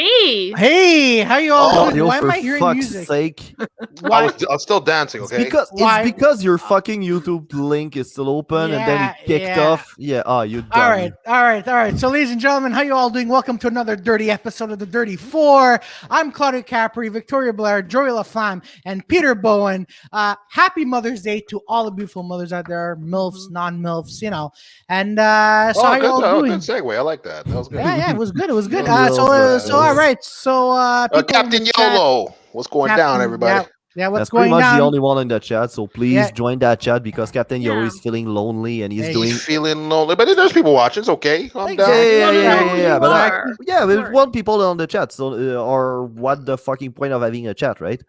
Hey, how you all doing? Claudio, Why am for I hearing fuck's music? sake. Why? I was still dancing, okay? It's because your fucking YouTube link is still open and then it kicked off. Yeah, you dummy. All right. So, ladies and gentlemen, how you all doing? Welcome to another dirty episode of the Dirty Four. I'm Claudio Capri, Victoria Blair, Joey LaFlamme, and Peter Bowen. Happy Mother's Day to all the beautiful mothers out there, MILFs, non-MILFs, you know. And so how you all doing? Good segue. I like that. That was good. Yeah, it was good. It was good. So All right. So, Captain YOLO, what's going down, everybody? Yeah, what's That's going pretty much down? the only one in the chat, so please join that chat because Captain Yolo is feeling lonely and He's feeling lonely, but there's people watching. It's okay. Calm down. Yeah, we want people on the chat. So, or what the fucking point of having a chat, right?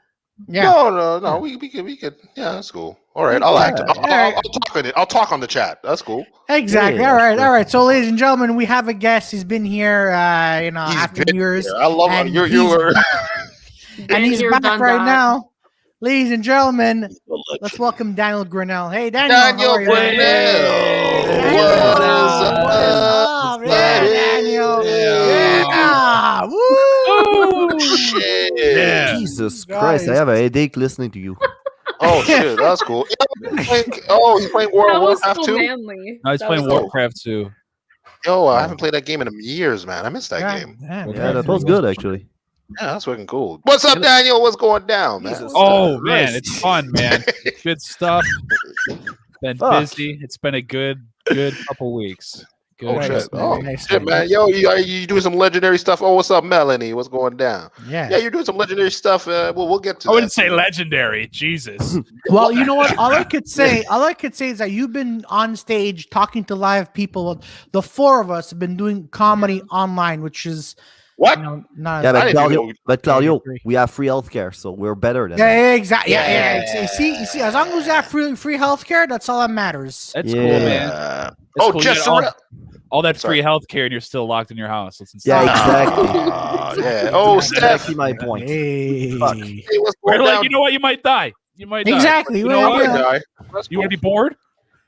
Yeah. No. We could. Yeah, that's cool. All right, I'll act. I'll talk with it. I'll talk on the chat. That's cool. Exactly. Yeah, all right. So, ladies and gentlemen, we have a guest. He's been here, after years. I love it. You were. And he's back right now. Ladies and gentlemen, let's welcome Daniel Grinnell. Hey, Daniel. Grinnell. What is up? Daniel. Yeah. Woo! Shit. Yeah. Jesus Christ, I have a headache listening to you. Oh shit, that's cool. He's playing World of Warcraft 2. No, he's playing Warcraft 2. Yo, I haven't played that game in years, man. I missed that game. Yeah, that was good actually. Yeah, that's fucking cool. What's up, Daniel? What's going down, man? Man, it's fun, man. Good stuff. Been busy. It's been a good couple weeks. Shit, man. Yo, you doing some legendary stuff? Oh, what's up, Melanie? What's going down? Yeah, you're doing some legendary stuff. We'll get to. I wouldn't say legendary. Jesus. Well, you know what? All I could say is that you've been on stage talking to live people. The four of us have been doing comedy online, which is. What? But Claudio, we have free healthcare, so we're better than that. Exactly. Yeah. You see, as long as you have free healthcare, that's all that matters. That's cool, man. Cool. Just all that free healthcare, and you're still locked in your house. Yeah, exactly. Steph. Exactly my point. Hey, you know what? You might die. Exactly. You know what? You want to be bored?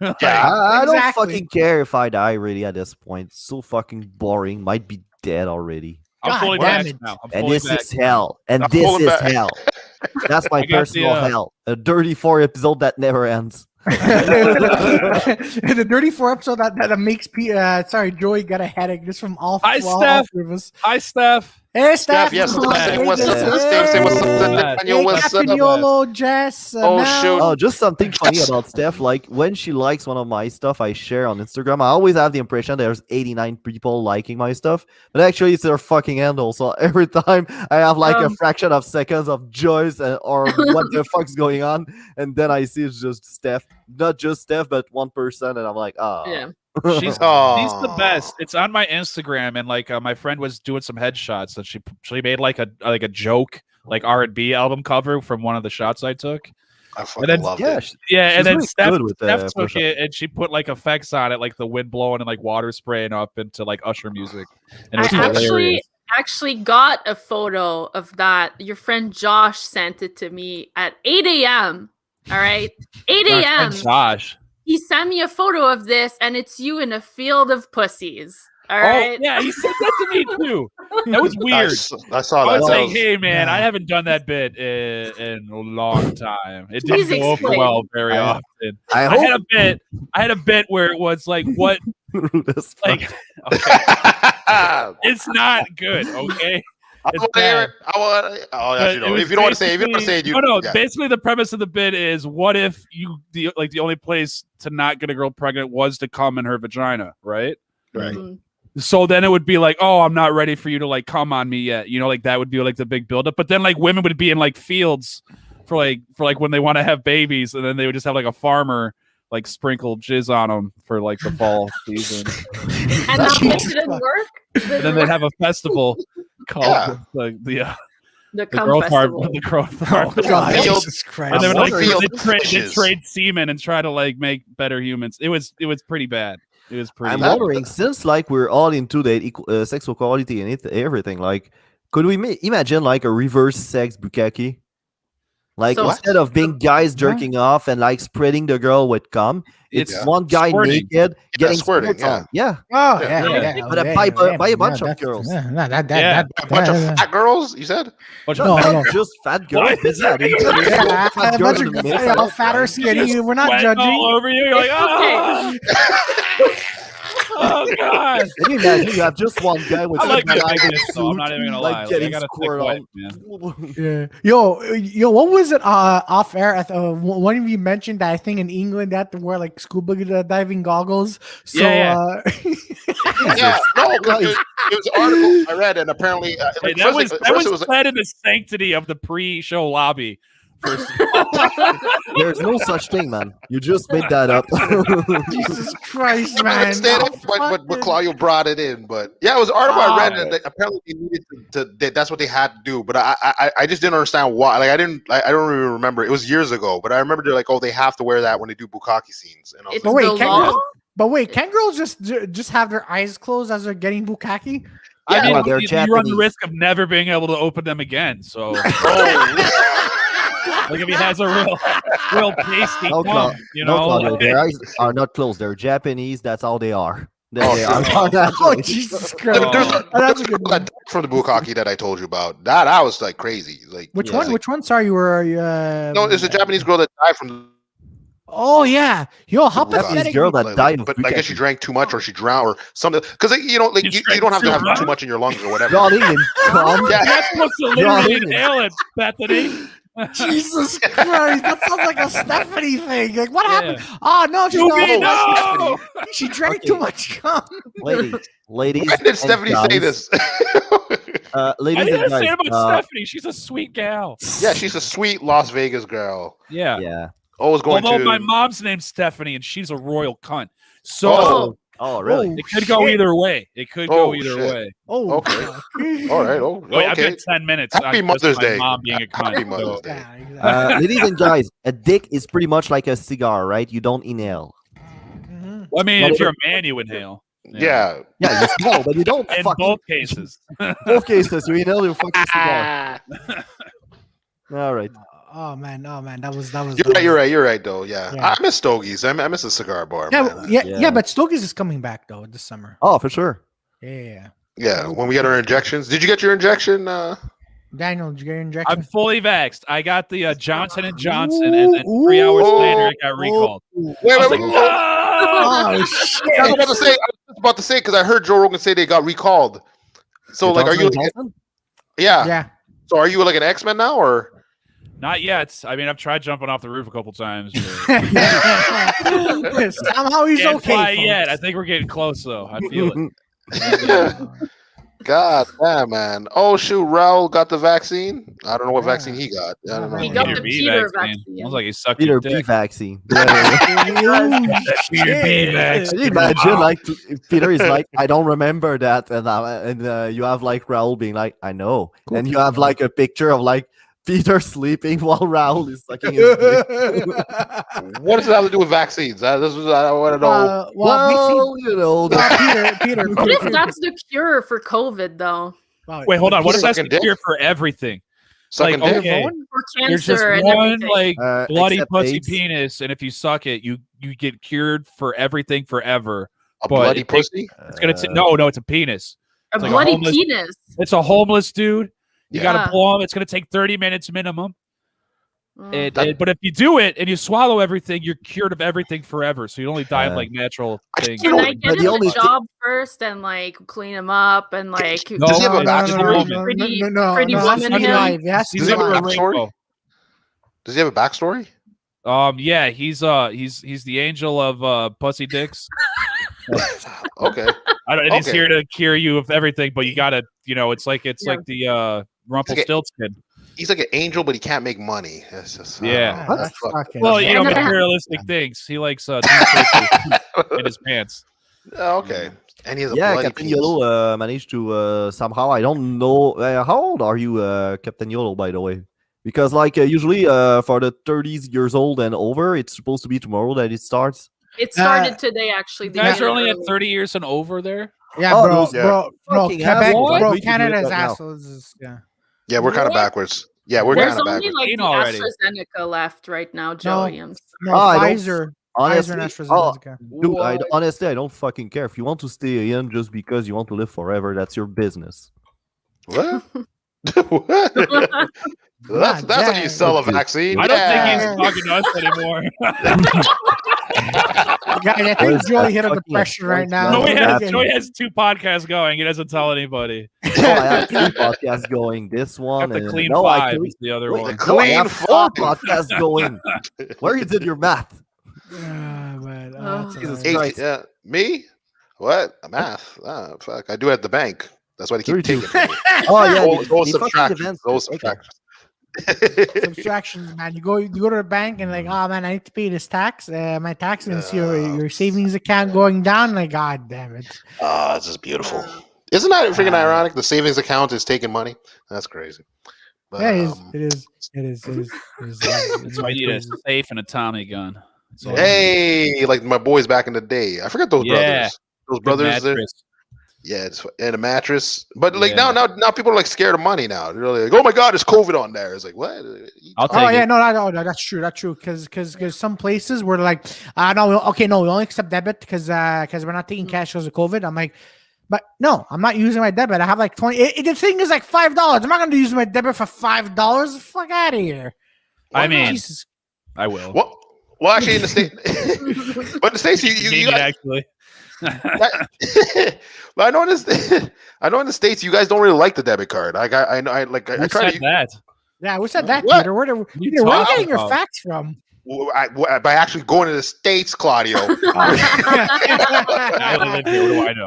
Yeah. I don't fucking care if I die. Really, at this point, it's so fucking boring. Might be dead already. I'm fully back now. This is hell. And this is hell. That's my personal hell. A Dirty 4 episode that never ends. The Dirty 4 episode that makes Joey got a headache just from all. Hi, Steph. Hi, Steph. Hey, Steph. Yes, what's up? Say what's up, Daniel. What's up? YOLO, Jess. Shoot. Just something funny about Steph. Like when she likes one of my stuff I share on Instagram, I always have the impression there's 89 people liking my stuff, but actually it's their fucking handle. So every time I have like a fraction of seconds of joys or what the fuck's going on, and then I see it's just Steph, not just Steph, but one person, and I'm like, yeah. She's the best. It's on my Instagram, and like my friend was doing some headshots, and she made like a joke like R&B album cover from one of the shots I took. I fucking loved it. And then Steph took it and she put like effects on it, like the wind blowing and like water spraying up into like Usher music. And it was hilarious. Actually got a photo of that. Your friend Josh sent it to me at 8 a.m. All right, 8 a.m. Josh. He sent me a photo of this, and it's you in a field of pussies. All right. Yeah, he said that to me too. That was weird. I saw that. I was like, "Hey, man, I haven't done that bit in a long time. It didn't go over well very often." I had a bit where it was like, "What?" Like, okay. It's not good. Okay. If you don't want to say it, basically the premise of the bit is, what if the only place to not get a girl pregnant was to come in her vagina, right? Right. Mm-hmm. So then it would be like, oh, I'm not ready for you to like come on me yet. You know, like that would be like the big buildup. But then like women would be in like fields for when they want to have babies, and then they would just have like a farmer like sprinkle jizz on them for like the fall season. And that didn't work. And then they'd have a festival called the girl farm. The girl farm. Jesus Christ. And they would like they trade semen and try to like make better humans. It was pretty bad. It was pretty. I'm wondering, since like we're all into the sex equality and everything, like could we imagine like a reverse sex bukkake? Like instead of being guys jerking off and like spreading the girl with cum, It's one guy squirting. naked getting squirting. on. Yeah. Oh Yeah. yeah. But by a bunch of girls. A bunch of fat girls, you said? No, just fat girls. Yeah, a bunch of fat or skinny. We're not judging. All over you. You're like, oh. Oh God! Can you imagine? You have just one guy with I like some guy this, with so I'm not even gonna lie. like getting I gotta squirt on. Yeah. Yo, what was it off air? One of you mentioned that I think in England they have to wear like scuba diving goggles. So yeah, no, it was an article I read, and apparently that was said in the sanctity of the pre-show lobby. There's no such thing, man. You just made that up. Jesus Christ, man! But Claudio brought it in. But yeah, it was an article I read, and apparently they needed to. That's what they had to do. But I just didn't understand why. Like I don't even remember. It was years ago, but I remember they're like, oh, they have to wear that when they do bukkake scenes. And but wait, can girls just have their eyes closed as they're getting bukkake? I mean, you run the risk of never being able to open them again. So. Like if he has a real pasty tongue, you know. Claudio, their eyes are not closed. They're Japanese. That's how they are. Oh, Jesus Christ! That's a good one. From the bukkake that I told you about. That was like crazy. Like which one? Like, which one? Sorry, you were. No, it's a Japanese girl that died from. Oh yeah, yo, how pathetic! Girl that died. But I guess she drank too much, or she drowned, or something. Because you know, like you don't have to have too much in your lungs or whatever. You're not supposed to literally inhale it, Bethany. Jesus Christ, that sounds like a Stephanie thing. Like, what happened? Oh no, she drank too much cum. Ladies. When did Stephanie say this? Ladies, I didn't say about Stephanie. She's a sweet gal. Yeah, she's a sweet Las Vegas girl. Yeah. Always going. Although my mom's name's Stephanie and she's a royal cunt. So. Oh, really? It could go either way. Oh, okay. All right. Okay. I've got 10 minutes. Happy Mother's Day. Mom being a cunt. Happy Mother's Day. Ladies and guys, a dick is pretty much like a cigar, right? You don't inhale. Well, I mean, if you're a man, you inhale. Yeah, you smell, but you don't. In both cases. Both cases, you inhale your fucking cigar. All right. Oh man, that was. You're right. Though, yeah. I miss Stogies. I miss a cigar bar. Yeah. But Stogies is coming back though this summer. Oh, for sure. Yeah. When we get our injections. Did you get your injection? Daniel, did you get your injection? I'm fully vaxxed. I got the Johnson & Johnson, and then 3 hours later it got recalled. Wait. Oh shit! I was about to say because I heard Joe Rogan say they got recalled. So are you? Yeah. So are you like an X-Men now, or? Not yet. I mean, I've tried jumping off the roof a couple times. Somehow he's Can't okay. Fly yet. I think we're getting close, though. I feel it. God damn, man. Oh, shoot. Raul got the vaccine. I don't know what vaccine he got. I don't know. He got the Peter vaccine. Sounds like he sucked Peter your B dick. vaccine. Peter B vaccine. Can you imagine, like, Peter is like, I don't remember that. And you have, like, Raul being like, I know. Cool. And you have, like, a picture of, like, Peter sleeping while Raul is sucking his dick. What does it have to do with vaccines? I want to know. Peter. What if that's the cure for COVID, though? Wait, hold on. What if that's the cure for everything? Sucking like, dick? For there's just cancer and one everything. like bloody pussy AIDS. penis, and if you suck it, you get cured for everything forever. A bloody pussy? It's gonna no, it's a penis. A it's bloody like penis. It's a homeless dude. You Yeah. gotta blow him. It's gonna take 30 minutes minimum. But if you do it and you swallow everything, you're cured of everything forever. So you only die of like natural things. Can I get him a job first and like clean him up and like Does he have a backstory? Pretty woman him? Does he have a backstory? Does he have a backstory? Yeah, he's the angel of pussy dicks. Okay. He's here to cure you of everything, but you gotta, it's like the Rumpelstiltskin. He's like an angel, but he can't make money. That's just, well, materialistic things. He likes in his pants. Okay. And he has a Captain Yolo managed to somehow. I don't know. How old are you, Captain Yolo? By the way, because usually for the 30s years old and over, it's supposed to be tomorrow that it starts. It started today, actually. You guys are only at 30 years and over there. Yeah, bro, Quebec, Canada's assholes. Yeah, we're kind of backwards. Yeah, we're kind of backwards. There's only like AstraZeneca left right now, Joey. No, Pfizer. Honestly, AstraZeneca. dude, honestly, I don't fucking care. If you want to stay in just because you want to live forever, that's your business. What? What? That's how you sell a vaccine. I don't think he's talking to us anymore. Guys, I think Joey hit a depression right now. Joey has 2 podcasts going. He doesn't tell anybody. I have 3 podcasts going. This one the and Clean 5 is the other one. Clean I have 4 podcasts going. Where you did your math? Man, Jesus Christ. Me? What? Math? Fuck! I do it at the bank. That's why they keep taking it. Those subtractions. Subtractions, man. You go to the bank and like, oh man, I need to pay this tax. My tax, and see your savings account going down. Like, god damn it. Oh, it's just beautiful. Isn't that freaking ironic? The savings account is taking money. That's crazy. But, yeah, it is. That's why you need a safe and a Tommy gun. Hey, like my boys back in the day. I forgot those brothers. Those brothers. Yeah, and a mattress. But like now people are like scared of money now. They're like, oh my god, there's COVID on there. It's like, what? No, that's true. Because some places were like, no, we only accept debit because we're not taking cash because of COVID. I'm like, but no, I'm not using my debit. I have like 20. The thing is like $5. I'm not going to use my debit for $5. Fuck out of here. I mean, I will. Well, actually, in the state, but in the States, you guys, actually. But I know in the States, you guys don't really like the debit card. I try to. That? Yeah, who said that, Peter? Where are you getting your facts from? By actually going to the States, Claudio. I live here. What do I know?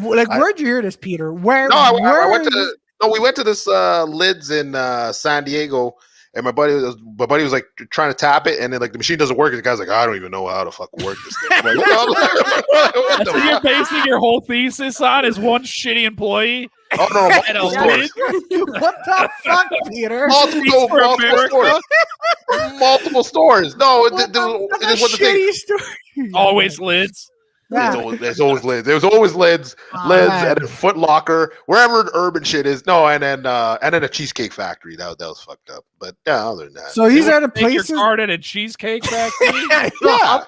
Like, where'd you hear this, Peter? Where? I went to. No, we went to this Lids in San Diego. And my buddy was like trying to tap it, and then like the machine doesn't work. And the guy's like, I don't even know how to fucking work this thing. Like, what you're basing your whole thesis on is one shitty employee. Oh no, what the fuck, Peter? Multiple stores. No, it was the story. Always Lids. Yeah. There's always lids. There's always lids, and then Foot Locker, wherever the urban shit is. No, and then a Cheesecake Factory. That was fucked up. But yeah, other than that. So these are the places. Your card at a Cheesecake Factory. Yeah, they'll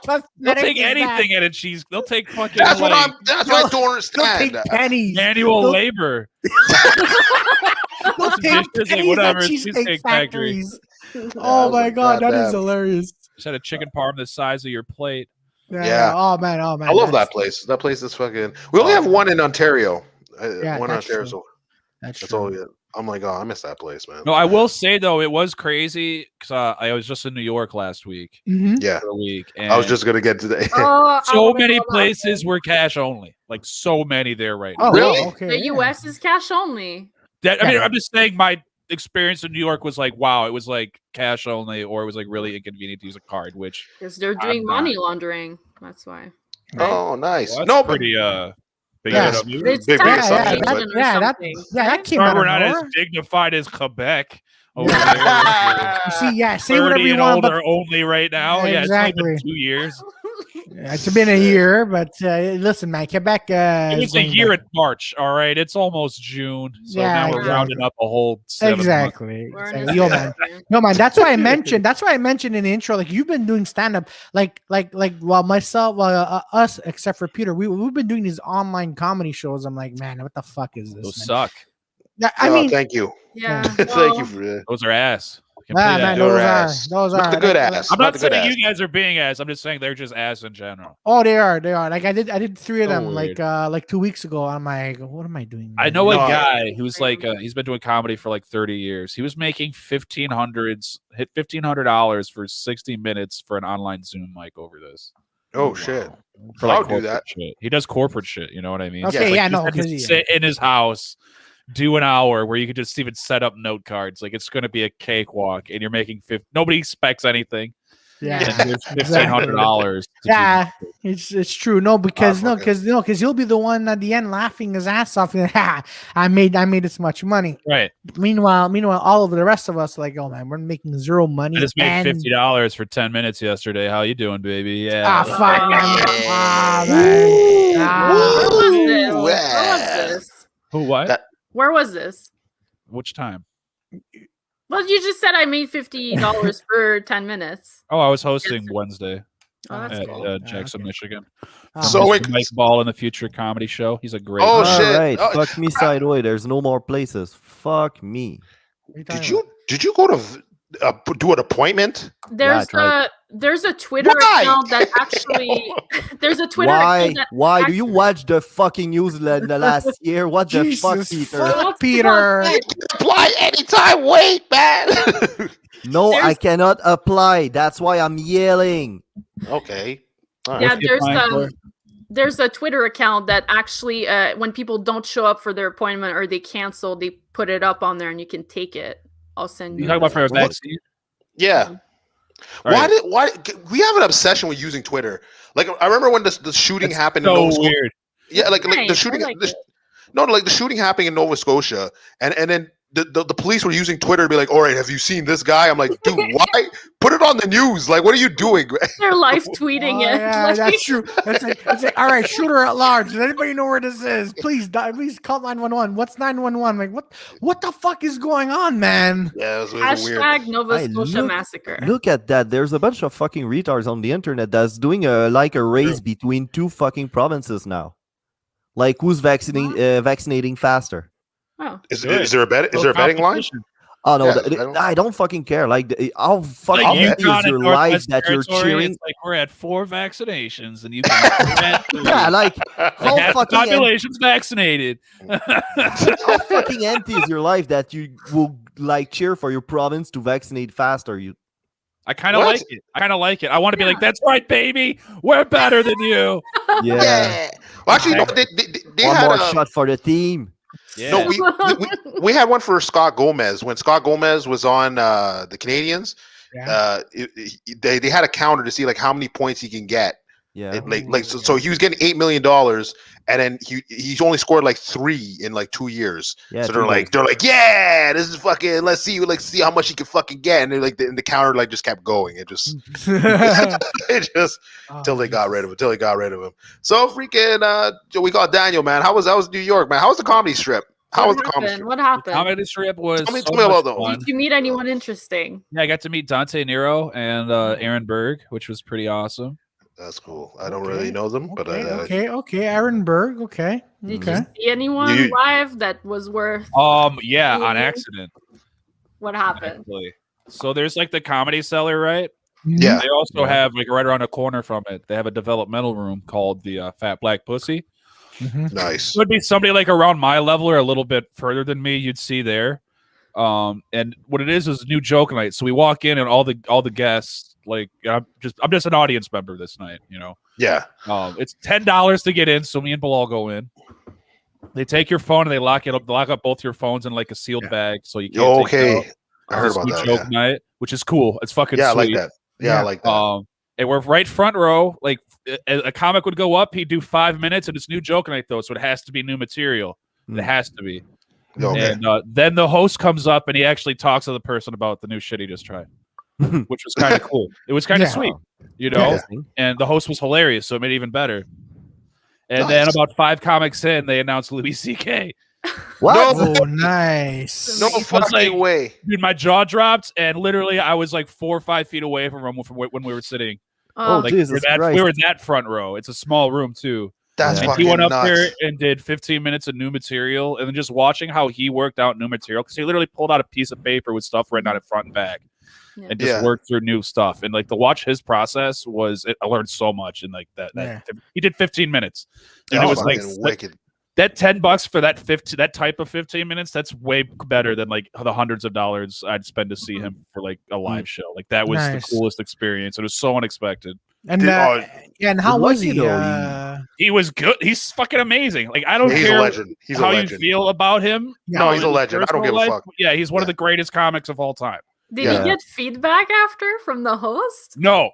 take anything at a cheese. They'll take fucking. That's what I don't understand. They'll take pennies. Manual labor. They'll take pennies whatever. At Cheesecake Factories. Oh my god, that is hilarious. Just had a chicken parm the size of your plate. Yeah. Oh man. I love that place. That place is fucking. We only have one in Ontario. One in Ontario. So that's all. Yeah. I'm like, oh, I miss that place, man. No, I will say though, it was crazy because I was just in New York last week. Mm-hmm. Yeah, for a week. And I was just gonna get today. So many places were cash only. Like so many there right now. Oh, really? Okay, the US is cash only. I mean, I'm just saying my experience in New York was like, wow, it was like cash only, or it was like really inconvenient to use a card, which because they're doing money laundering. That's why. Oh, nice. Well, pretty big. That came out. We're not as dignified as Quebec. You see, say whatever you want. But only right now, exactly. It's been 2 years. It's been a year, but listen, man, Quebec. It was a year in March. All right, it's almost June, so now we're rounding up a whole 7 exactly. Yo, man, that's why I mentioned. That's why I mentioned in the intro. Like you've been doing stand up, like myself, us, except for Peter. We've been doing these online comedy shows. I'm like, man, what the fuck is this? Those suck. I mean, thank you. Yeah, thank you for that. Those are ass. Man, those are the good ass. I'm not saying you guys are being ass. I'm just saying they're just ass in general. Oh, they are. Like I did 3 of them like 2 weeks ago. I'm like, what am I doing? I know a guy who's like he's been doing comedy for like 30 years. He was making $1,500 for 60 minutes for an online Zoom mic over this. Oh shit! For like I'll do that. Shit. He does corporate shit. You know what I mean? Okay, sit in his house. Do an hour where you could just even set up note cards. Like it's going to be a cakewalk, and you're making nobody expects anything. Yeah, $1,500. Yeah, it's true. No, because he'll be the one at the end laughing his ass off. I made this much money. Right. Meanwhile, all of the rest of us like, oh man, we're making zero money. I just made $50 for 10 minutes yesterday. How you doing, baby? Yeah. Fuck, man. Where was this? Who? What? Where was this? Which time? Well, you just said I made $50 for 10 minutes. Oh, I was hosting Wednesday That's at cool. Jackson, Michigan. So Mike Ball in the Future Comedy Show. He's a great. Oh, All shit. right, Oh, fuck me sideways. There's no more places. Fuck me. Did you go to do an appointment? There's a Twitter account that actually there's a Twitter account that Why do you watch the fucking news in the last year? What the fuck, Peter? Fuck, Peter. You can apply anytime. Wait, man. No, I cannot apply. That's why I'm yelling. Okay. All yeah, right. there's a Twitter account that actually when people don't show up for their appointment or they cancel, they put it up on there and you can take it. I'll send you. You talking about for a vaccine? Yeah. Why we have an obsession with using Twitter? Like I remember when the shooting happened in Nova Scotia. Weird. Yeah, like the shooting. The shooting happening in Nova Scotia, and then the police were using Twitter to be like, all right, have you seen this guy? I'm like, dude, why? Put it on the news. Like, what are you doing? They're live tweeting it. Yeah, that's true. It's like, all right, shooter at large. Does anybody know where this is? Please call 911. What's 911? Like, what the fuck is going on, man? Yeah, it was weird. Hashtag Nova Scotia massacre. Look at that. There's a bunch of fucking retards on the internet that's doing a race between two fucking provinces now. Like, who's vaccinating faster? Oh. Is there a betting line? Oh no, Yeah, I don't fucking care. Like, how fucking Like empty is your life that you're cheering? It's like we're at 4 vaccinations, and you can Yeah, like how half the fucking population's vaccinated. how fucking empty is your life that you will like cheer for your province to vaccinate faster? I kind of like it. I want to be like, that's right, baby. We're better than you. Yeah. Well, actually, no, they One had more shot for the team. Yeah. No, we had one for Scott Gomez when Scott Gomez was on the Canadians. Yeah. They had a counter to see like how many points he can get. Yeah. So he was getting $8 million, and then he only scored like 3 in like 2 years. Yeah, so they're like, yeah, this is fucking. Let's see how much he can fucking get. And like the counter like just kept going. It just until they got rid of him. So freaking we got Daniel, man. How was New York, man? How was the comedy strip? How was the comedy strip? What happened? The comedy strip was. Tell me about that. Did you meet anyone interesting? Yeah, I got to meet Dante Nero and Aaron Berg, which was pretty awesome. That's cool. I don't really know them, but okay, Aaron Berg. Okay. Did you see anyone live that was worth? Yeah, on accident. What happened? Actually. So there's like the Comedy Cellar, right? Yeah. They also have like right around the corner from it. They have a developmental room called the Fat Black Pussy. Mm-hmm. Nice. It would be somebody like around my level or a little bit further than me. You'd see there. And what it is new joke night. So we walk in and all the guests. Like I'm just an audience member this night, you know. Yeah. It's $10 to get in, so me and Bilal go in. They take your phone and they lock up both your phones in like a sealed bag, so you can't. Okay. I heard about that. Joke night, which is cool. It's fucking sweet. I like that. Yeah, I like that. And we're right front row. Like a comic would go up, he'd do 5 minutes, and it's new joke night though, so it has to be new material. It has to be. Okay. And then the host comes up and he actually talks to the person about the new shit he just tried. Which was kind of cool. It was kind of sweet, you know. Yeah. And the host was hilarious, so it made it even better. And then about 5 comics in, they announced Louis C.K. What? Oh, nice. No fucking way. Dude, my jaw dropped, and literally I was like 4 or 5 feet away from him when we were sitting. Oh, like, Jesus Christ. we were in that front row. It's a small room too. That's and fucking he went up nuts. there and did 15 minutes of new material, and then just watching how he worked out new material, because he literally pulled out a piece of paper with stuff written on it front and back. And just worked through new stuff, and like to watch his process I learned so much. And like that he did 15 minutes, and it was like wicked. That $10 for that type of 15 minutes. That's way better than like the hundreds of dollars I'd spend to see him for like a live show. Like that was the coolest experience. It was so unexpected. And and how was he? He was good. He's fucking amazing. Like I don't care. He's a legend. He's how a legend. You feel about him. No, he's a legend. I don't give a fuck. Yeah, he's one of the greatest comics of all time. Did he get feedback after from the host? No.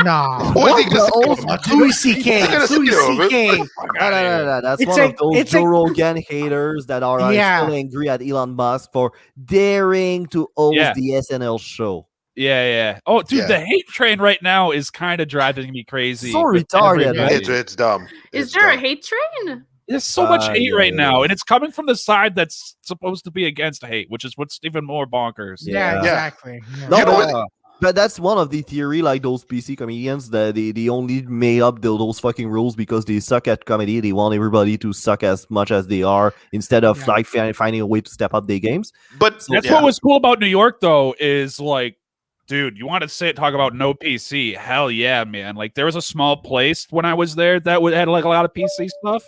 No. Louis C.K. Louis C.K. No. That's one of those Joe Rogan haters that are still angry at Elon Musk for daring to host the SNL show. Yeah. Oh, dude, the hate train right now is kind of driving me crazy. So retarded. It's dumb. Is there a hate train? There's so much hate right now, and it's coming from the side that's supposed to be against hate, which is what's even more bonkers. Yeah, exactly. No, but that's one of the theory, like those PC comedians, that they only made up those fucking rules because they suck at comedy. They want everybody to suck as much as they are instead of like finding a way to step up their games. But that's what was cool about New York, though, is like, dude, you want to talk about no PC? Hell yeah, man! Like there was a small place when I was there that had like a lot of PC stuff.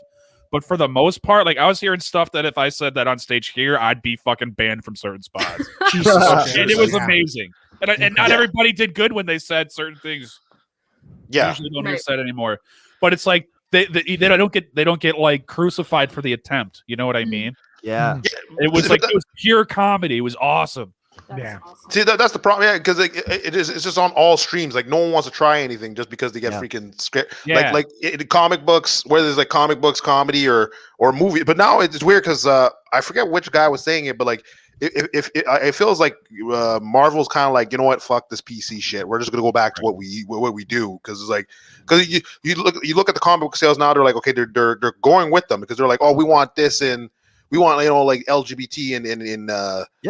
But for the most part, like I was hearing stuff that if I said that on stage here, I'd be fucking banned from certain spots. And it was amazing. And not everybody did good when they said certain things. Yeah, usually don't get said anymore. But it's like they don't get like crucified for the attempt. You know what I mean? Yeah. It was like it was pure comedy. It was awesome. That's awesome. See, that's the problem. Yeah, because it's just on all streams. Like no one wants to try anything just because they get freaking script. Yeah. Like in comic books, whether it's like comic books, comedy, or movie. But now it's weird because I forget which guy was saying it, but like it feels like Marvel's kind of like, you know what, fuck this PC shit. We're just gonna go back to what we do, because it's like you look at the comic book sales now. They're like, okay, they're going with them because they're like, oh, we want this and. We want, like LGBT in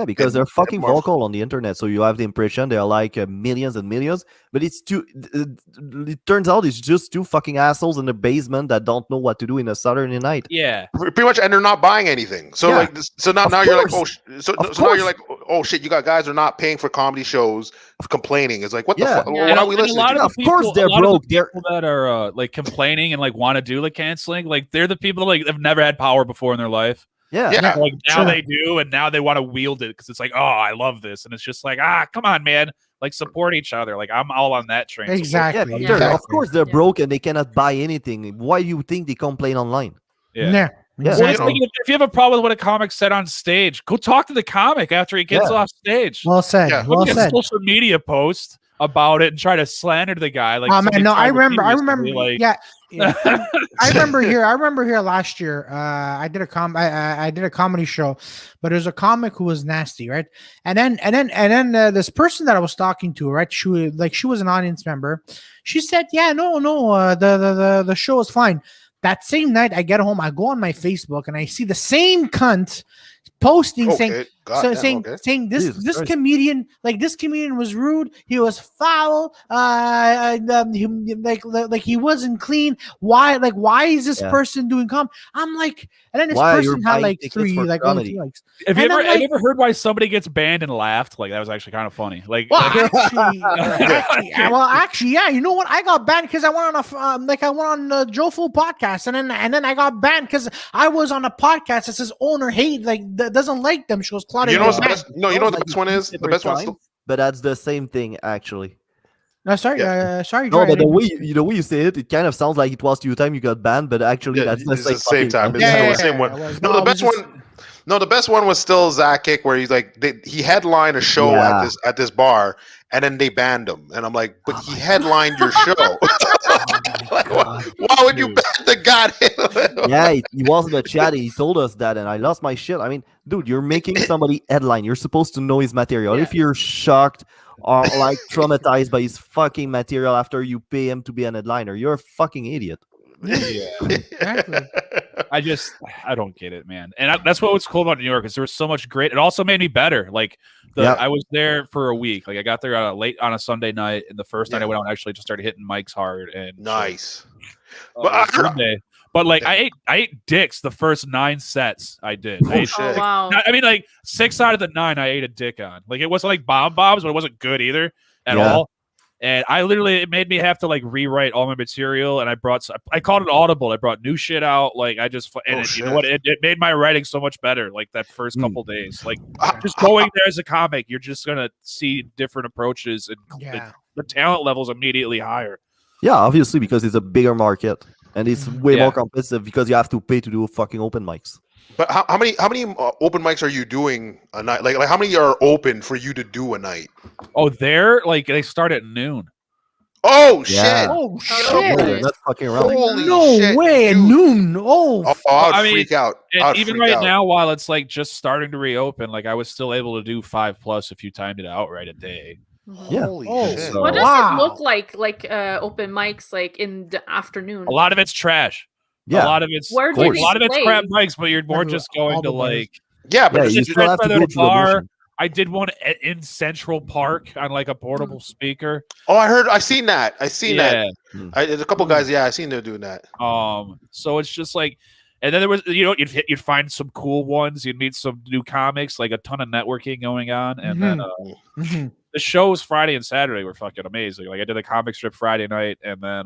because they're fucking vocal on the internet, so you have the impression they're like millions and millions, but it's it turns out it's just two fucking assholes in the basement that don't know what to do in a Saturday night. Yeah, pretty much, and they're not buying anything. So now you're like, oh, so now you're like, oh shit, you got guys are not paying for comedy shows, complaining. It's like, what the fuck? Why are we listening? Of course they're broke. They're people that are like complaining and like want to do like canceling. Like they're the people that like have never had power before in their life. Yeah. Like now they do, and now they want to wield it because it's like, oh, I love this, and it's just like, come on, man, like support each other. Like I'm all on that train. Exactly. Of course they're broke and they cannot buy anything. Why do you think they complain online? Yeah. Well, if you have a problem with what a comic said on stage, go talk to the comic after he gets off stage. Well said. Yeah. Well said. Social media post about it and try to slander the guy. Like, man, no, I remember. Like, I remember here last year. I did a comedy show, but there's a comic who was nasty, right? And then this person that I was talking to, right? She was an audience member. She said, "Yeah, no, the show is fine." That same night, I get home, I go on my Facebook, and I see the same cunt posting saying this comedian was rude, he was foul, he wasn't clean. Why is this person doing I'm like, and then this person had like three likes. Have you ever heard why somebody gets banned and laughed? Like that was actually kind of funny. Like, actually, yeah. You know what? I got banned because I went on the Jofo Podcast, and then I got banned because I was on a podcast that says owner hate doesn't like them. She goes, Claudio. You know what's the best? No, you know what the best one is? The best one, but that's the same thing actually. No, sorry, sorry. No, but the way you say it, it kind of sounds like it was to your time you got banned, but actually that's the same time. It's the same one. No, the best one. No, the best one was still Zach Kick, where he's like he headlined a show at this bar, and then they banned him, and I'm like, but he headlined your show. Like, why would you ban the goddamn? Yeah, he was in the chat. He told us that, and I lost my shit. I mean, dude, you're making somebody headline. You're supposed to know his material. If you're shocked or like traumatized by his fucking material after you pay him to be an headliner, you're a fucking idiot. Yeah, exactly. I don't get it, man. And that's what was cool about New York is there was so much great. It also made me better. Like I was there for a week. Like I got there late on a Sunday night, and the first night I went out and actually just started hitting mics hard. And nice. But like I ate dicks the first 9 sets I did. Oh, wow. I mean, like 6 out of the 9 I ate a dick on. Like it wasn't like bombs, but it wasn't good either at all. And it made me have to like rewrite all my material, and I called it audible. I brought new shit out. Like you know what? It made my writing so much better. Like that first couple days, like just going there as a comic, you're just gonna see different approaches, and the talent level's immediately higher. Yeah, obviously because it's a bigger market and it's way more competitive because you have to pay to do fucking open mics. But how many open mics are you doing a night? Like how many are open for you to do a night? Oh, they start at noon. Oh shit! Oh shit! That's fucking wrong. Holy shit, way at noon. I'd freak out. Even right now, while it's like just starting to reopen, like I was still able to do 5+ if you timed it out right a day. Yeah. Holy shit. What does it look like open mics like in the afternoon? A lot of it's trash. Yeah. A lot of it's Where do you play? crap mics, but you're more just going to like. Yeah, but you still have to go to the bar. I did one in Central Park on like a portable speaker. Oh, I seen that. There's a couple guys. Yeah, I seen them doing that. So it's just like, and then there was, you'd find some cool ones. You'd meet some new comics, like a ton of networking going on, and then the shows Friday and Saturday were fucking amazing. Like I did a comic strip Friday night, and then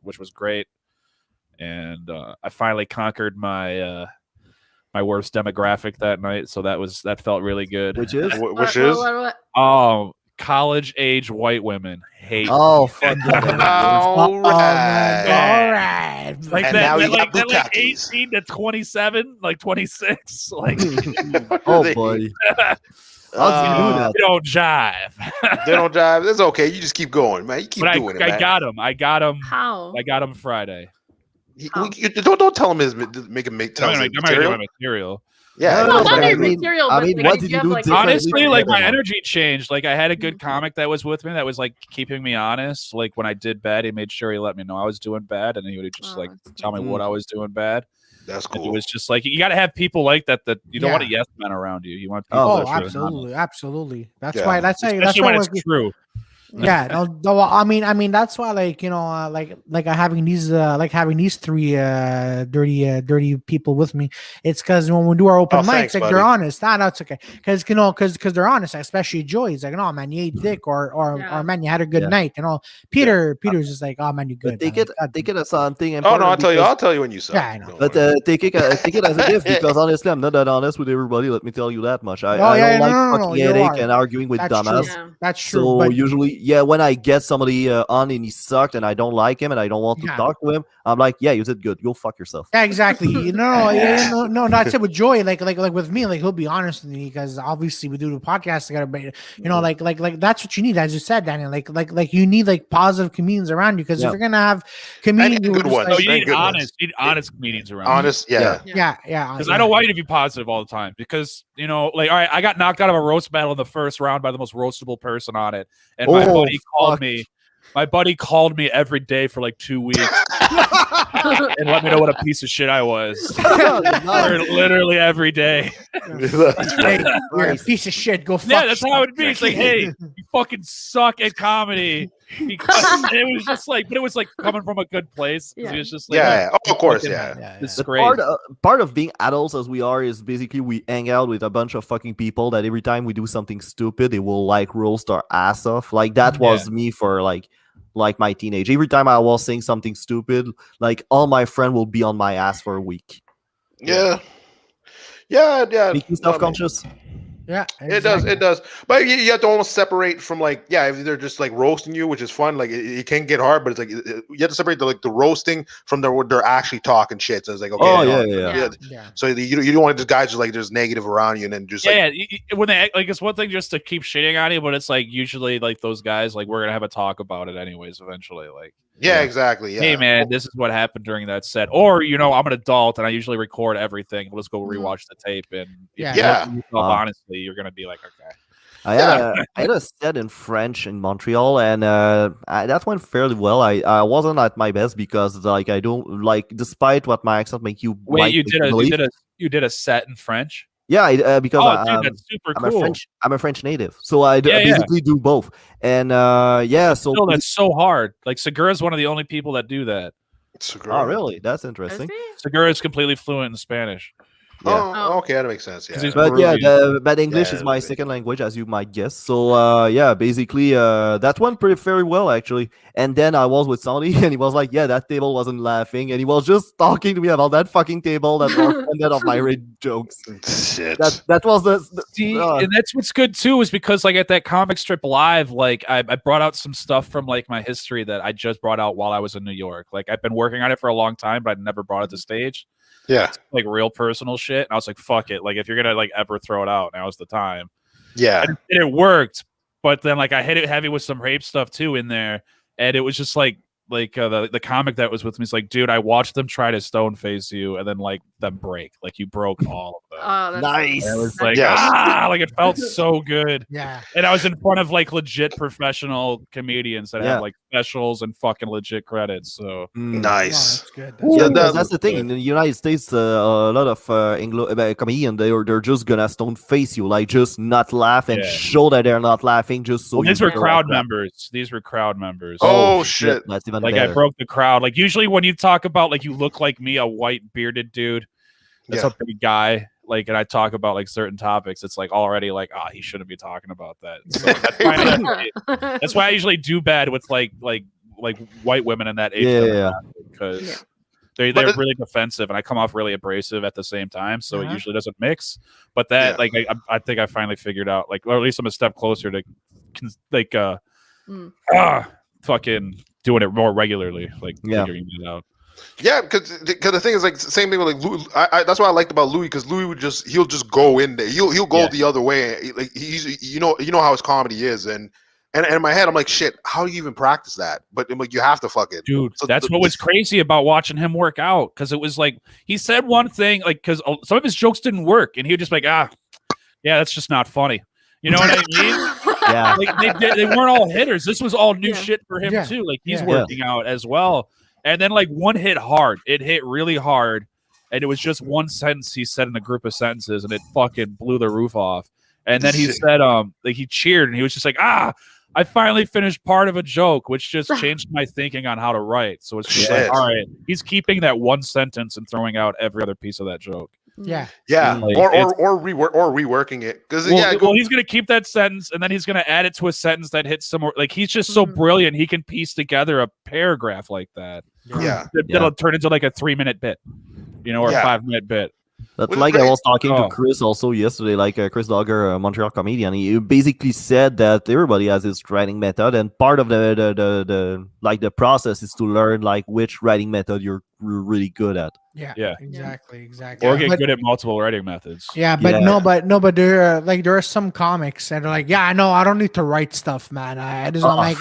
which was great, and I finally conquered my my worst demographic that night, so that felt really good. Which is college age white women hate. Oh, fuck all right. Like that, like 18 to 27, like 26, like. Oh boy. They don't jive. They don't jive. That's okay. You just keep going, man. You keep doing it. I got him. How? I got him Friday. Don't tell him make him tell him material. Yeah, material. I mean, what did you do? Honestly, like my energy changed. Like I had a good comic that was with me that was like keeping me honest. Like when I did bad, he made sure he let me know I was doing bad, and he would just like tell me what I was doing bad. That's cool. And it was just like you got to have people like that. That you don't want a yes man around you. You want people. Oh, absolutely. That's why. That's when it's true. Yeah, no, I mean that's why, like, you know, like having these three dirty people with me. It's because when we do our open mics, like they're honest. No, it's okay, because they're honest. Especially Joy. He's like, no man, you ate dick, or man, you had a good night. You know, Peter's just like, oh man, you good. Take it as something. Oh no, I'll tell you when you suck. Yeah, I know. But take it as a gift, because honestly, I'm not that honest with everybody. Let me tell you that much. I don't like fucking headache and arguing with dumbass. That's true. So usually, when I get somebody on and he sucked and I don't like him and I don't want to talk to him, I'm like, yeah, you did good. Go fuck yourself. Yeah, exactly. No, that's it with Joy. Like with me, like he'll be honest with me, because obviously we do the podcast together. But you know, like that's what you need, as you said, Daniel. Like you need like positive comedians around you, because if you're gonna have comedians, good ones. No, you need honest. You need honest comedians around. Honest, yeah. Because I don't want you to be positive all the time. Because all right, I got knocked out of a roast battle in the first round by the most roastable person on it, and my buddy called me. My buddy called me every day for like 2 weeks and let me know what a piece of shit I was. Literally every day. Hey, you're a piece of shit. Go fuck. Yeah, that's how it would be. It's like, hey, you fucking suck at comedy. Because it was just like, but it was like coming from a good place. It was just like, of course, It's the great. part of being adults as we are is basically we hang out with a bunch of fucking people that every time we do something stupid, they will like roast our ass off. Like that was me for like my teenage. Every time I was saying something stupid, like all my friends will be on my ass for a week. Yeah. Make you self-conscious. Yeah, exactly. It does. But you have to almost separate from like, if they're just like roasting you, which is fun. Like it can get hard, but it's like you have to separate the roasting from what they're actually talking shit. So it's like, okay, So you don't want just guys just negative around you and then just when they like, it's one thing just to keep shitting on you, but it's like usually like those guys, like we're gonna have a talk about it anyways eventually. Like exactly. Hey man, this is what happened during that set. Or I'm an adult and I usually record everything. Let's go rewatch the tape, and honestly, you're gonna be like, okay. I had a set in French in Montreal, and that went fairly well. I wasn't at my best because like I don't like, despite what my accent make you. Wait, you did a set in French? Yeah, because that's super cool. I'm a French native, so I basically do both. And so still, that's so hard. Like Segura is one of the only people that do that. Segura. Oh, really? That's interesting. Segura is completely fluent in Spanish. Yeah. Oh, okay, that makes sense. Yeah, but English is my second language, as you might guess. So basically, that went very well actually. And then I was with somebody, and he was like, "Yeah, that table wasn't laughing," and he was just talking to me about that fucking table that was offended of my rage jokes. Shit. That was and that's what's good too, is because like at that comic strip live, like I brought out some stuff from like my history that I just brought out while I was in New York. Like I've been working on it for a long time, but I'd never brought it to stage. Yeah, it's like real personal shit. And I was like, fuck it. Like if you're gonna like ever throw it out, now's the time. Yeah, and it worked. But then like I hit it heavy with some rape stuff too in there, and it was just like the comic that was with me is like, dude, I watched them try to stone face you, and then like them break. Like you broke all of them. Oh, Nice. It was like like it felt so good. Yeah. And I was in front of like legit professional comedians that have like specials and fucking legit credits. So nice. Oh, that's good. That's the thing. In the United States, a lot of comedians, they're just gonna stone face you, like just not laugh and show that they're not laughing, just so. These were crowd members. These were crowd members. Oh shit! That's even like better. I broke the crowd. Like usually when you talk about like you look like me, a white bearded dude, that's a big guy. Like, and I talk about like certain topics, it's like already like, he shouldn't be talking about that. So that's why I usually do bad with like white women in that age. Because they're really defensive, and I come off really abrasive at the same time, so it usually doesn't mix. But that like I think I finally figured out, like, or at least I'm a step closer to like fucking doing it more regularly, like figuring it out. Yeah, because the thing is like same thing with like Louis. That's what I liked about Louis, because Louis he'll just go in there. He'll go the other way. Like he's you know how his comedy is, and in my head I'm like, shit, how do you even practice that? But I'm like, you have to fuck it, dude. So that's what was crazy about watching him work out, because it was like he said one thing, like because some of his jokes didn't work, and he would just like yeah, that's just not funny. You know what I mean? Yeah, like they weren't all hitters. This was all new shit for him too. Like he's working out as well. And then like one hit hard. It hit really hard. And it was just one sentence he said in a group of sentences, and it fucking blew the roof off. And then he said, like he cheered, and he was just like, I finally finished part of a joke, which just changed my thinking on how to write. So it's just like, all right, he's keeping that one sentence and throwing out every other piece of that joke. Yeah. Like, or reworking it, because he's gonna keep that sentence, and then he's gonna add it to a sentence that hits somewhere. Like he's just so brilliant, he can piece together a paragraph like that. That'll turn into like a 3-minute bit, or a 5-minute bit. That's like I was talking to Chris also yesterday, like Chris Dogger, a Montreal comedian. He basically said that everybody has his writing method, and part of the process is to learn like which writing method you're really good at. Yeah, exactly. Or get good at multiple writing methods. Yeah, but there are some comics that are like, I know I don't need to write stuff, man. I'm like,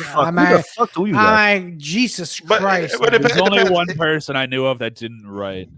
Jesus Christ. But there's only one person I knew of that didn't write.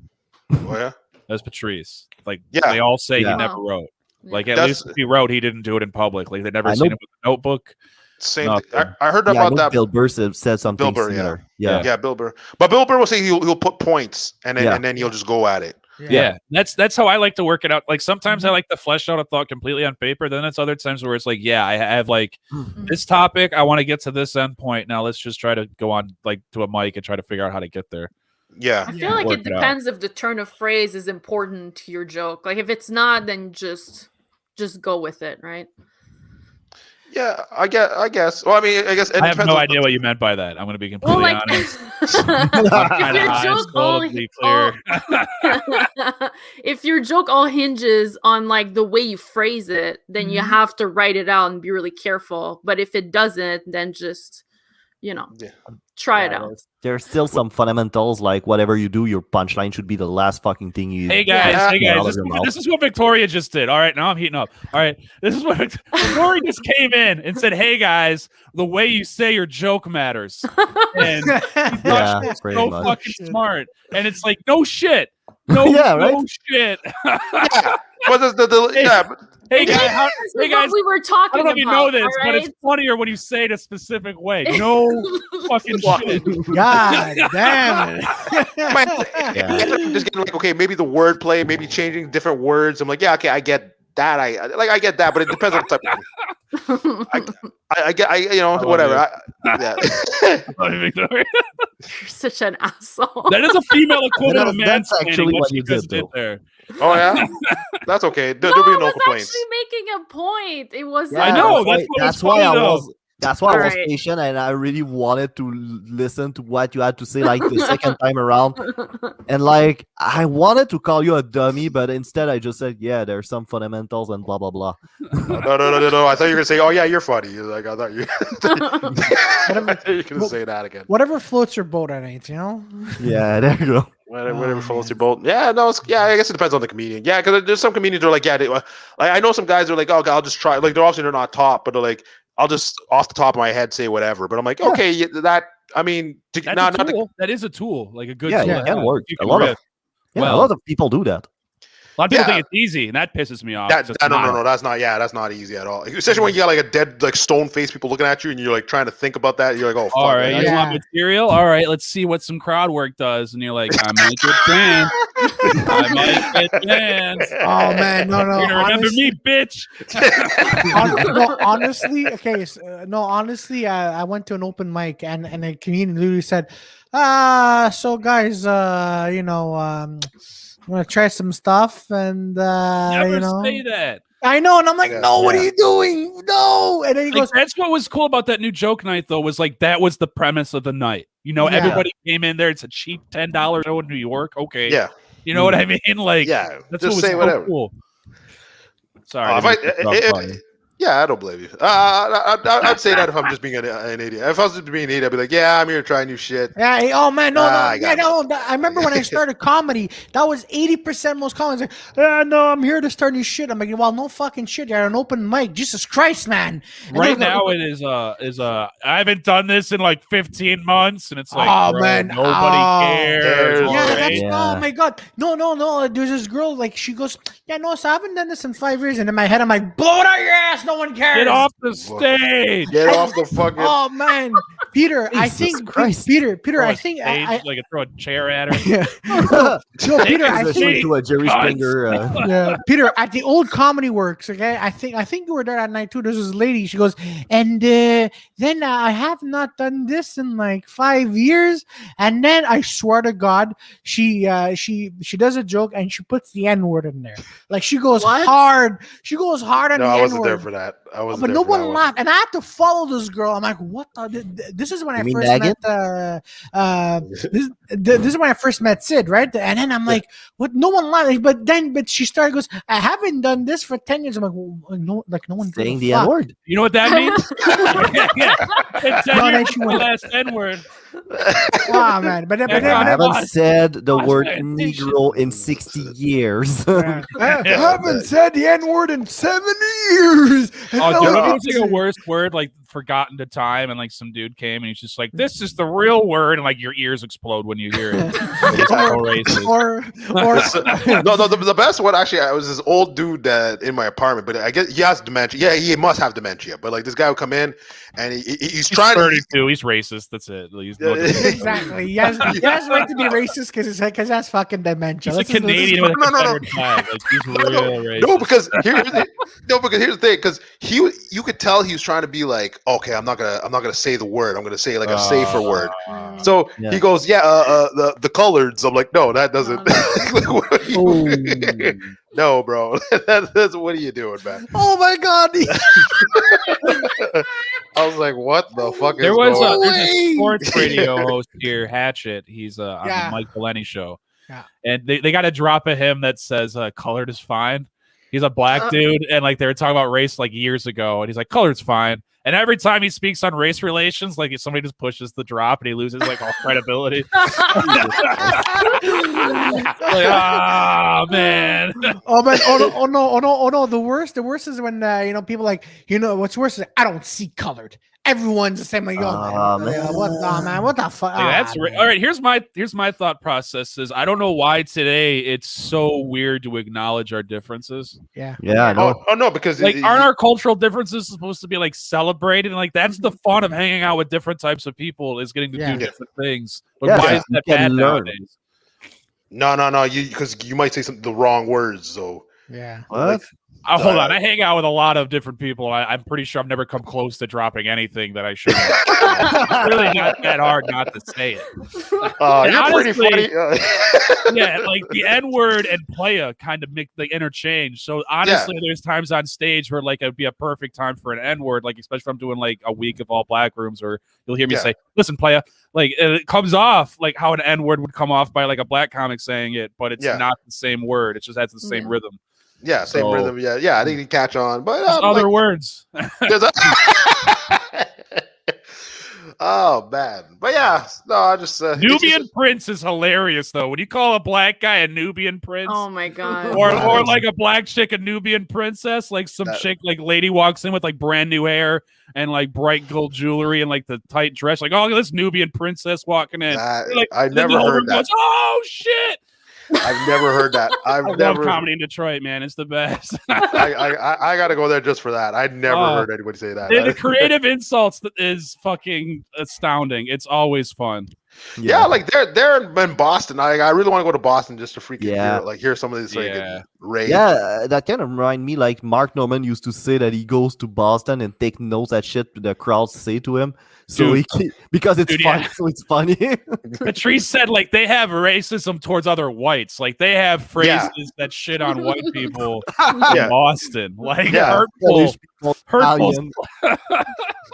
Oh yeah. That's Patrice. Like they all say he never wrote. Like at least if he wrote, he didn't do it in public. Like they never seen him with a notebook. Same thing. I heard about that. Bill Burr said something similar. Yeah, Bill Burr. But Bill Burr will say he'll put points, and then he'll just go at it. Yeah, that's how I like to work it out. Like sometimes I like to flesh out a thought completely on paper. Then it's other times where it's like, I have like this topic. I want to get to this end point. Now let's just try to go on like to a mic and try to figure out how to get there. Yeah, I feel like it depends if the turn of phrase is important to your joke. Like if it's not, then just go with it, right? Yeah, I guess. Well, I mean, I guess I have no idea what you meant by that. I'm going to be completely honest. If your joke all hinges on like the way you phrase it, then you have to write it out and be really careful. But if it doesn't, then just try it out. There's still some fundamentals, like whatever you do, your punchline should be the last fucking thing you. Hey guys, this is what Victoria just did. All right, now I'm heating up. All right, this is what Victoria just came in and said. Hey guys, the way you say your joke matters. And so fucking smart. And it's like no shit. No shit. Hey guys, we were talking. I don't know if you know this, but it's funnier when you say it a specific way. No fucking shit. God damn it! Just getting like, okay, maybe the wordplay, maybe changing different words. I'm like, okay, I get that. I get that, but it depends on the type of I get, whatever. You're such an asshole. That is a female equivalent of that's actually what you did there. Oh yeah, that's okay. There'll be no complaints. Actually making a point. It was. I know. That's why I was. That's why I was patient, and I really wanted to listen to what you had to say, like the second time around. And like, I wanted to call you a dummy, but instead I just said, there's some fundamentals and blah blah blah. No. I thought you were gonna say, oh yeah, you're funny. Like I thought you. You're gonna say that again. Whatever floats your boat, I ain't. Yeah, there you go. Whatever floats your boat. Yeah, no, I guess it depends on the comedian. Yeah, because there's some comedians who are like, I know some guys are like, I'll just try. Like they're obviously not top, but they're like, I'll just off the top of my head say whatever. But I'm like, okay, that. I mean, that is a tool. Like a good tool. Yeah, it can work. A lot of Yeah, a lot of people do that. A lot of people think it's easy, and that pisses me off. No, that's not. Yeah, that's not easy at all. Especially when you got like a dead, like stone face people looking at you, and you're like trying to think about that. You're like, oh, fuck. All right, you want material? All right, let's see what some crowd work does. And you're like, I might get banned. I might get banned. Oh man, no. You're gonna remember me, bitch. Honestly, I went to an open mic, and a comedian literally said, so guys, I'm gonna try some stuff, and Never say that. I know, and I'm like, no, what are you doing? No, and then he goes. That's what was cool about that new joke night, though, was like that was the premise of the night. Everybody came in there. It's a cheap $10 show in New York. Okay, yeah, you know what I mean? Like, yeah, that's just what say so whatever. Cool. Sorry, yeah, I don't blame you. I'd say that if I'm just being an idiot. If I was just being an idiot, I'd be like, yeah, I'm here to try new shit. Yeah. Oh man, I remember when I started comedy, that was 80% most comics. Like, no, I'm here to start new shit. I'm like, well, no fucking shit. You're an open mic. Jesus Christ, man. And right now, it is I haven't done this in like 15 months, and it's like, man, nobody cares. Oh my god, no. There's this girl, like, she goes, yeah, no, so I haven't done this in 5 years, and in my head, I'm like, blow it out your ass. No one cares. Get off the stage. Get off the fucking. Oh man, Peter. I think Peter. I think I like throw a chair at her. Yeah. No, Peter. I think to a Jerry Springer. Yeah, Peter. At the old Comedy Works. Okay, I think you were there that night too. There's this lady. She goes, and then I have not done this in like 5 years. And then I swear to God, she does a joke and she puts the N-word in there. Like she goes hard. She goes hard on the N-word. I wasn't there for that. But no one laughed, and I had to follow this girl. I'm like, what? This is when I first met. This is when I first met Sid, right? And then I'm like, what? No one laughed. But she started goes, I haven't done this for 10 years. I'm like, well, no one saying the N-word. You know what that means? It's 10 years the last N-word. Wow, man! But I haven't said the word Negro in 60 years. I haven't said the N-word in 70 years. Oh, dude, it was like a worst word, like forgotten to time, and like some dude came and he's just like, "This is the real word," and like your ears explode when you hear it. The best one actually, I was this old dude that in my apartment, but I guess he has dementia. Yeah, he must have dementia. But like this guy would come in and he's trying 32. He's racist. That's it. Exactly. He has right to be racist because that's fucking dementia. He's a Canadian with a Confederate flag. Like, he's real racist. No, because here's the thing. Because you could tell he was trying to be like, okay, I'm not gonna say the word. I'm gonna say like a safer word. So he goes, the coloreds. I'm like, no, that doesn't. No, bro. That's what are you doing, man? Oh my god. I was like, what the fuck there's a sports radio host here, Hatchet. He's on the Mike Delaney show. Yeah. And they got a drop of him that says colored is fine. He's a black dude, and like they were talking about race like years ago, and he's like, colored's fine. And every time he speaks on race relations, like if somebody just pushes the drop and he loses like all credibility. Like, man. Oh no. The worst is when people like, what's worse is I don't see colored. Everyone's the same. Like, what the fuck? That's all right. Here's my thought process is I don't know why today it's so weird to acknowledge our differences. Yeah. I know. Oh no, because like aren't our cultural differences supposed to be like celebrated? And like that's the fun of hanging out with different types of people is getting to do different things. But why is that bad nowadays? No. Because you might say the wrong words. So yeah. What? Hold on. I hang out with a lot of different people. I'm pretty sure I've never come close to dropping anything that I shouldn't. It's really not that hard not to say it. You're honestly, pretty funny. Yeah, like the N-word and playa kind of make the interchange. So honestly, there's times on stage where like it'd be a perfect time for an N-word, like especially if I'm doing like a week of all black rooms, or you'll hear me say, "Listen, playa," like it comes off like how an N-word would come off by like a black comic saying it, but it's not the same word. It just has the same rhythm. Yeah, same rhythm. Yeah. I think you catch on, but other words. Oh man, but yeah, no, I just Nubian Prince is hilarious though. When you call a black guy a Nubian Prince, oh my god, or like a black chick a Nubian princess, like some chick like lady walks in with like brand new hair and like bright gold jewelry and like the tight dress, like oh this Nubian princess walking in. I never heard that. Goes, oh shit. I've never heard that. I love comedy in Detroit, man. It's the best. I got to go there just for that. I'd never heard anybody say that. The creative insults is fucking astounding. It's always fun. Yeah, like they're in Boston. I really want to go to Boston just to freaking hear some of these rage. Yeah, that kind of remind me like Mark Norman used to say that he goes to Boston and take notes at shit the crowds say to him. So because it's funny, so it's funny. Patrice said like they have racism towards other whites. Like they have phrases that shit on white people in Boston. Like hurtful.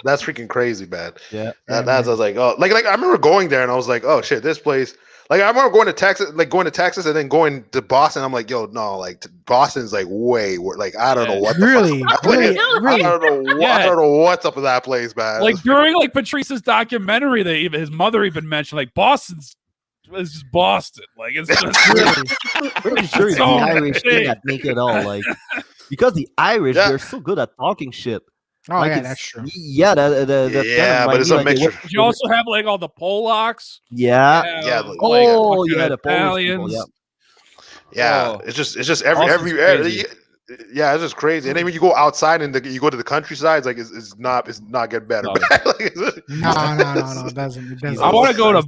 That's freaking crazy, man. Yeah. I was like, oh, like I remember going there and I was like, oh shit, this place. Like I remember going to Texas and then going to Boston. I'm like, yo, no, like Boston's like way worse. Like I don't know what the really. I don't know what's up with that place, man. Like during like Patrice's documentary, his mother even mentioned like Boston's. It's just Boston. Like it's just pretty sure it's the Irish thing that make it all like because the Irish they're so good at talking shit. Oh like yeah, that's true. Yeah, but it's a mixture. You also have like all the Polacks. Yeah. The Italians. It's just every yeah, it's just crazy. And then when you go outside and you go to the countryside, it's not getting better. No, it doesn't. I want to go to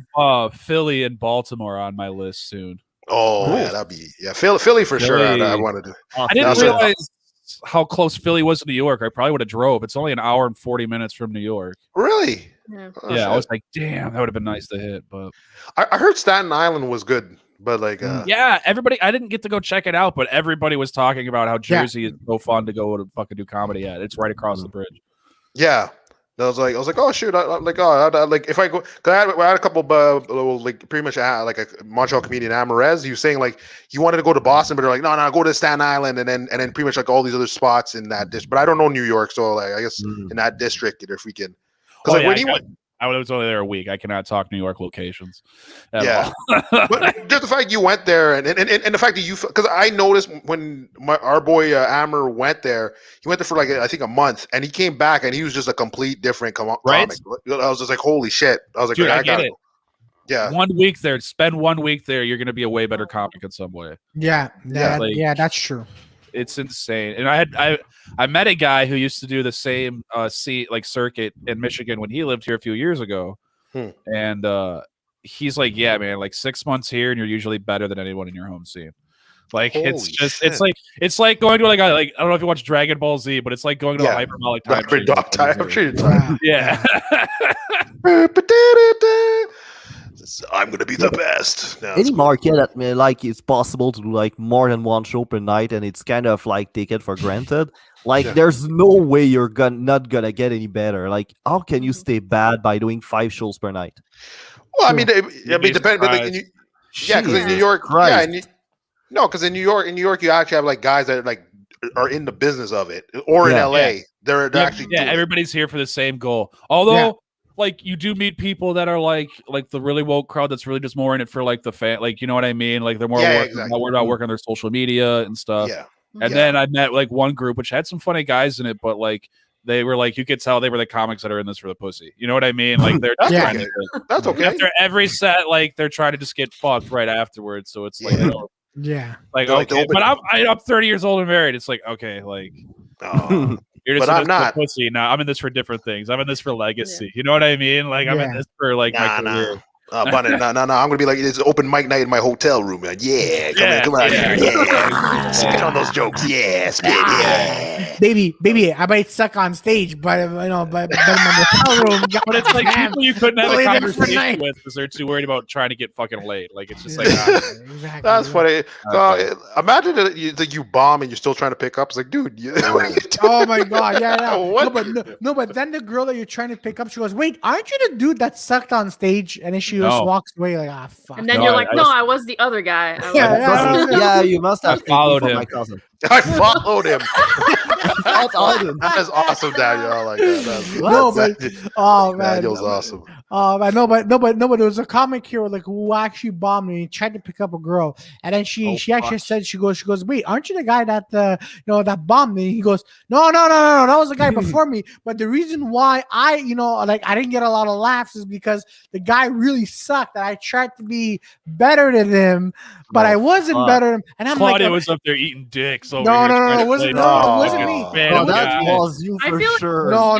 Philly and Baltimore on my list soon. Oh, yeah, that'd be Philly for sure. I wanted to. I didn't realize how close Philly was to New York. I probably would have drove. It's only an hour and 40 minutes from New York. Really? Yeah, I was like, damn, that would have been nice to hit. But I heard Staten Island was good. But like, everybody, I didn't get to go check it out, but everybody was talking about how Jersey is so fun to go to fucking do comedy at. It's right across the bridge. Yeah, I was like, oh shoot, like if I go, cause I had a couple like pretty much like a Montreal comedian, Amarez. He was saying like he wanted to go to Boston, but they're like, no, go to Staten Island, and then pretty much like all these other spots in that district. But I don't know New York, so like I guess in that district, if we can, because when he went. I was only there a week. I cannot talk New York locations. But just the fact you went there and the fact that because I noticed when our boy Amber went there, he went there for like I think a month, and he came back and he was just a complete different comic. I was just like, holy shit! I was like, dude, I get it. Yeah, 1 week there. Spend 1 week there. You're going to be a way better comic in some way. Yeah, that's true. It's insane. And I met a guy who used to do the same circuit in Michigan when he lived here a few years ago. And he's like, yeah, man, like 6 months here and you're usually better than anyone in your home scene. Like holy it's just shit. it's like going to like I don't know if you watch Dragon Ball Z, but it's like going to a hyperbolic time. I'm sure you're trying. Yeah. I'm gonna be the best. No, any market that like it's possible to do like more than one show per night, and it's kind of like take it for granted. Like there's no way you're not gonna get any better. Like how can you stay bad by doing 5 shows per night? Well, I mean, depending. Because in New York, because in New York, you actually have like guys that like are in the business of it, or in LA, they're actually everybody's here for the same goal. Although. Like you do meet people that are like the really woke crowd that's really just more in it for like the fan, like you know what I mean? Like they're more not worried about working on their social media and stuff. Yeah. And then I met like one group which had some funny guys in it, but like they were like you could tell they were the comics that are in this for the pussy. You know what I mean? Like they're trying to, that's okay. After every set, like they're trying to just get fucked right afterwards. So it's like like okay, but I'm 30 years old and married. It's like okay, like you're just I'm not pussy. No, I'm in this for different things. I'm in this for legacy. You know what I mean? Like I'm in this for like my career. No. I'm gonna be like it's open mic night in my hotel room. Like, come on, spit on those jokes. Baby, I might suck on stage, but in my hotel room. But it's like people you couldn't have a conversation with because they're too worried about trying to get fucking laid. Like it's just like exactly. That's funny. Imagine that you bomb and you're still trying to pick up. It's like, dude. Oh my god, but then the girl that you're trying to pick up, she goes, "Wait, aren't you the dude that sucked on stage?" And then she just walks away like, fuck. And then you're like, I was the other guy. You must have followed him. My cousin. I followed him. That is awesome, Daniel. I like that. Man, Daniel's awesome. I know, but there was a comic hero like who actually bombed and he tried to pick up a girl, and then she actually said she goes, wait, aren't you the guy that that bombed me? He goes, no, that was the guy before me. But the reason why I didn't get a lot of laughs is because the guy really sucked, and I tried to be better than him, but I wasn't better than him. And I'm Claudio was up there eating dicks. No, it wasn't me. That was you for sure. No,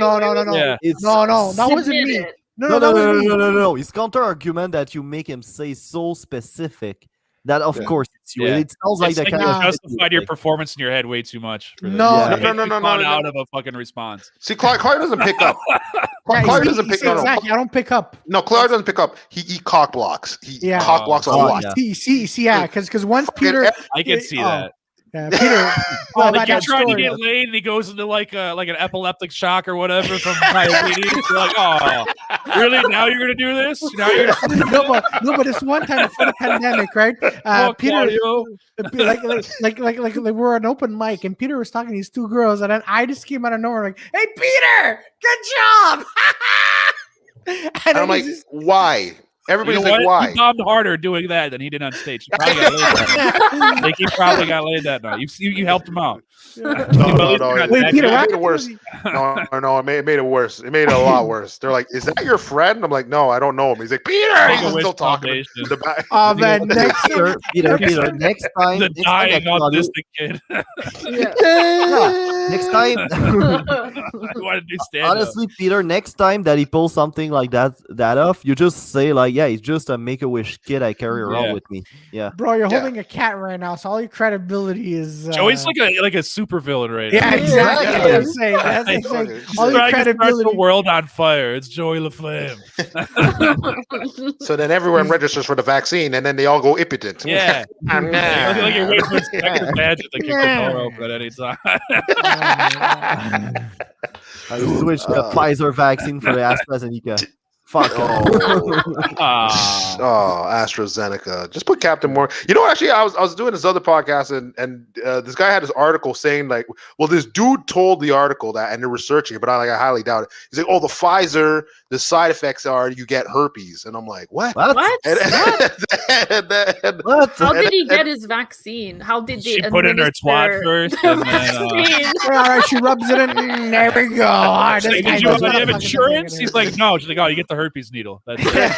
Yeah. that wasn't me. No. His counter argument that you make him say so specific that of course it's you. It sounds like that you justified your performance in your head way too much. For no. Out of a fucking response. See, Claudio doesn't pick up. Claudio doesn't pick up. Exactly. I don't pick up. No, Claudio doesn't pick up. He cock blocks. He cock blocks a lot. See, because once Peter, I can see that. Yeah, Peter. He's trying to get laid, and he goes into like an epileptic shock or whatever from diabetes. You're like, oh, really? Now you're gonna do this? Now you're no, but this one time before the pandemic, right? Peter, like we're an open mic, and Peter was talking to these two girls, and then I just came out of nowhere, like, "Hey, Peter, good job!" and I'm like, why? Everybody's like, why? He bombed harder doing that than he did on stage. He probably got laid that night. He probably got laid that night. You helped him out. No. Wait, Peter, it made it worse. No, it made it worse. It made it a lot worse. They're like, "Is that your friend?" I'm like, "No, I don't know him." He's like, "Peter." He's still talking. Oh man, Peter, next time. The dying autistic kid. Next time. Honestly, Peter, next time that he pulls something like that off, you just say like, "Yeah, he's just a Make-A-Wish kid I carry around with me." Yeah, bro, you're holding a cat right now, so all your credibility is. Joey's like a super villain right now. Yeah, exactly. That's exactly. All your credibility. The world on fire. It's Joey LaFlamme. So then everyone registers for the vaccine, and then they all go impotent. Yeah. Like you're waiting for Inspector Gadget to kick the door open at any time. I switched the Pfizer vaccine for the AstraZeneca. Fuck. AstraZeneca. Just put Captain Morgan. You know, actually, I was doing this other podcast, and this guy had this article saying like, well, this dude told the article that, and they're researching it, but I highly doubt it. He's like, oh, the Pfizer, the side effects are you get herpes, and I'm like, what? What? What? How did he get his vaccine? How did they put in her twat first? And then, all right, she rubs it in. There we go. Like, did you have insurance? He's like, no. She's like, oh, you get the herpes needle. That's it.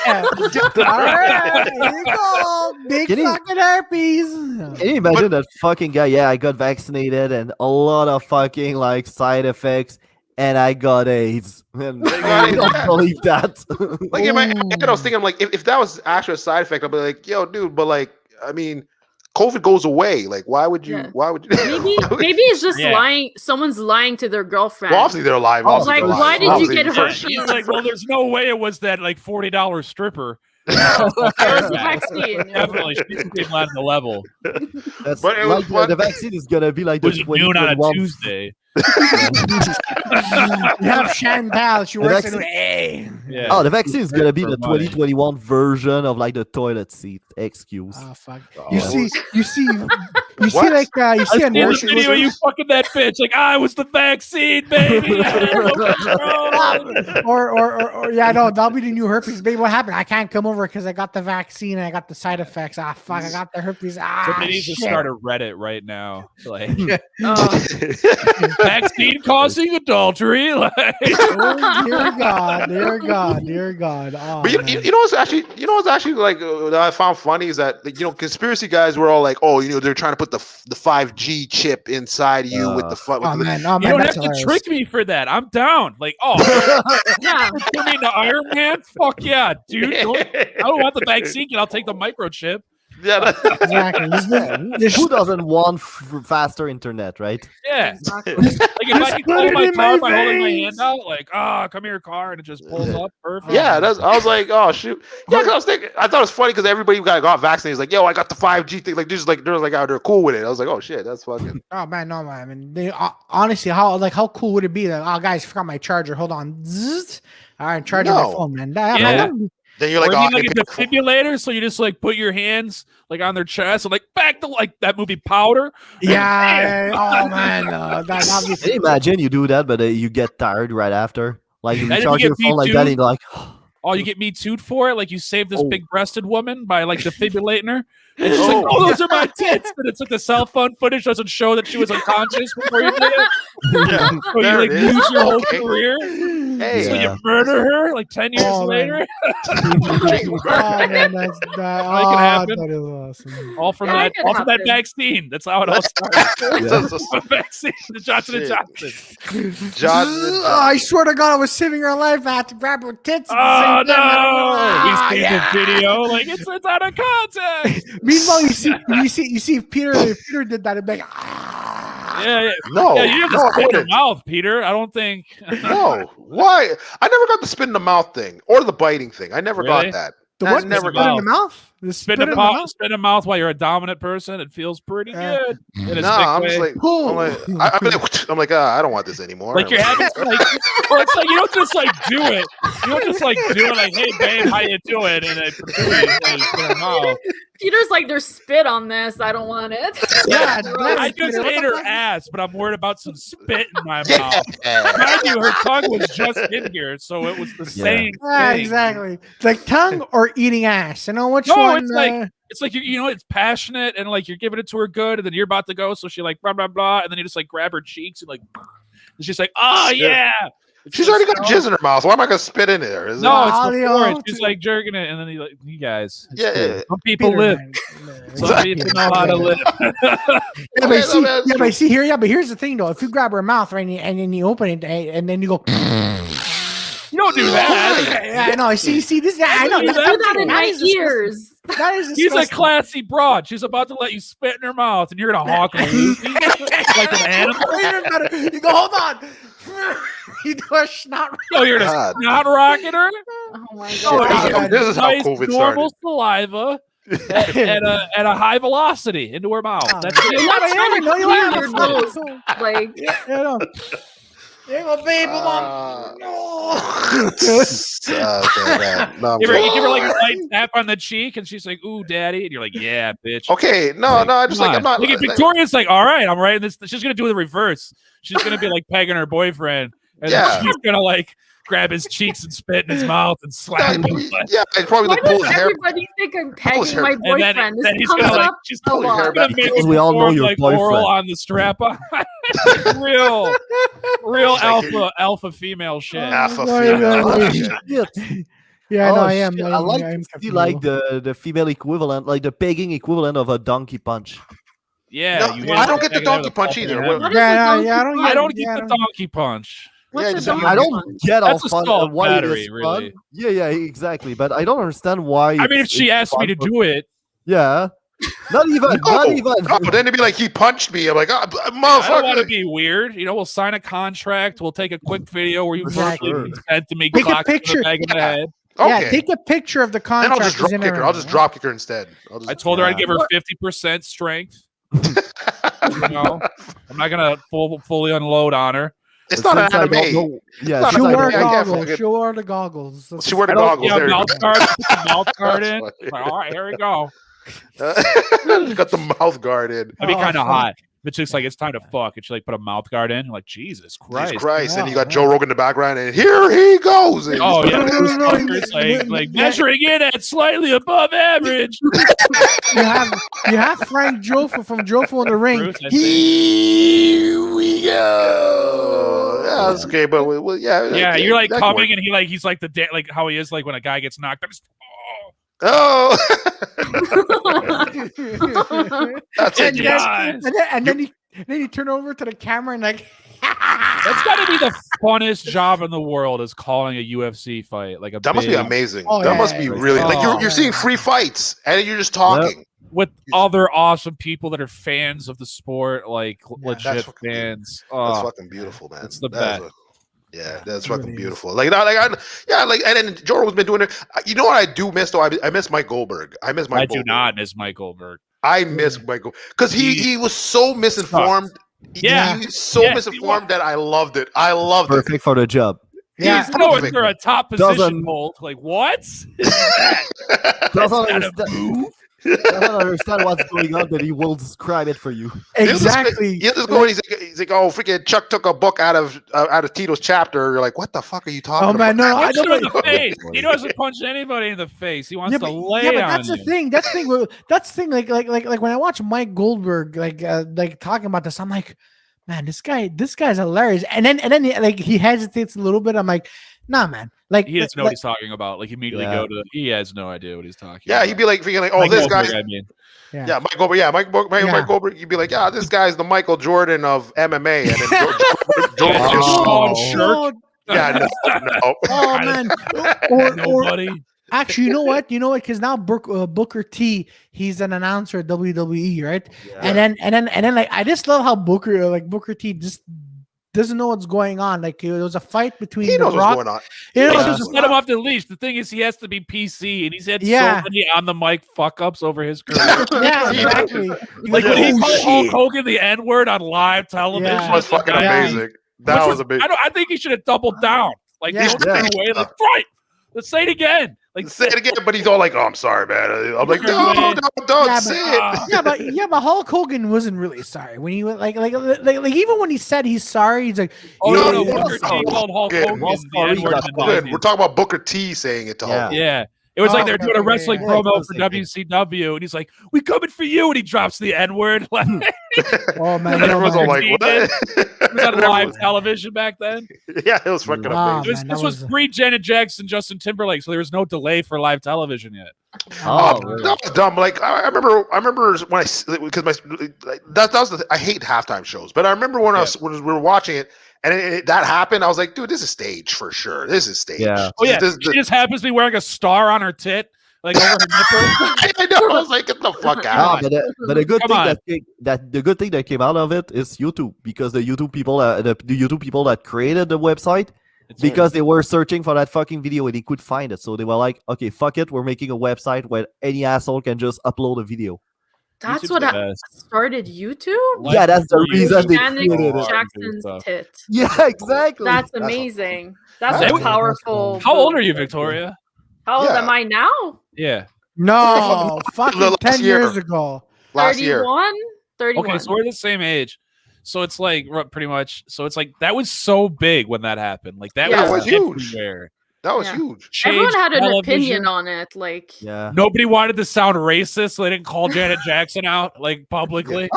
All right, here you go. Big fucking herpes. Can you imagine that fucking guy? Yeah, I got vaccinated and a lot of fucking like side effects, and I got AIDS. And I don't believe that. Like in my head, I was thinking, like, if that was actually a side effect, I'd be like, yo, dude, but like, I mean, COVID goes away. Like, why would you? Maybe it's just lying. Someone's lying to their girlfriend. Well, obviously they're lying. Why did you get herpes? He's like, well, there's no way it was that like $40 stripper. Vaccine. Definitely, she's on the level. That's like, the vaccine is gonna be like the noon on a Tuesday. You have Chantal. She works in Yeah. Oh, the vaccine is gonna be the 2021 version of like the toilet seat. Excuse. Oh fuck! You see like you see a nurse. Video you fucking that bitch. Like, I was the vaccine, baby. or yeah, no, that'll be the new herpes, baby. What happened? I can't come over because I got the vaccine and I got the side effects. Ah, fuck! I got the herpes. Somebody needs to start a Reddit right now. Like, vaccine causing adultery. Like, oh, dear God. Oh, but you know what's actually like that I found funny is that conspiracy guys were all like, oh, they're trying to put the 5G chip inside you with the fun. Oh man, you don't have to trick me for that. I'm down. Like, oh, yeah, put me into Iron Man. Fuck yeah, dude. I don't want the vaccine. I'll take the microchip. Yeah, exactly. Who doesn't want faster internet, right? Yeah, exactly. Like if I can call my car by holding my hand out, like, come here, car, and it just pulls up, perfect. Yeah, I was like, oh shoot. Yeah, I was thinking, I thought it was funny because everybody got vaccinated. It's like, yo, I got the 5G thing. Like, they're like, they're cool with it. I was like, oh shit, that's fucking. Oh man, no man. I mean, they honestly, how cool would it be that? Oh guys, forgot my charger. Hold on. Zzz. All right, charging my phone, man. Then you're like, or like a defibrillator, so you just like put your hands like on their chest and like back to like that movie Powder. Yeah. Oh man, Can you imagine you do that, but you get tired right after? Like you charge your phone like that, and you're like, oh, you get Me Too'd for it? Like you saved this big-breasted woman by like defibrillating her? And she's like, oh, those are my tits. And it's like the cell phone footage doesn't show that she was unconscious before you did it. Yeah. So you like lose your whole career. Hey, So you murder her like 10 years later. Man, that's that is awesome. All from that vaccine. That's how it all started. Vaccine, the Johnson & Johnson. I swear to God, I was saving her life. I had to grab her tits. Oh no! We see the video like it's out of context. Meanwhile, you see Peter did that. It'd be like, yeah. No, you have to spit in your mouth, Peter. I don't think. No, why? I never got the spit in the mouth thing or the biting thing. I never got that. The what? Never got in the mouth. Spit in the mouth while you're a dominant person. It feels pretty good. I'm just like, I'm like, I don't want this anymore. Like you're having, it's like you don't just like do it. You don't just like do it. Like, hey babe, how you doing? And I put it in the mouth. Peter's like, there's spit on this. I don't want it. Yeah, I just ate her ass, but I'm worried about some spit in my mouth. Mind you, her tongue was just in here, so it was the same thing. Exactly. It's like tongue or eating ass. You know which one? It's like it's passionate and like you're giving it to her good, and then you're about to go, so she like blah blah blah, and then you just like grab her cheeks and like, and she's like, oh yeah. She's already got jizz in her mouth. Why am I gonna spit in there? It's before it. She's like jerking it, and then you guys. Yeah. Some people live. Some people know how to live. but here's the thing though. If you grab her mouth right and then you open it and then you go. You don't do that. Yeah, I know. See this. I know. Do that in my ears. That is She's a classy broad. She's about to let you spit in her mouth, and you're gonna hawk her like an animal. You go, hold on. You do a snot. Oh, you're gonna snot rocket her. Oh my God. This is how nice, COVID normal started. saliva at a high velocity into her mouth. That's it. You're not trying to clear your nose. Like, You babe, You give her like a light tap on the cheek, and she's like, "Ooh, daddy," and you're like, "Yeah, bitch." Okay, I'm not. Look at Victoria's like, "All right, I'm writing this." She's gonna do the reverse. She's gonna be like pegging her boyfriend, and then she's gonna like grab his cheeks and spit in his mouth and slap him. Yeah, I'd probably like pull his hair. Everybody think I'm pegging my boyfriend. And then he's gonna like, she's pulling her back. because we all know your like boyfriend. oral on the strap on. real alpha female shit. Alpha female. Yeah, no, I am. I like to see like the female equivalent, like the pegging equivalent of a donkey punch. Yeah, I don't get the donkey punch either. I don't get the donkey punch. I don't get all fun and why battery, it is really. fun. Yeah, exactly. But I don't understand why. I mean, if she asked me to do it, yeah, not even. But then it'd be like he punched me. I'm like, motherfucker. I don't want to be weird. We'll sign a contract. We'll take a quick video where you consent to me take a clocking picture. the bag in the head. Okay. Yeah, take a picture of the contract. Then I'll just drop kick her. I'll just drop kick her instead. I told her I'd give her 50% strength. I'm not gonna fully unload on her. It's not an anime. Yeah, she'll wear goggles. She'll wear the goggles. She'll wear the goggles. Yeah, mouth guard in. Like, all right, here we go. Got the mouth guard in. That'd be kind of hot. It's just like it's time to fuck, and she like put a mouth guard in. Like Jesus Christ! Jesus Christ! And you got Joe Rogan in the background, and here he goes. And like measuring in at slightly above average. you have Frank Jofo from Jofo In The Ring. Bruce, here we go. Yeah, that's okay, but yeah, you're like coming, and he's like like how he is like when a guy gets knocked up. Oh, that's it. And then you turn over to the camera and like. That's got to be the funnest job in the world is calling a UFC fight. Like that must be amazing. That must be really like you're seeing free fights and you're just talking with other awesome people that are fans of the sport, like legit fans. That's fucking beautiful, man. It's the best. Yeah, that's fucking beautiful. And then Jordan's been doing it. You know what I do miss though? I miss Mike Goldberg. I do not miss Mike Goldberg. I miss Mike Goldberg because he was so misinformed. Yeah, he's so misinformed that I loved it. Perfect for the job. Yeah, they're a top position hold. Like what? That's not a move. don't understand what's going on, but he will describe it for you. Exactly. He's like, oh, freaking Chuck took a book out of Tito's chapter. You're like, what the fuck are you talking about? Oh man, no, I Punch him don't. in the face. He doesn't punch anybody in the face. He wants to lay but on that's you. the thing. That's the thing. Like when I watch Mike Goldberg like talking about this, I'm like, man, this guy's hilarious. And then he hesitates a little bit. I'm like, nah, man. Like he doesn't know what he's talking about. Like immediately he has no idea what he's talking about. Yeah, he'd be like, oh, Mike this Goldberg, guy's. I mean. Yeah, Mike Goldberg. Mike Goldberg. You'd be like, yeah, this guy's the Michael Jordan of MMA, and then Jordan. Yeah, no. Oh man. Nobody. Actually, you know what? Because now Booker T, he's an announcer at WWE, right? Yeah. And then like I just love how Booker T just doesn't know what's going on. Like there was a fight between he knows Rock. What's going on. He just let him off the leash. The thing is, he has to be PC, and he's had so many on the mic fuck ups over his career. Yeah, exactly. Like when he called Hulk Hogan the N word on live television. That was fucking amazing. That was amazing. I think he should have doubled down. Like don't get away. Like right. Let's say it again. Like say it again, but he's all like, "Oh, I'm sorry, man." I'm like, "Don't say it." Yeah, but Hulk Hogan wasn't really sorry when he went like even when he said he's sorry, he's like, no, Booker T called Hulk Hogan. We're talking about Booker T saying it to Hulk. Yeah. It was like they're doing a wrestling promo for WCW, and he's like, "We coming for you," and he drops the N-word. Like, oh man, and everyone's all like, "What?" It was on live television back then. Yeah, it was fucking amazing. This was pre Janet Jackson, Justin Timberlake, so there was no delay for live television yet. Really? That was dumb. Like I remember when I hate halftime shows, but I remember when we were watching it. And that happened. I was like, dude, this is stage for sure. This is stage. Yeah. Oh, yeah. She just happens to be wearing a star on her tit, like over her nipple. I know. I was like, get the fuck out. But the good thing that came out of it is YouTube, because the YouTube people that created the website, because they were searching for that fucking video and they could find it. So they were like, okay, fuck it. We're making a website where any asshole can just upload a video. That's what started YouTube? Yeah, that's the reason they created it. Jackson's tit. Yeah, exactly. That's amazing. That's a powerful. How old are you, Victoria? How old am I now? Yeah. No, fucking 10 years ago. Last year. 31. Okay, so we're the same age. So it's like pretty much. So it's like that was so big when that happened. Like that was huge. Everywhere. That was huge. Everyone had an opinion on it. Like, nobody wanted to sound racist, so they didn't call Janet Jackson out like publicly.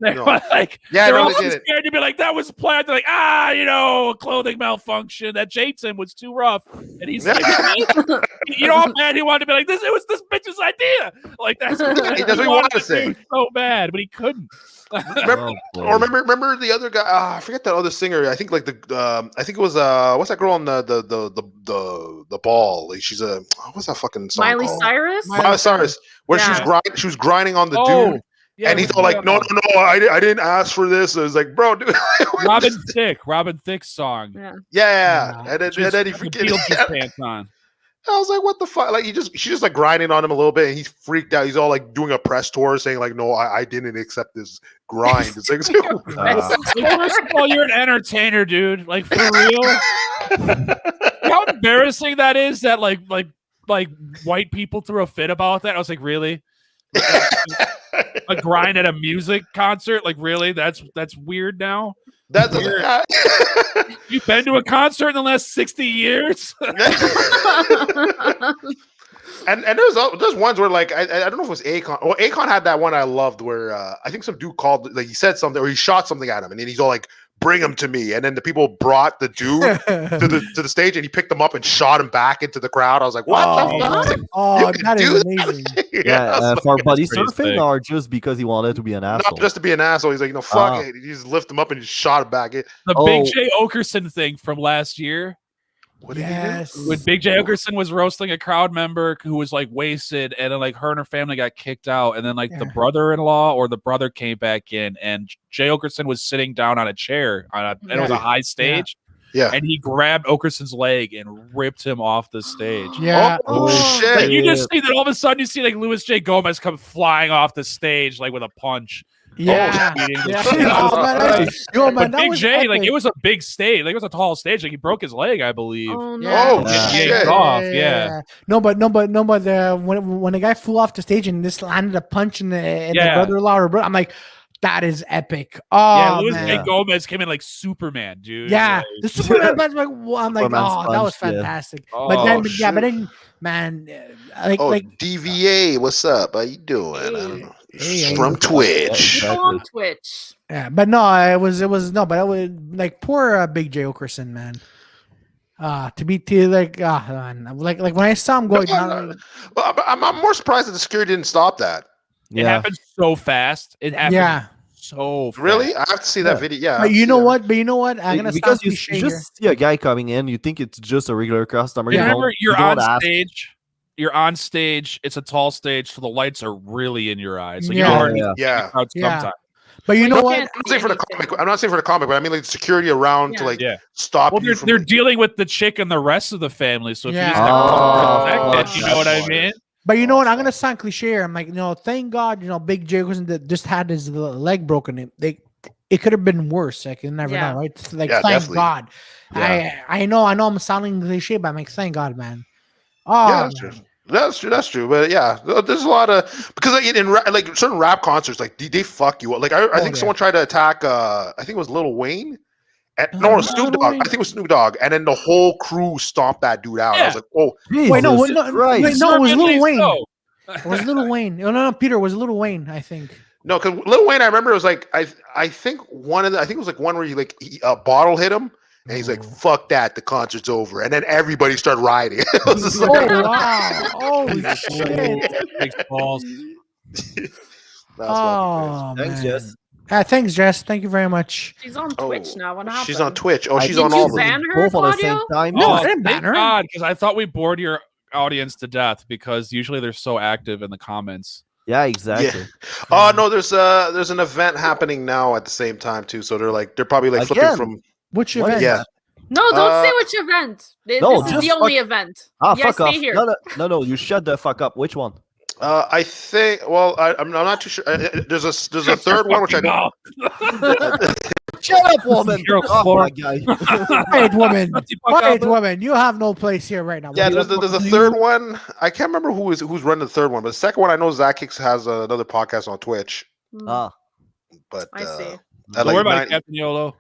They were like, they're all scared to be like, that was planned. They're like, a clothing malfunction. That Jason was too rough, and he's like, you know how bad he wanted to be like this. It was this bitch's idea. Like that's what he wanted to say so bad, but he couldn't. Remember the other guy? I forget that other singer. I think like I think it was what's that girl on the ball? Like she's what's that fucking song Miley called? Cyrus, where she was grinding on the dude. Yeah, and he's all like, no, I didn't ask for this. I was like, bro, dude. Robin Thicke's song. Yeah. And then he freaking pants on. I was like, what the fuck? Like she's just like grinding on him a little bit, and he's freaked out. He's all like doing a press tour saying, like, no, I didn't accept this grind. It's like, first of all, you're an entertainer, dude. Like for real. How embarrassing that is that like white people threw a fit about that. I was like, really? A grind at a music concert? Like really? That's weird now. That's weird. You've been to a concert in the last 60 years? And there's ones where like I don't know if it was Akon. Well, Akon had that one I loved where I think some dude called, like he said something or he shot something at him, and then he's all like, bring him to me. And then the people brought the dude to the stage, and he picked him up and shot him back into the crowd. I was like, what the fuck? Oh, that is amazing. For buddy surfing or just because he wanted to be an asshole? Not just to be an asshole. He's like, fuck it. He just lift him up and just shot him back. The Big J. Okerson thing from last year. What did he do? When Big J. Okerson was roasting a crowd member who was like wasted, and then like her and her family got kicked out, and then like the brother-in-law or the brother came back in, and Jay Okerson was sitting down on a chair and it was a high stage. Yeah. And he grabbed Okerson's leg and ripped him off the stage. Yeah. Oh shit. Like, you just see that all of a sudden you see like Louis J. Gomez come flying off the stage like with a punch. Yeah. Yo, man, that Big was J, epic. like it was a big stage, like it was a tall stage. Like he broke his leg, I believe. Oh no! Yeah. Oh, Yeah. shit. Yanked off, yeah. No, but when the guy flew off the stage and this landed a punch in the brother-in-law or brother, I'm like, that is epic. Oh, Luis man. Gomez came in like Superman, dude. Yeah, Like, the Superman punch. Like, I'm like, Superman oh, that was punch, yeah. fantastic. Oh, but then, shit. man, DVA, what's up? How you doing? Hey, From Twitch. People on Twitch. yeah, but no, it was like poor Big J Okerson, man. Like when I saw him going down. Well, I'm more surprised that the security didn't stop that. it happened so fast. It happened so fast. Really? I have to see that video. Yeah. But you know what? I'm gonna because stop you cliche just see a guy coming in, you think it's just a regular customer. You you remember, don't- you're you don't on ask. stage. You're on stage. It's a tall stage, so the lights are really in your eyes. So Yeah. you're already Yeah. crowd Yeah. sometimes. But you know You what? can't I'm not saying for the comic. I'm not saying for the comic, but I mean like security around to like Yeah. stop Well, you from. they're dealing with the chick and the rest of the family. So if Yeah. you just have Oh, protected, you know what I that's mean? But you know what? I'm gonna sound cliche here. I'm like, thank God, Big J Okerson that just had his leg broken. It could have been worse. Like, you never Yeah. know, right? It's like, Yeah, thank definitely. God. Yeah. I know I'm sounding cliche, but I'm like, thank God, man. Oh, Yeah, that's true. That's true. But yeah, there's a lot of because like in like certain rap concerts, like they fuck you up. Like I think yeah. someone tried to attack. I think it was Lil Wayne. No, it was Snoop Lil Dogg. Wayne. I think it was Snoop Dogg, and then the whole crew stomped that dude out. I Yeah. was like, oh, Wait, no, Jesus Christ. wait, no, it was Lil Deservedly Wayne. so. It was Lil Wayne. No, Peter, it was Lil Wayne, I think. no, because Lil Wayne, I remember it was like I think it was like one where a bottle hit him. And he's like, "Fuck that! The concert's over." And then everybody started rioting. It was just like, Oh wow! Holy shit! Takes balls. That's Oh Thanks, man. Jess. Thanks, Jess. Thank you very much. She's on Twitch now. What happened? She's on Twitch. Oh, she's Did on you all of ban them. her, Both on the same Claudio? time. No, Oh, I didn't ban thank her. God, because I thought we bored your audience to death because usually they're so active in the comments. Yeah, exactly. Oh no, there's an event happening now at the same time too. So they're probably like flipping Again? from Which What event? is yeah. that? No, don't say Uh, which event. This no, is just the only event. Ah, Yeah, fuck stay off. here. No, you shut the fuck up. Which one? I think. Well, I'm not too sure. There's a third one which I don't. Shut up, woman. You're a Oh, floor. my guy. Quiet, woman. Shut the fuck Quiet, up. woman. You have no place here right now. Yeah, What there's do a you- third one. I can't remember who's running the third one, but the second one I know Zach Hicks has another podcast on Twitch. Ah, But I see. at Don't like worry about it, 9 Captain YOLO.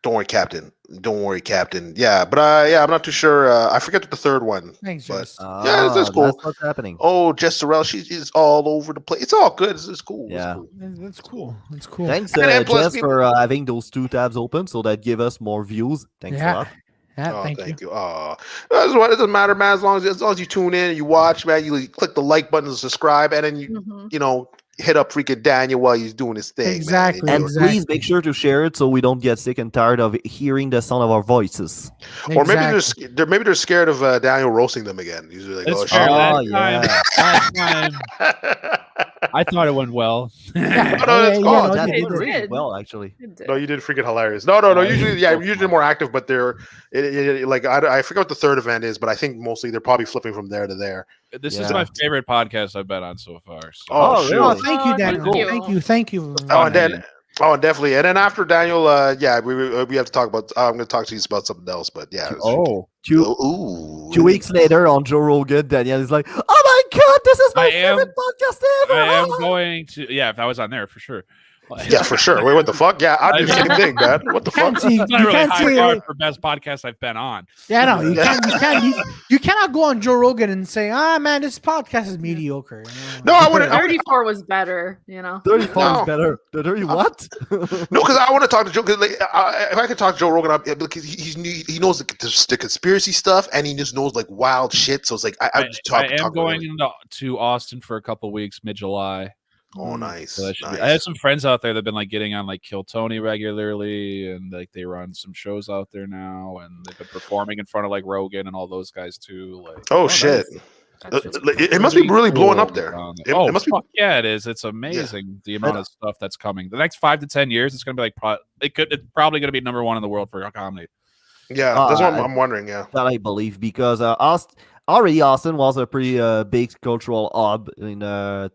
Don't worry, Captain. Don't worry, Captain. Yeah, but I'm not too sure. I forget the third one. Thanks, But Jess. yeah, that's cool. That's what's happening. Oh, Jess Sorrell, she's all over the place. It's all good. It's cool. Yeah. It's cool. That's cool. That's cool. Thanks, And plus Jess, people- for having those 2 tabs open, so that give us more views. Thanks a Yeah. lot. Yeah, Oh, thank you. Oh, that's what it doesn't matter, man. As long as you tune in, you watch, man. You click the like button to subscribe, and then Mhm. you know hit up freaking Daniel while he's doing his thing. Exactly. Man. And Exactly. please make sure to share it so we don't get sick and tired of hearing the sound of our voices. Or maybe Exactly. they're scared of Daniel roasting them again. Usually like, It's oh, fair. shit. Oh, Last time, I thought it went well. No, that's Yeah, cool. no, Oh, that you did did. really did. well, actually. It did. No, you did freaking hilarious. No. Usually more active, but like I forget what the third event is, but I think mostly they're probably flipping from there to there. This is Yeah. my favorite podcast I've been on so far. So. Oh, really? Oh, shoot. thank you, Oh, Daniel. thank you. Thank you. Oh, and then definitely, and then after Daniel, yeah, we have to talk about. I'm going to talk to you about something else, but yeah. Oh, Ooh. 2 weeks later on Joe Rogan, Daniel is like, "Oh my god, this is my I am- favorite podcast ever!" I am going to. Yeah, if I was on there for sure. Yeah, for sure. Wait, what the fuck? Yeah, I'd do the same thing, man. What the You can't fuck? see. It's not You really can't high see. regard for best podcast I've been on. Yeah, no, you cannot go on Joe Rogan and say, man, this podcast is mediocre. No, I wouldn't. 34 was better, 34 No. is better. The 30 what? No, because I want to talk to Joe. Because like, if I could talk to Joe Rogan, because he knows the conspiracy stuff, and he just knows like wild shit. So it's like I am going to Austin for a couple weeks mid-July. Oh, nice. So that should nice. be, I have some friends out there that've been like getting on like Kill Tony regularly, and like they run some shows out there now, and they've been performing in front of like Rogan and all those guys too. Like, Oh shit! That's just It must be really blowing up there. It must be. fuck yeah, it is. It's amazing the amount of stuff that's coming. The next 5 to 10 years, it's gonna be like it's probably gonna be number one in the world for comedy. Yeah, that's what I'm wondering. Yeah. That I believe because Austin was a pretty big cultural hub in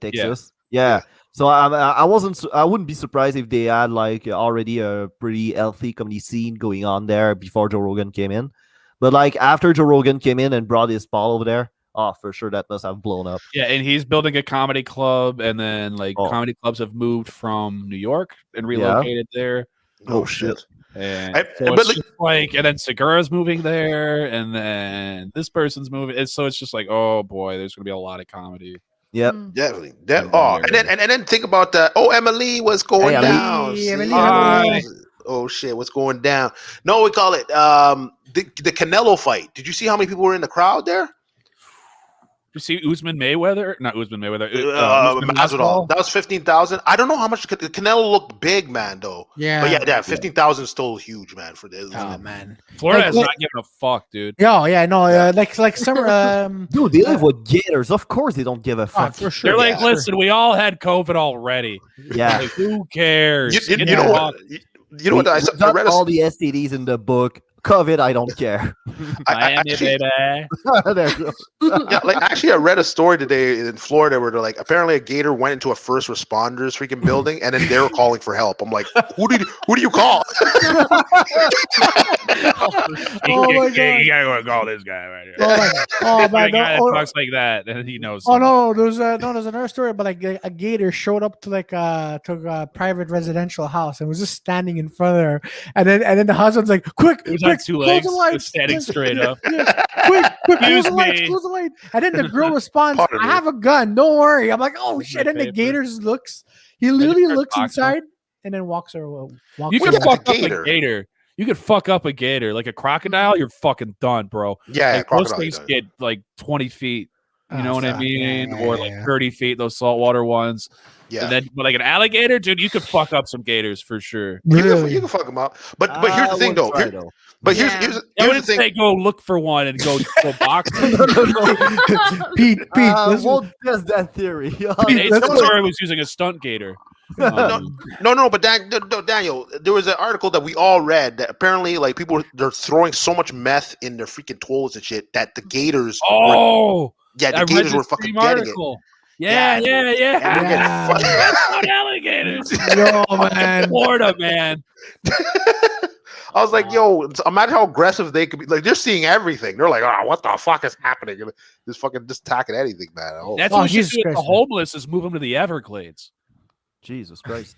Texas. Yeah. So I wouldn't be surprised if they had like already a pretty healthy comedy scene going on there before Joe Rogan came in. But like after Joe Rogan came in and brought his Paul over there, for sure that must have blown up. Yeah, and he's building a comedy club, and then like comedy clubs have moved from New York and relocated there. Oh shit! And so it's just like, and then Segura's moving there, and then this person's moving. And so it's just like, oh boy, there's gonna be a lot of comedy. Yep, definitely. And then think about that. Oh, Emily, what's going down? Oh shit, what's going down? No, we call it the Canelo fight. Did you see how many people were in the crowd there? You see Usman Mayweather? Not Usman Mayweather. Masvidal. That was 15,000. I don't know how much Canelo looked big, man. Though. Yeah. But yeah, 15,000 is still huge, man. For this. Oh man, Florida is not giving a fuck, dude. Like summer. Dude, they live with gators. Of course, they don't give a fuck. For sure. They're like, listen, we all had COVID already. Yeah. Like, who cares? You know what? You know what? I read all the STDs in the book. COVID, I don't care. Miami, baby. Actually, I read a story today in Florida where they're like, apparently a gator went into a first responders freaking building, and then they were calling for help. I'm like, who do you call? You gotta go call this guy right here. Oh my god! Talks like that, and he knows. Oh no, there's another story about like a gator showed up to a private residential house and was just standing in front of her, and then the husband's like, quick. Two legs, standing straight up. Quick, close the lights. And then the girl responds, I have a gun, don't worry. I'm like, oh shit. And the gator looks inside and then walks away. You can fuck up a gator. You could fuck up a gator. Like a crocodile, you're fucking done, bro. Yeah, like most things get like 20 feet. You know what I mean? Or like 30 feet, those saltwater ones. Yeah. And then, but like an alligator, dude, you could fuck up some gators for sure. You can fuck them up. But here's the thing, though. But here's the thing. Say go look for one and go box. Pete, won't test that theory. Sorry, was using a stunt gator. No, but Daniel, there was an article that we all read that apparently, like, they're throwing so much meth in their freaking toilets and shit that the gators. The gators were fucking getting it. Yeah. Alligators. Yo, man. Florida, man. I was like, yo, imagine how aggressive they could be. Like, they're seeing everything. They're like, oh, what the fuck is happening? Just attacking anything, man. That's what you do with the homeless is move them to the Everglades. Jesus Christ.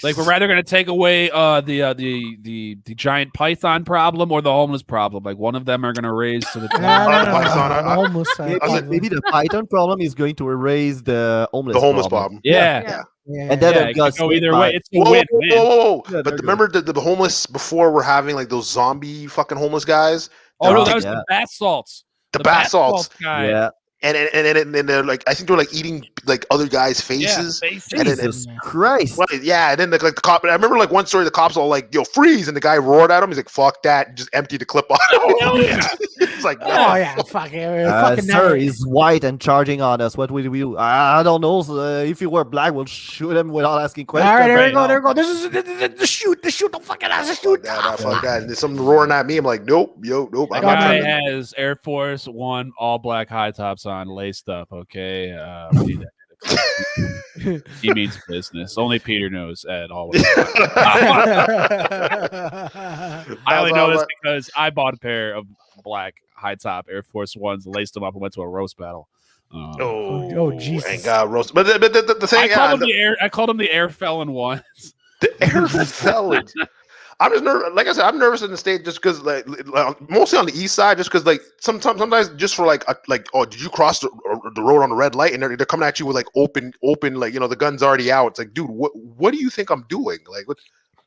Like, we're rather going to take away the giant python problem or the homeless problem. Like, one of them are going to raise to the homeless side. Maybe the python problem is going to erase the homeless problem. Yeah. And then go either way. It's a win. Whoa. But remember the homeless before were having like those zombie fucking homeless guys? Oh, no, that was the bath salts. The bath salts guy. Yeah. And they're like, I think they're like eating like other guys' faces. Yeah, Jesus Christ! And then the cop. I remember like one story. The cops all like, "Yo, freeze!" And the guy roared at him. He's like, "Fuck that!" And just emptied the clip on him. It's like, fuck it. Sir, he's white and charging on us. What will we do? I don't know. If you were black, we'll shoot him without asking questions. All right, there we go. This is the shoot. Don't fucking ask the shoot. Fuck that. And there's something roaring at me. I'm like, nope. That guy has Air Force One all black high tops on, laced up. Okay, he means business. Only Peter knows at all. I only know this because I bought a pair of black high top Air Force Ones, laced them up, and went to a roast battle. Oh, Jesus! Thank God, roast. But the thing, I called them the Air Felon ones. The Air Felons. I'm just nervous. Like I said, I'm nervous in the state just because, like, mostly on the east side, just because, like, sometimes just for like, oh, did you cross the road on a red light? And they're coming at you with like open, like, the gun's already out. It's like, dude, what do you think I'm doing? Like, what?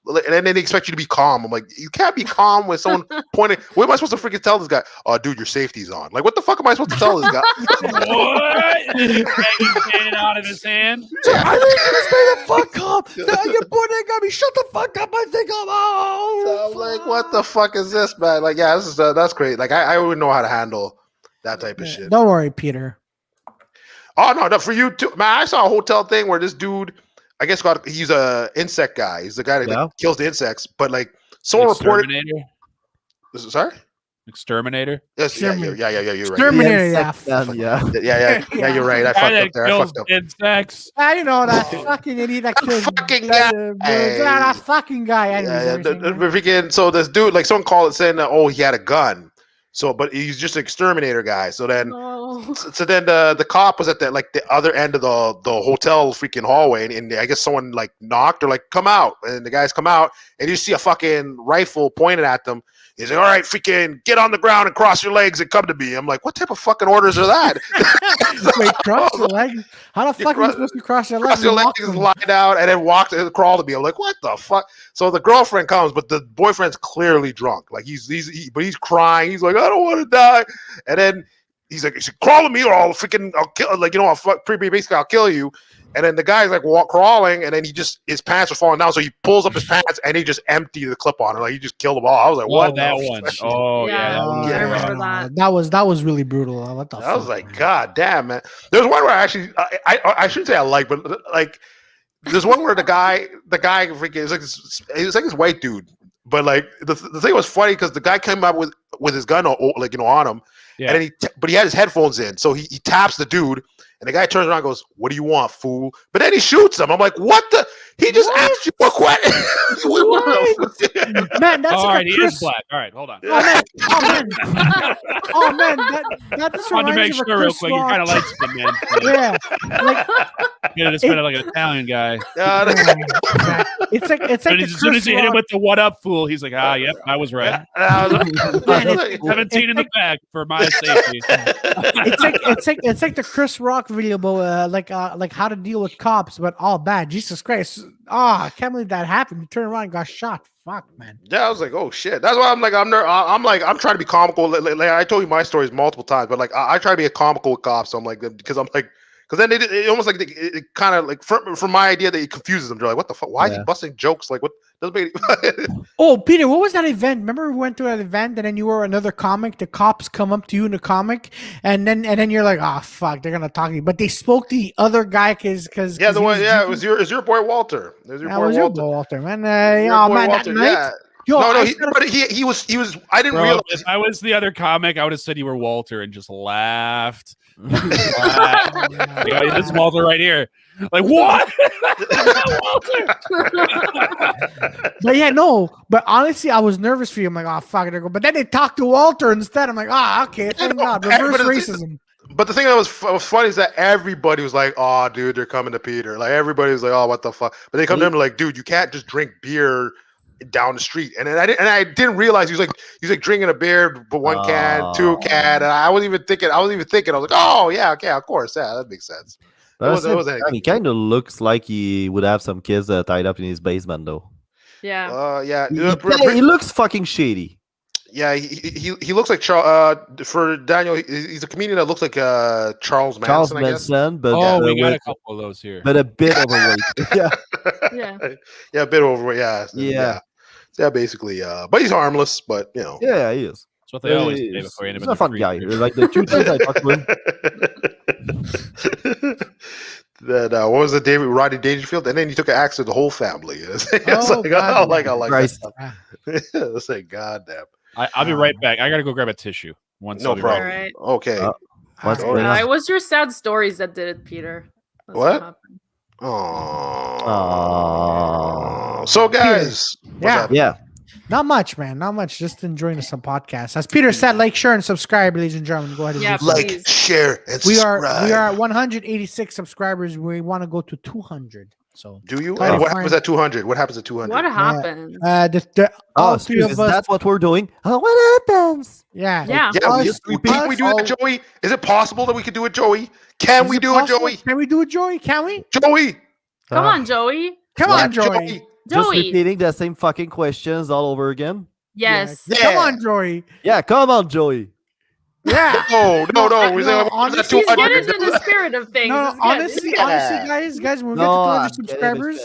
And then they expect you to be calm. I'm like, you can't be calm when someone pointing. What am I supposed to freaking tell this guy? Oh, dude, your safety's on. Like, what the fuck am I supposed to tell this guy? What? Standing out of his hand. I think stay the fuck up. Your boy ain't got me. Shut the fuck up. I think I'm out. So I'm like, what the fuck is this, man? Like, yeah, that's great. Like, I wouldn't know how to handle that type of shit. Don't worry, Peter. Oh no, for you too, man. I saw a hotel thing where this dude, I guess he's a insect guy. He's the guy that kills the insects. But like someone reported. Terminator? Sorry. Exterminator. Yes, yeah, you're right. Exterminator, Yeah, you're right. I fucked up there. I fucked up. Insects. You know that fucking idiot that kills fucking guy. That fucking guy. Freaking. So this dude, like, someone called it saying that, oh, he had a gun. So, but he's just an exterminator guy. So then, the cop was at the other end of the hotel freaking hallway, and I guess someone like knocked or like come out, and the guys come out, and you see a fucking rifle pointed at them. He's like, all right, freaking get on the ground and cross your legs and come to me. I'm like, what type of fucking orders are that? Wait, cross your legs? How the fuck are you supposed to cross your legs? Cross your legs, lie down, and then crawl to me. I'm like, what the fuck? So the girlfriend comes, but the boyfriend's clearly drunk. Like he's crying. He's like, I don't want to die. And then he's like, crawl to me or I'll kill. Like, basically I'll kill you. And then the guy's like crawling, and then his pants are falling down, so he pulls up his pants and he just emptied the clip on her, like he just killed them all. I was like, "What?" That one? Oh yeah, I remember that. That was really brutal. What the fuck? I was like, God damn, man. There's one where I shouldn't say I like, but like, there's one where the guy freaking is like this white dude, but like the thing was funny because the guy came up with his gun on him, and then but he had his headphones in, so he taps the dude. And the guy turns around and goes, what do you want, fool? But then he shoots him. I'm like, what the? He just asked you a question. Man, that's all like right, he is black. All right, hold on. Oh, man. That just I wanted to make reminds me of sure real quick. You kind of like skin, man. Yeah. Like, you just kind of like an Italian guy. It's like as soon as you hit him with the what up, fool, he's like, yep, I was right. 17 in the back for my safety. It's like the Chris Rock video, but like how to deal with cops, but all bad. Jesus Christ! I can't believe that happened. You turn around and got shot. Fuck, man. Yeah, I was like, oh shit. That's why I'm trying to be comical. Like, I told you my stories multiple times, but like I try to be a comical with cops. So I'm like, because then it almost like it kind of like from my idea that it confuses them. They're like, what the fuck? Why is he busting jokes? Like, what doesn't make Oh, Peter, what was that event? Remember we went to that event and then you were another comic. The cops come up to you in the comic, and then you're like, oh fuck, they're gonna talk to you. But they spoke to the other guy because it was your boy Walter. It was your boy Walter, man. Walter, night. Yo, but he was. I didn't realize. If I was the other comic, I would have said you were Walter and just laughed. This is Walter right here. Like, what? Walter. But yeah, no. But honestly, I was nervous for you. I'm like, oh fuck, but then they talked to Walter instead. I'm like, okay, thank God, reverse racism. But the thing that was funny is that everybody was like, "Oh, dude, they're coming to Peter." Like everybody was like, "Oh, what the fuck?" But they come to him like, "Dude, you can't just drink beer down the street." And then I didn't realize he was like drinking a beer, but one can, two can, and I wasn't even thinking. I was like, "Oh yeah, okay, of course, yeah, that makes sense." He kind of looks like he would have some kids tied up in his basement, though. Yeah. Yeah. He looks fucking shady. Yeah, he looks like for Daniel. He's a comedian that looks like Charles Manson. But we got a couple of those here. But a bit overweight. Yeah, a bit overweight. Yeah, basically. But he's harmless. But you know. Yeah, he is. That's what they always say before you end up. He's a fun guy. Like the two times I talked to him. That what was the Rodney Dangerfield, and then he took an axe to the whole family. It's like Christ. It's like goddamn. I'll be right back. I gotta go grab a tissue. No problem. Right. Okay. It was your sad stories that did it, Peter. That's what? Oh. So guys, yeah. Not much, man. Not much. Just enjoying some podcasts. As Peter said, like, share, and subscribe, ladies and gentlemen. Go ahead and like, share, and subscribe. We are 186 subscribers. We want to go to 200. So do you? What happens at 200? What happens at 200? What happens? Is that what we're doing? What happens? Yeah. Can we do it, Joey? Is it possible that we could do it, Joey? Can we do it, Joey? Can we do it, Joey? Can we? Joey! Come on, Joey. Come on, Joey. Just repeating the same fucking questions all over again? Yes. Yeah. Come on, Joey. Yeah, come on, Joey. Yeah. No. Honestly, get into the spirit of things. No, honestly, guys, when we get to 200 subscribers.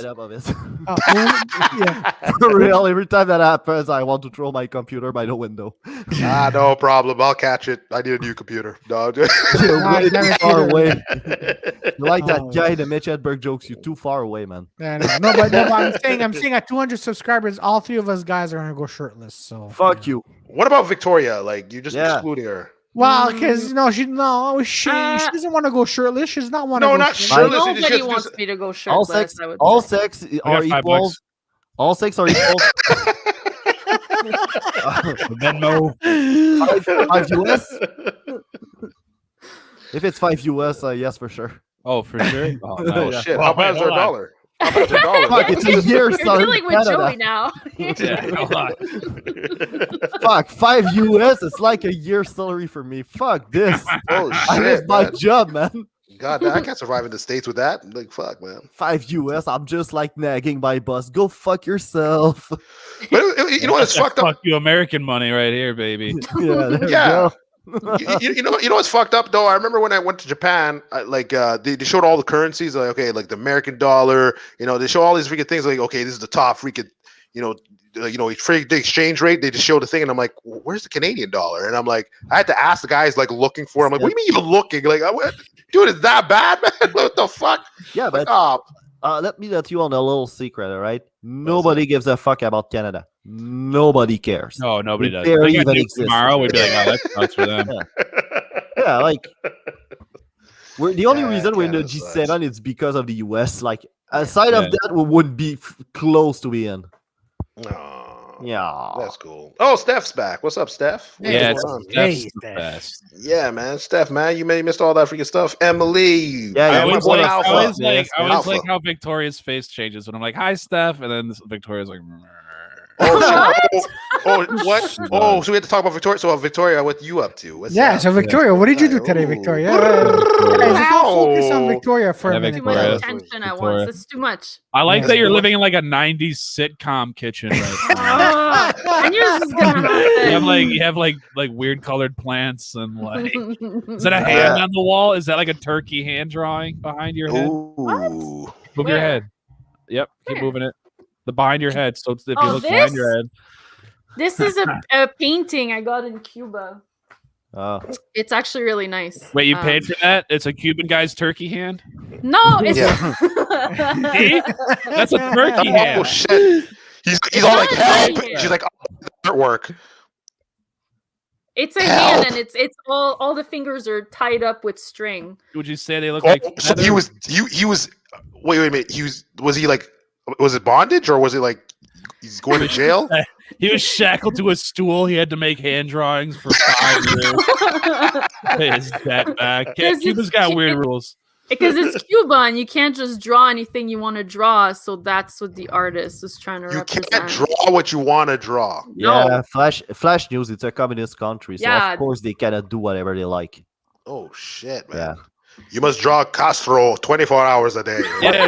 For real, every time that happens, I want to throw my computer by the window. No problem. I'll catch it. I need a new computer. No, you're way too far away. You're like that guy that Mitch Hedberg jokes. You're too far away, man. No, but I'm saying at 200 subscribers, all three of us guys are gonna go shirtless. So fuck you. What about Victoria? Like, you're just excluding her. Well, because she doesn't want to go shirtless. She does not want to. No, not shirtless. Nobody wants me to go shirtless. All sex are equal. All sex are equal. Venmo. 5 US. If it's 5 US, yes, for sure. Oh, for sure. Oh, no. Shit. How bad is our dollar? Fuck, it's a year. You're dealing with Joey now. Fuck, 5 US. It's like a year's salary for me. Fuck this. Oh shit! I lose my job, man. God, I can't survive in the States with that. Like, fuck, man. 5 US. I'm just like nagging my boss. Go fuck yourself. But you know what's fucked up? Fuck you, American money, right here, baby. Yeah. You know what's fucked up though. I remember when I went to Japan, they showed all the currencies. Like, okay, like the American dollar. They show all these freaking things. Like, okay, this is the top freaking, the exchange rate. They just show the thing, and I'm like, where's the Canadian dollar? And I'm like, I had to ask the guys like looking for it. I'm like, what do you mean you're looking? Like, dude, is that bad, man? What the fuck? Yeah, but let me let you on a little secret, all right? Nobody gives a fuck about Canada. Nobody cares. No, nobody does. They even exist. Tomorrow, we'd be like, oh, that's nuts for them. Yeah, like the only reason we're in the G7 is because of the US. Like aside of that, we wouldn't be close to be in. Yeah, that's cool. Oh, Steph's back. What's up, Steph? Yeah, Steph's the best. Yeah, man, Steph, man, you missed all that freaking stuff. Emily, yeah, I always like how Victoria's face changes when I'm like, "Hi, Steph," and then Victoria's like. What? Oh, so we had to talk about Victoria. So, Victoria, what you up to? So Victoria, what did you do today, Victoria? Just focus on Victoria for a minute. Too much attention at once. It's too much. I like that you're living in like a 90s sitcom kitchen right now. And yours is gonna happen. You have like weird colored plants and like is that a hand on the wall? Is that like a turkey hand drawing behind your head? What? Move your head. Yep, keep moving it. Behind your head. So if you look behind your head. This is a painting I got in Cuba. Oh. It's actually really nice. Wait, you paid for that? It's a Cuban guy's turkey hand? No, it's See? That's a turkey hand. Oh shit. He's all like, help. She's like, artwork. It's a hand, and it's all the fingers are tied up with string. Would you say they look like so he was wait a minute. Was it bondage or was it like he's going to jail? He was shackled to a stool. He had to make hand drawings for 5 years. Pay his debt back. Cuba's got weird rules. Because it's Cuba and you can't just draw anything you want to draw. So that's what the artist is trying to represent. You can't draw what you want to draw. Yeah, Flash News, it's a communist country. So of course they cannot do whatever they like. Oh, shit, man. Yeah. You must draw Castro 24 hours a day. Why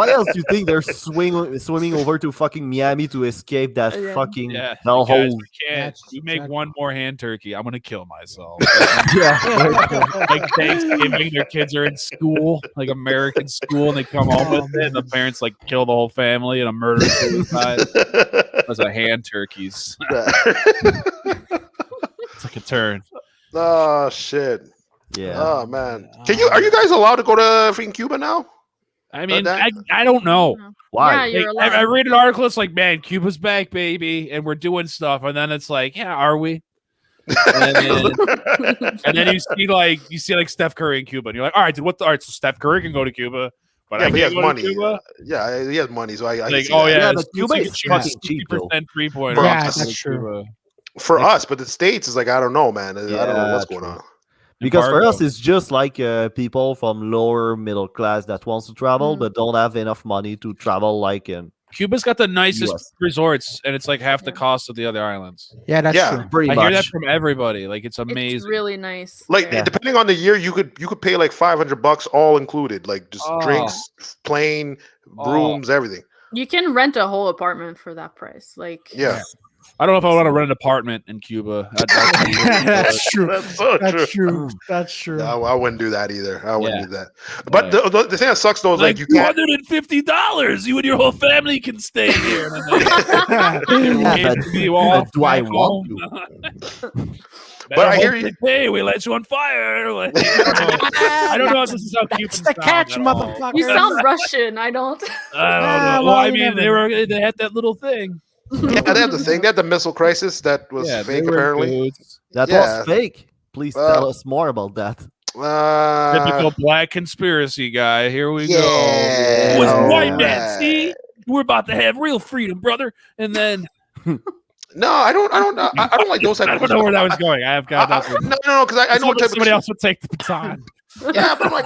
else do you think they're swimming over to fucking Miami to escape that fucking hellhole? You make one more hand turkey, I'm gonna kill myself. Like Thanksgiving, their kids are in school, like American school, and they come home with it, and the parents like kill the whole family in a murder suicide. Because of hand turkeys. It's like a turn. Oh shit. Yeah. Oh man. Are you guys allowed to go to freaking Cuba now? I mean, I don't know. Why? Yeah, you're allowed. I read an article. It's like, man, Cuba's back, baby, and we're doing stuff. And then it's like, yeah, are we? And then you see like Steph Curry in Cuba, and you're like, all right, dude, so Steph Curry can go to Cuba, but he has money. Yeah, he has money, so I like, but Cuba is fucking cheap, though. 3-pointer. Yeah, that's true. For us, but the States is like, I don't know, man. I don't know what's going on. Because for us, it's just like people from lower middle class that wants to travel but don't have enough money to travel. Like in Cuba's got the nicest resorts, and it's like half the cost of the other islands. Yeah, that's true. Pretty I much. hear that from everybody. Like it's amazing. It's really nice. Like depending on the year, you could pay like $500 all included, like just drinks, plane, rooms, everything. You can rent a whole apartment for that price. Like I don't know if I want to rent an apartment in Cuba. That's true. That's so true. That's true. No, I wouldn't do that either. I wouldn't do that. But the thing that sucks though is like you can't. $250. You and your whole family can stay here. Do I want to? But I hear you. Hey, we let you on fire. Like, I don't know if this is how Cubans That's the catch, motherfucker. You sound Russian. I don't. I don't know. Well, I mean, they had that little thing. Yeah, they had the thing. They had the missile crisis that was fake, apparently. That was fake. Please tell us more about that. Typical black conspiracy guy. Here we go. Yeah. It was white man. See, we're about to have real freedom, brother. And then no, I don't like those type I of don't know where that was going. I have got no, because I know what type somebody else would take the baton. Yeah, but I'm like,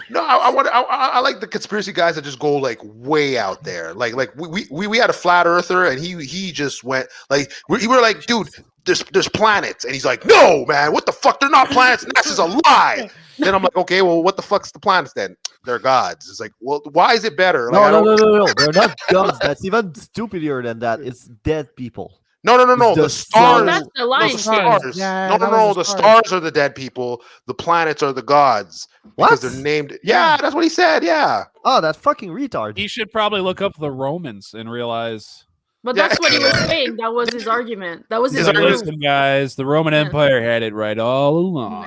no, I like the conspiracy guys that just go like way out there. Like we had a flat earther and he just went like we were like, dude, there's planets, and he's like, no, man, what the fuck? They're not planets. This is a lie. Then I'm like, okay, well, what the fuck's the planets then? They're gods. It's like, well, why is it better? Like, no. They're not gods. That's even stupider than that. It's dead people. No. The stars. That's the line. The stars. Yeah, no. The stars are the dead people. The planets are the gods. Because they're named. Yeah, that's what he said. Yeah. Oh, that fucking retard. He should probably look up the Romans and realize. But that's what he was saying. That was his argument. That was his argument. Listen, guys, the Roman Empire had it right all along.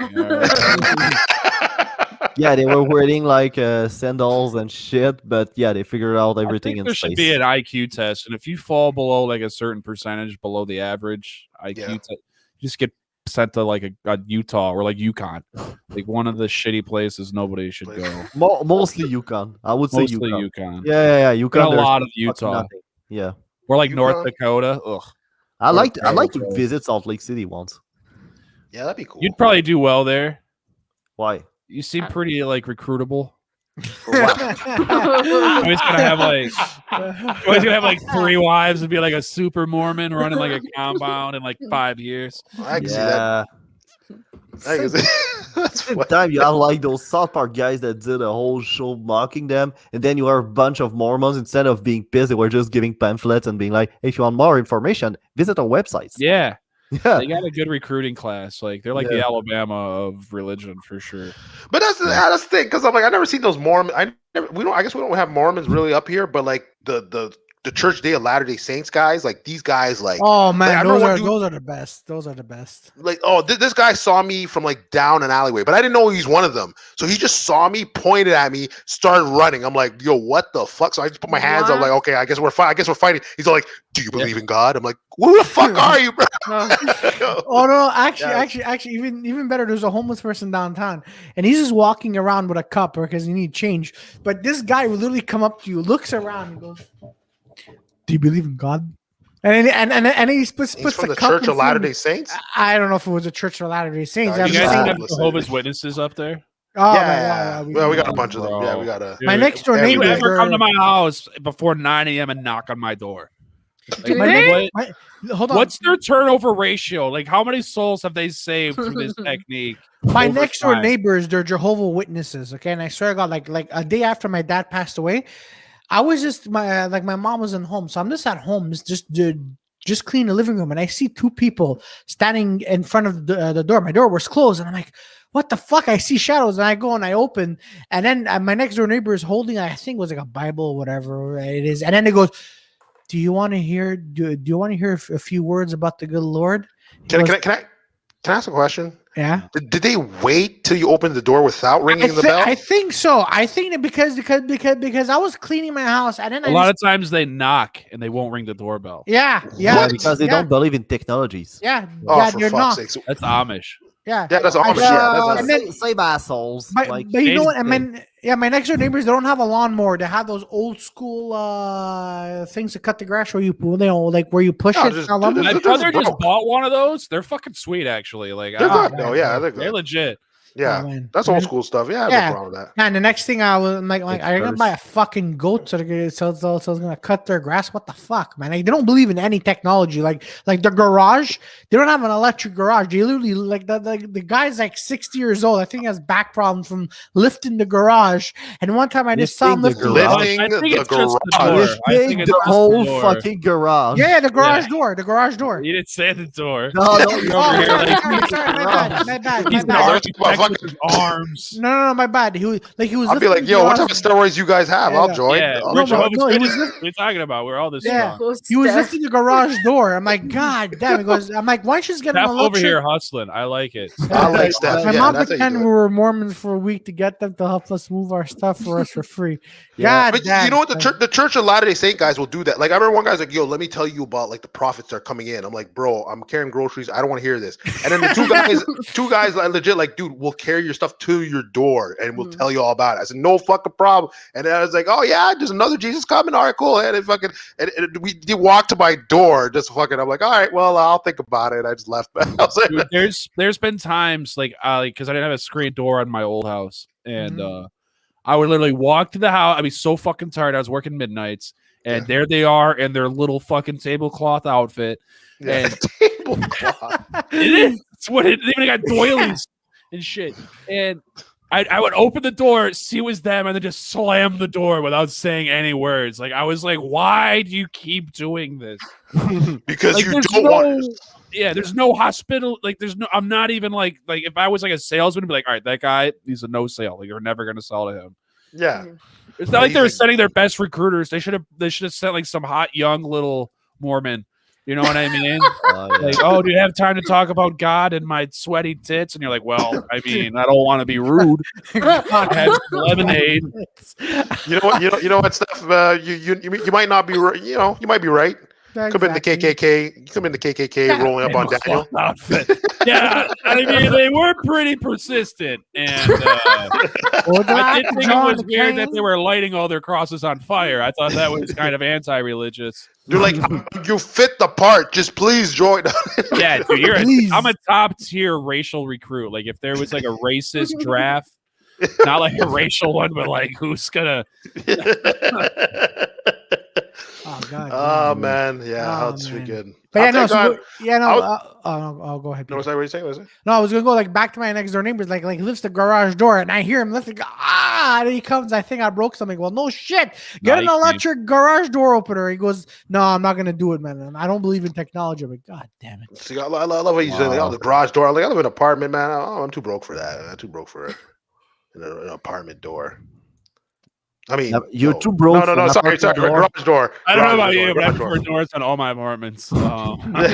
Yeah, they were wearing like sandals and shit, but yeah, they figured out everything in there space. Should be an IQ test, and if you fall below like a certain percentage below the average IQ test, you just get sent to like a Utah or like Yukon, like one of the shitty places nobody should go. Mostly Yukon, I would say Yukon. Yeah, Yukon. A lot of Utah. Yeah, or like North Dakota. Ugh. I like to visit Salt Lake City once. Yeah, that'd be cool. You'd probably do well there. Why? You seem pretty like recruitable. Always gonna have like 3 wives and be like a super Mormon running like a compound in like 5 years. I can see that. I can see that's funny. Time you have like those South Park guys that did a whole show mocking them, and then you are a bunch of Mormons. Instead of being pissed, they were just giving pamphlets and being like, "If you want more information, visit our websites." Yeah. They got a good recruiting class. Like they're like the Alabama of religion for sure. But that's the thing, because I'm like, I never seen those Mormons. I guess we don't have Mormons really up here, but like the Church Day of Latter-day Saints guys, like these guys, like, oh man, like, those are the best. Those are the best. Like, oh, this guy saw me from like down an alleyway, but I didn't know he's one of them. So he just saw me, pointed at me, started running. I'm like, yo, what the fuck? So I just put my hands up, like, okay, I guess we're fighting. He's all like, do you believe in God? I'm like, who the fuck are you, bro? Oh no, actually, even better. There's a homeless person downtown, and he's just walking around with a cup because he needs change. But this guy will literally come up to you, looks around, and goes, do you believe in God? And he puts from the the Church of Latter-day Saints? I don't know if it was a Church of Latter-day Saints. You guys have Jehovah's Witnesses up there? Oh, yeah. Well, we got a bunch of them. Yeah, we got a. My next door neighbor. You ever come to my house before 9 a.m. and knock on my door? Hold on. What's their turnover ratio? Like, how many souls have they saved through this technique? My next door neighbors, they're Jehovah's Witnesses. Okay, and I swear to God, like a day after my dad passed away, I was just my mom wasn't home, so I'm just at home, just clean the living room, and I see 2 people standing in front of the door. My door was closed, and I'm like, what the fuck? I see shadows, and I go and I open, and then my next door neighbor is holding, I think it was like a Bible or whatever it is, and then it goes, do you want to hear? Do you want to hear a few words about the good Lord? Can I ask a question? Yeah. Did they wait till you opened the door without ringing the bell? I think so. I think that because I was cleaning my house, and then a lot of times they knock and they won't ring the doorbell. Yeah. Because they don't believe in technologies. Yeah. Oh, for fuck's sake. That's Amish. Yeah, that's Amish. And then same assholes. But you know what? I mean, my next door neighbors, they don't have a lawnmower. They have those old school things to cut the grass where you where you push it. My brother just bought one of those. They're fucking sweet, actually. Like they're good. No, yeah, they're good. They're legit. Yeah, that's old school stuff. Yeah, no problem with that. And the next thing I was like I'm gonna buy a fucking goat so it's gonna cut their grass. What the fuck, man? Like, they don't believe in any technology. Like the garage, they don't have an electric garage. They literally the guy's like 60 years old. I think he has back problems from lifting the garage. And one time I just saw him lifting the whole fucking garage. Yeah, the garage door. The garage door. You didn't say the door. No, you're over here. Sorry, my bad. fucking arms. No, my bad. He was I'll be like, yo, what type of steroids you guys have? I'll join. Yeah, what are you talking about? We're all this strong. He was lifting the garage door. I'm like, God damn. He goes, I'm like, why don't you just get him a over here hustling? I like it. I like Steph. My mom pretended we were Mormons for a week to get them to help us move our stuff for us for free. God damn. You know what? The Church of Latter-day Saint guys will do that. Like I remember one guy's like, yo, let me tell you about like the prophets that are coming in. I'm like, bro, I'm carrying groceries. I don't want to hear this. And then the two guys like legit like, dude, we'll carry your stuff to your door and we'll tell you all about it. I said, no fucking problem. And then I was like, oh yeah, there's another Jesus coming. All right, cool. And it fucking we walked to my door, just fucking. I'm like, all right, well, I'll think about it. I just left. I was like, dude, there's been times like because I didn't have a screen door on my old house, and I would literally walk to the house. I'd be so fucking tired. I was working midnights, and there they are in their little fucking tablecloth outfit. Yeah. And tablecloth. It is. It's what it. They even got doilies and shit. And I would open the door, see it was them, and then just slam the door without saying any words. Like I was like, why do you keep doing this? Because like, you don't want to. Yeah, there's no hospital. Like, I'm not even like if I was like a salesman, I'd be like, all right, that guy, he's a no sale. Like, you're never gonna sell to him. Yeah, it's not like they were sending their best recruiters. They should have sent like some hot young little Mormon. You know what I mean? Like, oh, do you have time to talk about God and my sweaty tits? And you're like, well, I mean, I don't want to be rude. I have lemonade. You know what, Steph? You might not be. You might be right. Exactly. Could have been the KKK. You could have been the KKK rolling up on Daniel. Yeah, I mean they were pretty persistent, and I did think it was weird that they were lighting all their crosses on fire. I thought that was kind of anti-religious. You're like, you fit the part. Just please join. Yeah, dude, I'm a top tier racial recruit. Like if there was like a racist draft, not like a racial one, but like who's gonna. Oh God! Oh man, yeah, that's pretty good. But I'll go ahead. No, was that what you saying? Was it? No, I was gonna go like back to my next door neighbors, like lifts the garage door, and I hear him lifting. And he comes. I think I broke something. Well, no shit. Get an electric garage door opener. He goes, no, I'm not gonna do it, man. I don't believe in technology. I'm like, God damn it. See, I love what you say. Like, oh, the garage door. Like, I live in an apartment, man. Oh, I'm too broke for that. I'm too broke for an apartment door. I mean, you're too broke. No, sorry, garage door. I don't know about you, but I prefer doors on all my apartments. I'm not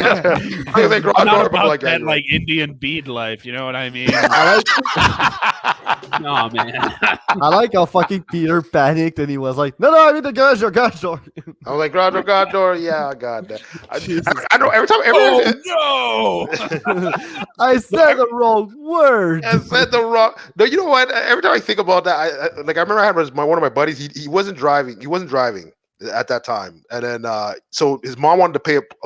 about that like Indian bead life. You know what I mean? No, man. I like how fucking Peter panicked and he was like, "No, I mean the garage door." I was like, garage door. Yeah, I got that. I know every time. No! I said the wrong word. I said the wrong. No, you know what? Every time I think about that, I remember I had one of my buddies. He wasn't driving. He wasn't driving at that time, and then so his mom wanted to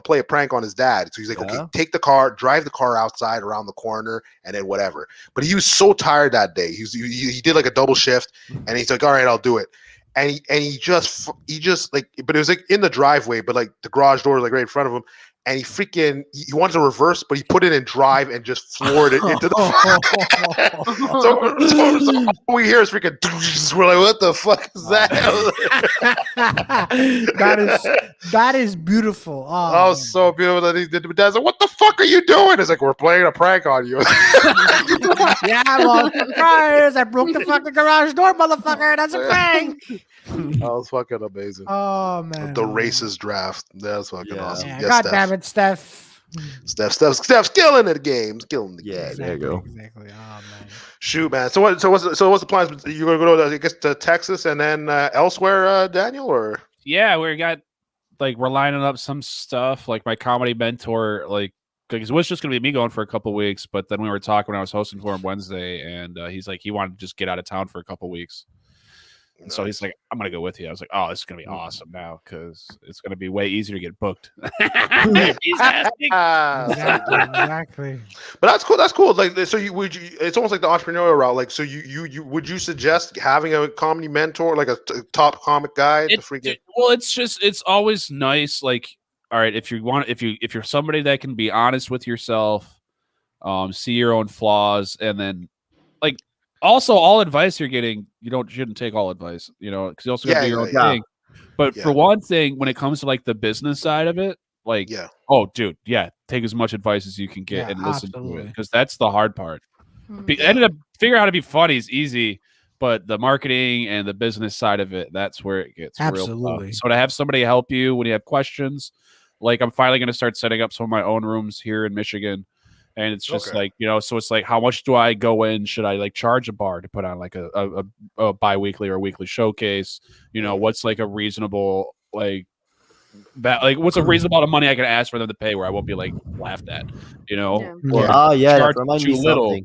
play a prank on his dad. So he's like, okay, take the car, drive the car outside around the corner, and then whatever. But he was so tired that day. He did like a double shift, and he's like, all right, I'll do it. And he just like, but it was like in the driveway, but like the garage door was like right in front of him. And he wanted to reverse, but he put it in drive and just floored it into the so all we hear is freaking we're like, what the fuck is that? that is beautiful. Oh, so beautiful that he did. But Dad's like, what the fuck are you doing? It's like, we're playing a prank on you. Yeah, well, surprise! I broke the fucking garage door, motherfucker. That's a prank. That was fucking amazing. Oh man, the racist draft. That's fucking awesome. Yeah, God damn it, Steph. Steph's killing the games, killing the game. Exactly, there you go. Exactly. Oh man. Shoot, man. So what's the plans? You're gonna go to, I guess, to Texas and then elsewhere, Daniel, or? Yeah, we're lining up some stuff. Like my comedy mentor, like, because it was just gonna be me going for a couple weeks, but then we were talking when I was hosting for him Wednesday, and he's like, he wanted to just get out of town for a couple weeks. And so he's like, I'm going to go with you. I was like, oh, this is going to be awesome now because it's going to be way easier to get booked. Exactly. But that's cool. That's cool. Like, so it's almost like the entrepreneurial route. Like, so you would you suggest having a comedy mentor, like a top comic guy to freaking? Well, it's always nice. Like, all right, if you're somebody that can be honest with yourself, see your own flaws, and then like, also, all advice you're getting, shouldn't take all advice, because you also got to do your own thing. But for one thing, when it comes to like the business side of it, like, oh, dude, take as much advice as you can get and listen to it, because that's the hard part. ended up figuring out how to be funny is easy, but the marketing and the business side of it, that's where it gets real tough. So to have somebody help you when you have questions, like I'm finally going to start setting up some of my own rooms here in Michigan. And it's just like, so it's like, how much do I go in? Should I like charge a bar to put on like a bi-weekly or weekly showcase? What's like a reasonable, what's a reasonable amount of money I can ask for them to pay where I won't be like laughed at, or charge too little.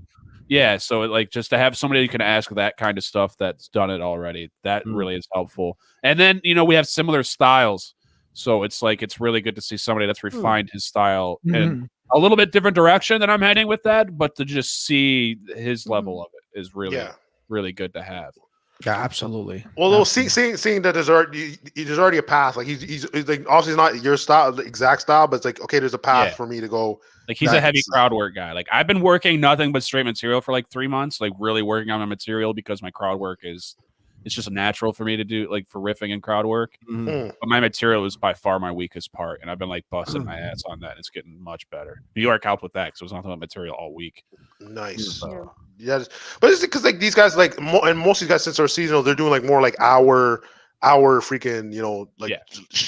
Yeah. So like just to have somebody you can ask that kind of stuff that's done it already, that really is helpful. And then, we have similar styles. So it's like, it's really good to see somebody that's refined his style and a little bit different direction than I'm heading with that, but to just see his level of it is really, really good to have. Yeah, absolutely. Well, seeing that there's already a path. Like he's like obviously not your style, the exact style, but it's like okay, there's a path for me to go. Like he's a heavy crowd work guy. Like I've been working nothing but straight material for like 3 months, like really working on my material because my crowd work it's just natural for me to do, like for riffing and crowd work. But my material is by far my weakest part, and I've been like busting my ass on that. It's getting much better. New York helped with that because it was nothing but material all week. Nice. Yeah, but it's because like these guys like and most of these guys since they're seasonal, they're doing like more like hour freaking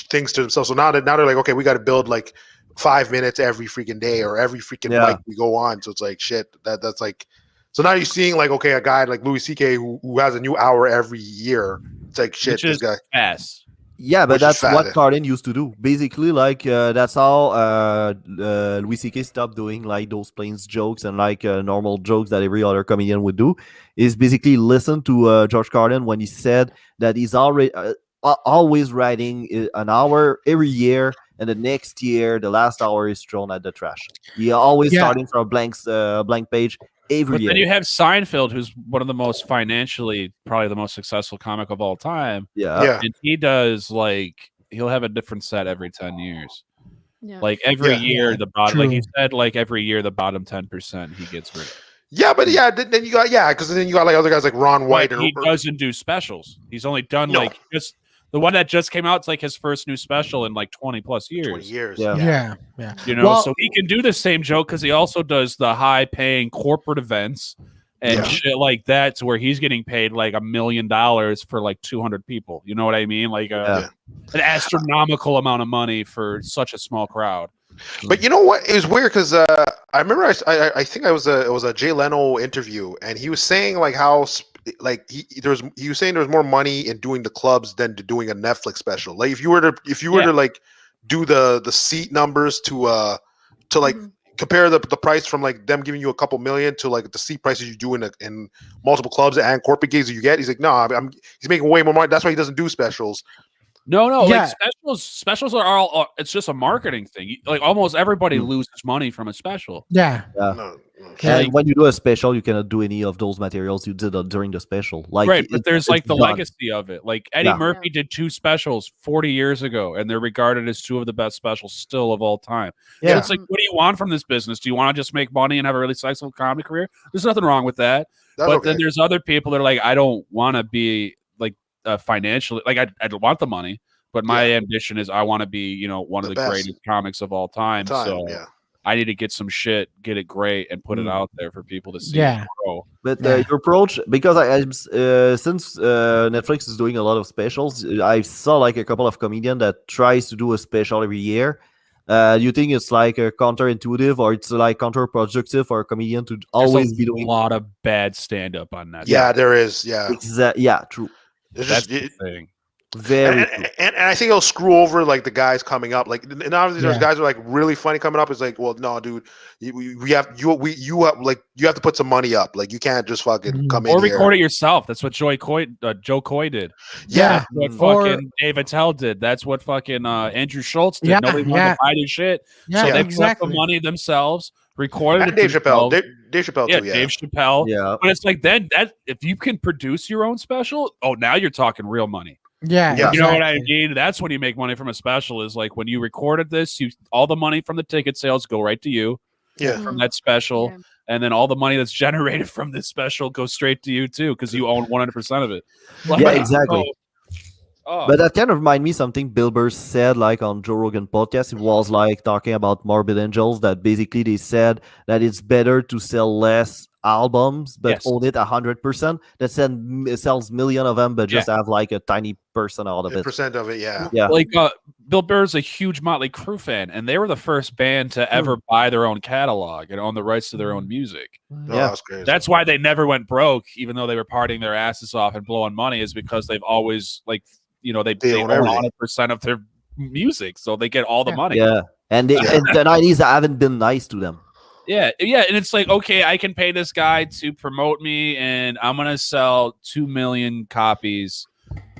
things to themselves. So now they're like, okay, we got to build like 5 minutes every freaking day or every freaking night we go on. So it's like shit. That's like. So now you're seeing like okay, a guy like Louis C.K. who has a new hour every year. It's like shit. This guy. Fast. Yeah, but that's what Carden used to do. Basically, like that's how Louis C.K. stopped doing like those plain jokes and like normal jokes that every other comedian would do. Is basically listen to George Carlin when he said that he's already always writing an hour every year, and the next year the last hour is thrown at the trash. He always starting from a blank page. But then you have Seinfeld, who's one of the most financially, probably the most successful comic of all time. Yeah. And he does he'll have a different set every 10 years. Yeah. Like every year, the bottom, like he said, like every year, the bottom 10% he gets rid of. Yeah, but then you got, because then you got like other guys like Ron White. He doesn't do specials. He's only done just the one that just came out. It's like his first new special in like 20 plus years. 20 years. Yeah. So he can do the same joke because he also does the high paying corporate events and shit like that, to where he's getting paid like $1 million for like 200 people. You know what I mean? Like an astronomical amount of money for such a small crowd. But you know what? It was weird because I remember I think it was a Jay Leno interview, and he was saying like how like he was saying there was more money in doing the clubs than to doing a Netflix special. Like if you were to like do the seat numbers to like compare the price from like them giving you a couple million to like the seat prices you do in multiple clubs and corporate gigs that you get. He's like, no, he's making way more money. That's why he doesn't do specials. No, like specials are all. It's just a marketing thing. Like almost everybody loses money from a special. Yeah. And when you do a special, you cannot do any of those materials you did during the special. Like right, but there's like the legacy of it. Like Eddie Murphy did 2 specials 40 years ago, and they're regarded as 2 of the best specials still of all time. Yeah, so it's like, what do you want from this business? Do you want to just make money and have a really successful comedy career? There's nothing wrong with that. But then there's other people that are like, I don't want to be like financially, like I don't want the money, but my ambition is I want to be, one of the greatest comics of all time. So I need to get some shit, get it great, and put it out there for people to see. Yeah. But your approach, because since Netflix is doing a lot of specials, I saw like a couple of comedians that tries to do a special every year. Do you think it's like counterintuitive, or it's like counterproductive for a comedian to always be doing a lot of bad stand-up on that? Yeah, there is. Yeah. True. That's the thing. Very and I think it'll screw over like the guys coming up. Like, and obviously there's guys who are like really funny coming up. It's like, well, no, dude, you have to put some money up. Like, you can't just fucking come in or record it yourself. That's what Joe Coy did. Yeah, that's what fucking Dave Attell did. That's what fucking Andrew Schultz did. Nobody wanted to buy his shit, so they put up the money themselves. Recorded it. Dave Chappelle. Dave Chappelle too. Yeah, Dave Chappelle. Yeah, but it's like then that if you can produce your own special, now you're talking real money. Yeah, you know what I mean? That's when you make money from a special, is like when you recorded this, all the money from the ticket sales go right to you. Yeah. From that special. Yeah. And then all the money that's generated from this special goes straight to you too, because you own 100% of it. Like, yeah, exactly. But that kind of remind me something Bill Burr said like on Joe Rogan podcast. It was like talking about Morbid Angels, that basically they said that it's better to sell less albums but Yes. own it 100%, that sells million of them but just have like a tiny percent out of it. Percent of it, yeah. Like Bill Burr's a huge Motley Crue fan, and they were the first band to ever buy their own catalog and own the rights to their own music. That's crazy. That's why they never went broke, even though they were partying their asses off and blowing money, is because they've always they own 100% of their music, so they get all the money. Yeah, and in the 90s haven't been nice to them. Yeah, and it's like, okay, I can pay this guy to promote me, and I'm gonna sell 2 million copies,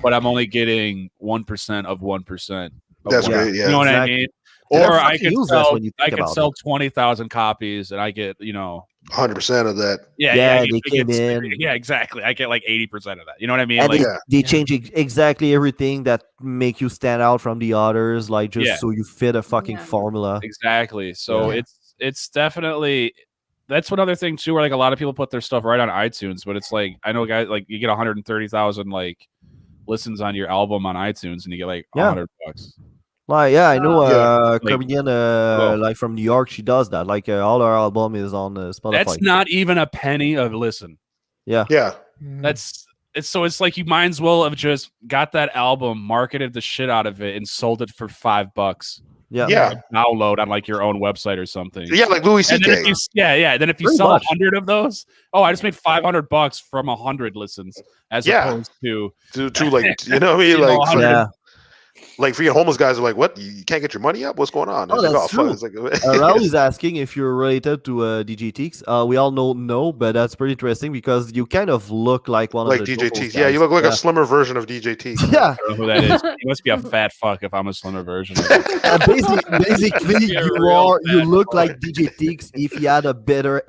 but I'm only getting 1% of 1%. That's great. Yeah, you know what I mean? Yeah, or I could sell 20,000 copies, and I get 100% of that. They came in. Yeah, exactly. I get like 80% of that. You know what I mean? And they change exactly everything that make you stand out from the others, like just so you fit a fucking formula. Exactly. So it's definitely, that's one other thing too, where like a lot of people put their stuff right on iTunes, but it's like, I know guys, like you get 130,000 like listens on your album on iTunes, and you get like $100. Like I know comedian like from New York, she does that. Like all her album is on Spotify. That's not even a penny of listen. Yeah. It's like you might as well have just got that album, marketed the shit out of it, and sold it for $5. Download on like your own website or something. Yeah, like Louis C.K. Then if you sell 100 of those, I just made $500 from 100 listens, as opposed to like, you know what I mean, like 100. Like freaking homeless guys are like, what? You can't get your money up? What's going on? Oh, that's true. Raul is asking if you're related to DJ Teeks. We all know no, but that's pretty interesting because you kind of look like one of the DJ Teeks. Yeah, you look like a slimmer version of DJ Teeks. Yeah, I don't know who that is. He must be a fat fuck if I'm a slimmer version. Basically, you look like DJ Teeks if he had a better,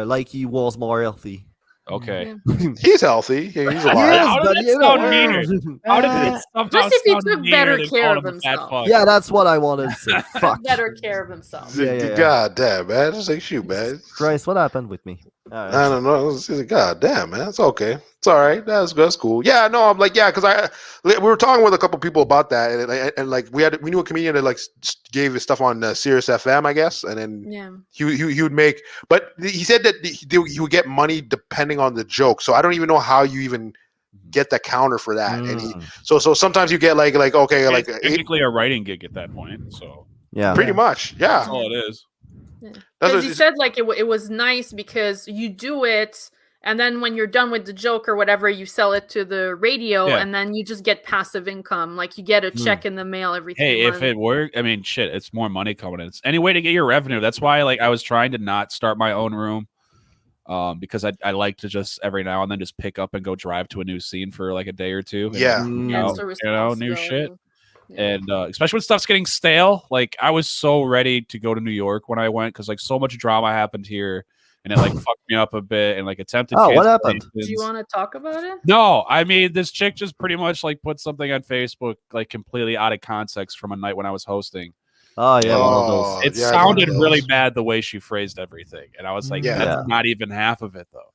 like he was more healthy. Okay. He's healthy. He's alive. How did it sound meaner? How did it somehow just if he took better than care calling of him a fat himself. fuck? Yeah, that's what I wanted to say. Fuck. Better care of himself. God damn, man. Just like, shoot, man. Christ, what happened with me? I don't know. God damn, man. It's okay. It's all right. That's cool. Yeah, no, I'm like, because we were talking with a couple people about that, and like we knew a comedian that like gave his stuff on Sirius FM, I guess, and then he would make, but he said that he would get money depending on the joke. So I don't even know how you even get the counter for that. And so sometimes you get like okay, it's like technically a writing gig at that point. So pretty much, that's all it is. Because he said like it was nice because you do it, and then when you're done with the joke or whatever, you sell it to the radio, and then you just get passive income. Like you get a check in the mail every 3 months. If it worked, I mean, shit, it's more money coming in. It's any way to get your revenue. That's why like I was trying to not start my own room, because I like to just every now and then just pick up and go drive to a new scene for like a day or two. And, new shit. And especially when stuff's getting stale, like I was so ready to go to New York when I went, because like so much drama happened here, and it like fucked me up a bit, and like attempted. Oh, what happened? Do you want to talk about it? No, I mean this chick just pretty much like put something on Facebook like completely out of context from a night when I was hosting. Oh yeah, one of those. It sounded really bad the way she phrased everything, and I was like, that's not even half of it though.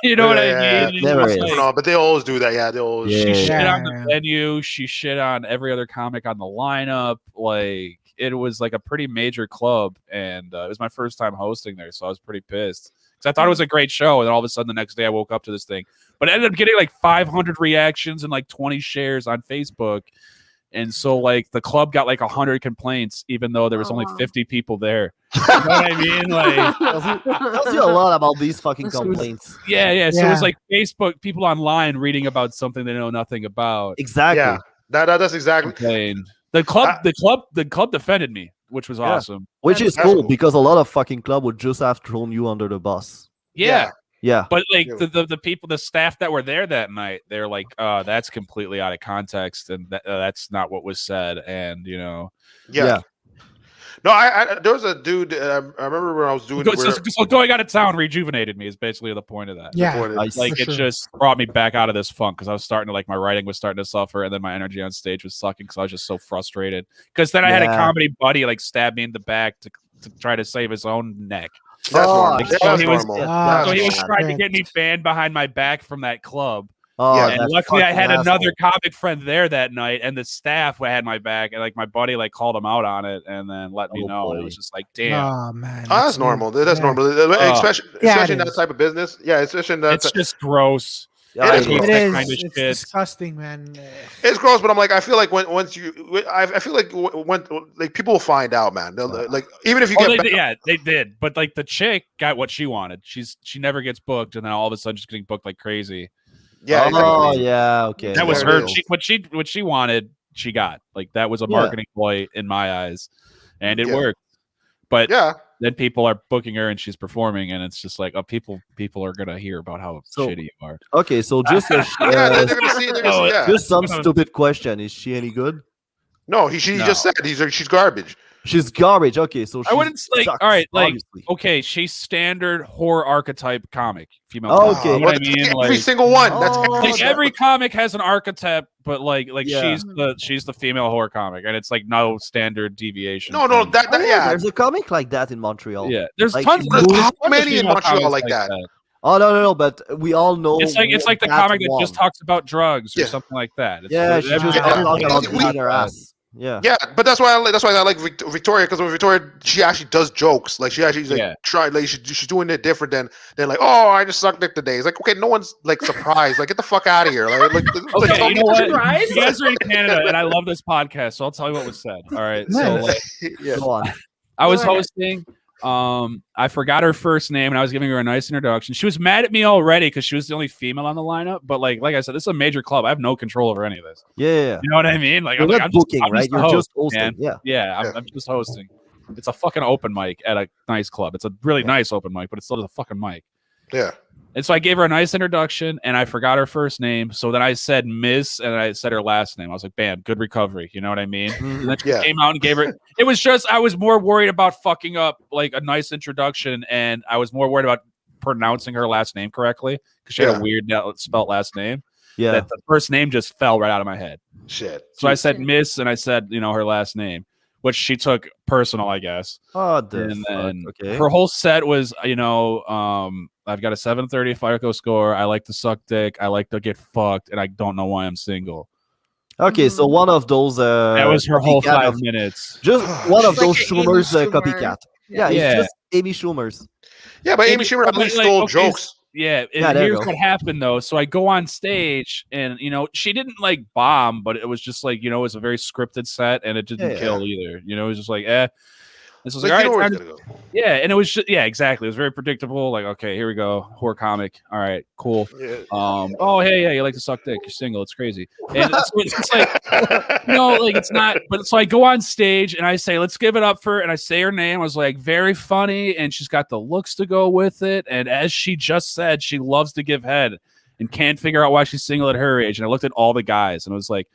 You know what I mean? No, but they always do that. Yeah, they always. She shit on the venue. She shit on every other comic on the lineup. Like it was like a pretty major club, and it was my first time hosting there, so I was pretty pissed because I thought it was a great show, and then all of a sudden the next day I woke up to this thing, but I ended up getting like 500 reactions and like 20 shares on Facebook. And so, like, the club got like 100 complaints, even though there was only 50 people there. You know what I mean? Like, tells you a lot about these fucking complaints. Yeah. So it was like Facebook, people online reading about something they know nothing about. Exactly. Yeah, that's exactly. The club defended me, which was awesome. Which is cool because a lot of fucking club would just have thrown you under the bus. Yeah, but like the people, the staff that were there that night, they're like, that's completely out of context, and that's not what was said, and you know, No, I there was a dude. I remember when I was doing. So going out of town rejuvenated me is basically the point of that. Yeah, like it just brought me back out of this funk because I was starting to like my writing was starting to suffer, and then my energy on stage was sucking because I was just so frustrated. Because then I had a comedy buddy like stab me in the back to try to save his own neck. That's normal. So he was trying to get me banned behind my back from that club. Oh, and luckily I had another comic friend there that night, and the staff had my back, and like my buddy like called him out on it, and then let me know. And it was just like, damn. Oh man, that's normal. That's normal, especially in that type of business. Yeah, especially in that. It's just gross. It is. Kind of it's disgusting, man. It's gross, but I'm like, I feel like when people will find out, man. Like even if you get they did, but like the chick got what she wanted. She never gets booked, and then all of a sudden she's getting booked like crazy. Yeah. Oh, yeah. Okay. That was her. What she wanted, she got. Like that was a marketing ploy in my eyes, and it worked. But then people are booking her, and she's performing, and it's just like, people are gonna hear about how shitty you are. Okay, so just just some stupid question: is she any good? No, she just said she's garbage. She's garbage. Okay, so I wouldn't like. Sucks, all right, like obviously. Okay, she's standard horror archetype comic female. Okay, you know what I mean? Every single one. That's like every comic has an archetype, but like she's the female horror comic, and it's like no standard deviation. No, there's a comic like that in Montreal. Yeah, there's like, tons. How many in Montreal like that? Oh no, but we all know it's like the comic that just talks about drugs or something like that. It's she just talks about beating her ass. Yeah, but that's why I like Victoria, because with Victoria, she actually does jokes. Like she actually she's doing it different than like, oh, I just sucked dick today. It's like, okay, no one's like surprised. Like, get the fuck out of here. Like okay, you know what? You guys are in Canada, and I love this podcast, so I'll tell you what was said. All right, so go on. I was hosting. I forgot her first name, and I was giving her a nice introduction. She was mad at me already because she was the only female on the lineup. But like I said, this is a major club. I have no control over any of this. Yeah. You know what I mean? Like, I'm booking, right? You're just hosting. Man. I'm just hosting. It's a fucking open mic at a nice club. It's a really nice open mic, but it's still a fucking mic. Yeah. And so I gave her a nice introduction, and I forgot her first name. So then I said Miss, and I said her last name. I was like, bam, good recovery. You know what I mean? And then she came out and gave her. It was just, I was more worried about fucking up like a nice introduction, and I was more worried about pronouncing her last name correctly because she had a weird spelt last name. Yeah. That the first name just fell right out of my head. Shit. So I said Miss, and I said, her last name, which she took personal, I guess. Oh, and then her whole set was, I've got a 730 FICO score. I like to suck dick. I like to get fucked, and I don't know why I'm single. Okay, so one of those. That was her whole 5 minutes. Just one of those Schumer's copycat. Yeah, it's just Amy Schumer's. Yeah, but Amy Schumer at least stole jokes. Yeah, and here's what happened though. So I go on stage, and she didn't like bomb, but it was just like it was a very scripted set, and it didn't kill either. It was just like This was like, all right, and it was just, exactly. It was very predictable. Like, okay, here we go, horror comic. All right, cool. Oh, hey, you like to suck dick? You're single. It's crazy. And it's like, like it's not. But so I go on stage and I say, let's give it up for, and I say her name. I was like, very funny, and she's got the looks to go with it. And as she just said, she loves to give head and can't figure out why she's single at her age. And I looked at all the guys and I was like,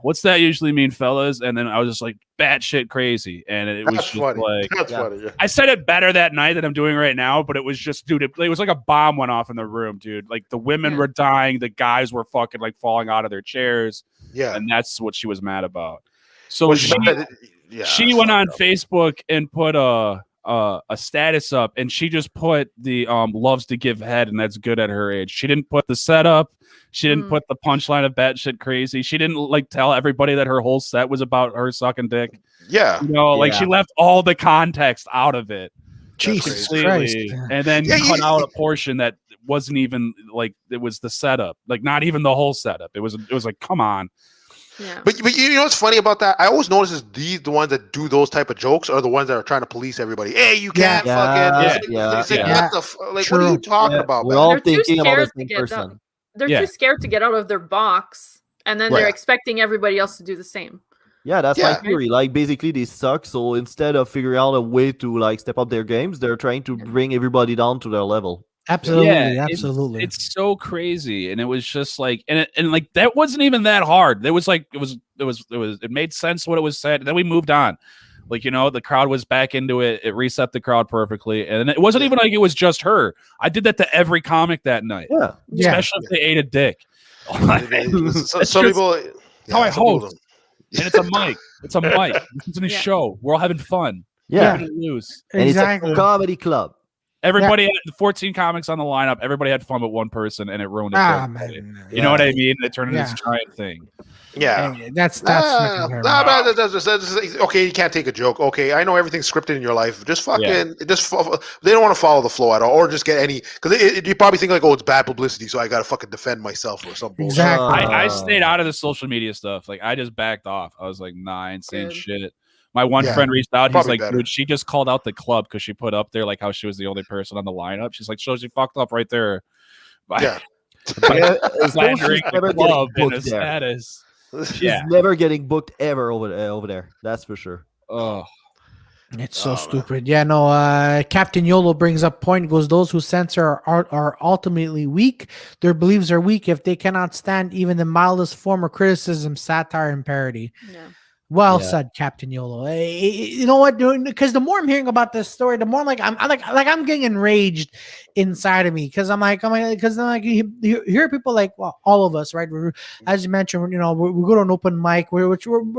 what's that usually mean, fellas? And then I was just like batshit crazy, and it was just funny. Like that's funny. Yeah. I said it better that night than I'm doing right now, but it was just, dude, it was like a bomb went off in the room, dude. Like the women were dying, the guys were fucking like falling out of their chairs, and that's what she was mad about. So she went on Facebook and put a status up, and she just put the loves to give head, and that's good at her age. She didn't put the setup. She didn't put the punchline of batshit crazy. She didn't like tell everybody that her whole set was about her sucking dick. Yeah. She left all the context out of it. Jesus Christ. And then cut out a portion that wasn't even like, it was the setup. Like not even the whole setup. It was like, come on. Yeah. But you know what's funny about that? I always notice is the ones that do those type of jokes are the ones that are trying to police everybody. Hey, you can't fucking what are you talking about? We're all thinking about the same person. They're too scared to get out of their box, and then they're expecting everybody else to do the same. Yeah, that's my theory. Like basically they suck, so instead of figuring out a way to like step up their games, they're trying to bring everybody down to their level. Absolutely. It's so crazy, and it was just like, and like that wasn't even that hard. It was like it made sense what it was said, and then we moved on. Like, the crowd was back into it. It reset the crowd perfectly, and it wasn't even like it was just her. I did that to every comic that night. Especially if they ate a dick. Some people. How I host, and it's a mic. It's a mic. This isn't a show. We're all having fun. Yeah, lose. And it's a comedy club. Everybody had 14 comics on the lineup. Everybody had fun with one person, and it ruined it. You know what I mean? It turned into this giant thing. Yeah, hey, that's okay. You can't take a joke. Okay, I know everything's scripted in your life. Just fucking, they don't want to follow the flow at all, or just get any because you probably think like, oh, it's bad publicity, so I got to fucking defend myself or something. Exactly. I stayed out of the social media stuff. Like I just backed off. I was like, nah, I ain't saying shit. My one friend reached out. He's like, dude, she just called out the club because she put up there like how she was the only person on the lineup. She's like, shows you fucked up right there. Slandering the club in a status. She's never getting booked ever over there. That's for sure. Oh, it's so stupid. Yeah, no. Captain YOLO brings up point. Goes, those who censor are ultimately weak. Their beliefs are weak if they cannot stand even the mildest form of criticism, satire, and parody. Yeah. Well said, Captain YOLO. You know what? Because the more I'm hearing about this story, the more I'm getting enraged inside of me. Because I'm like, you hear people like, well, all of us, right? As you mentioned, we go to an open mic, we're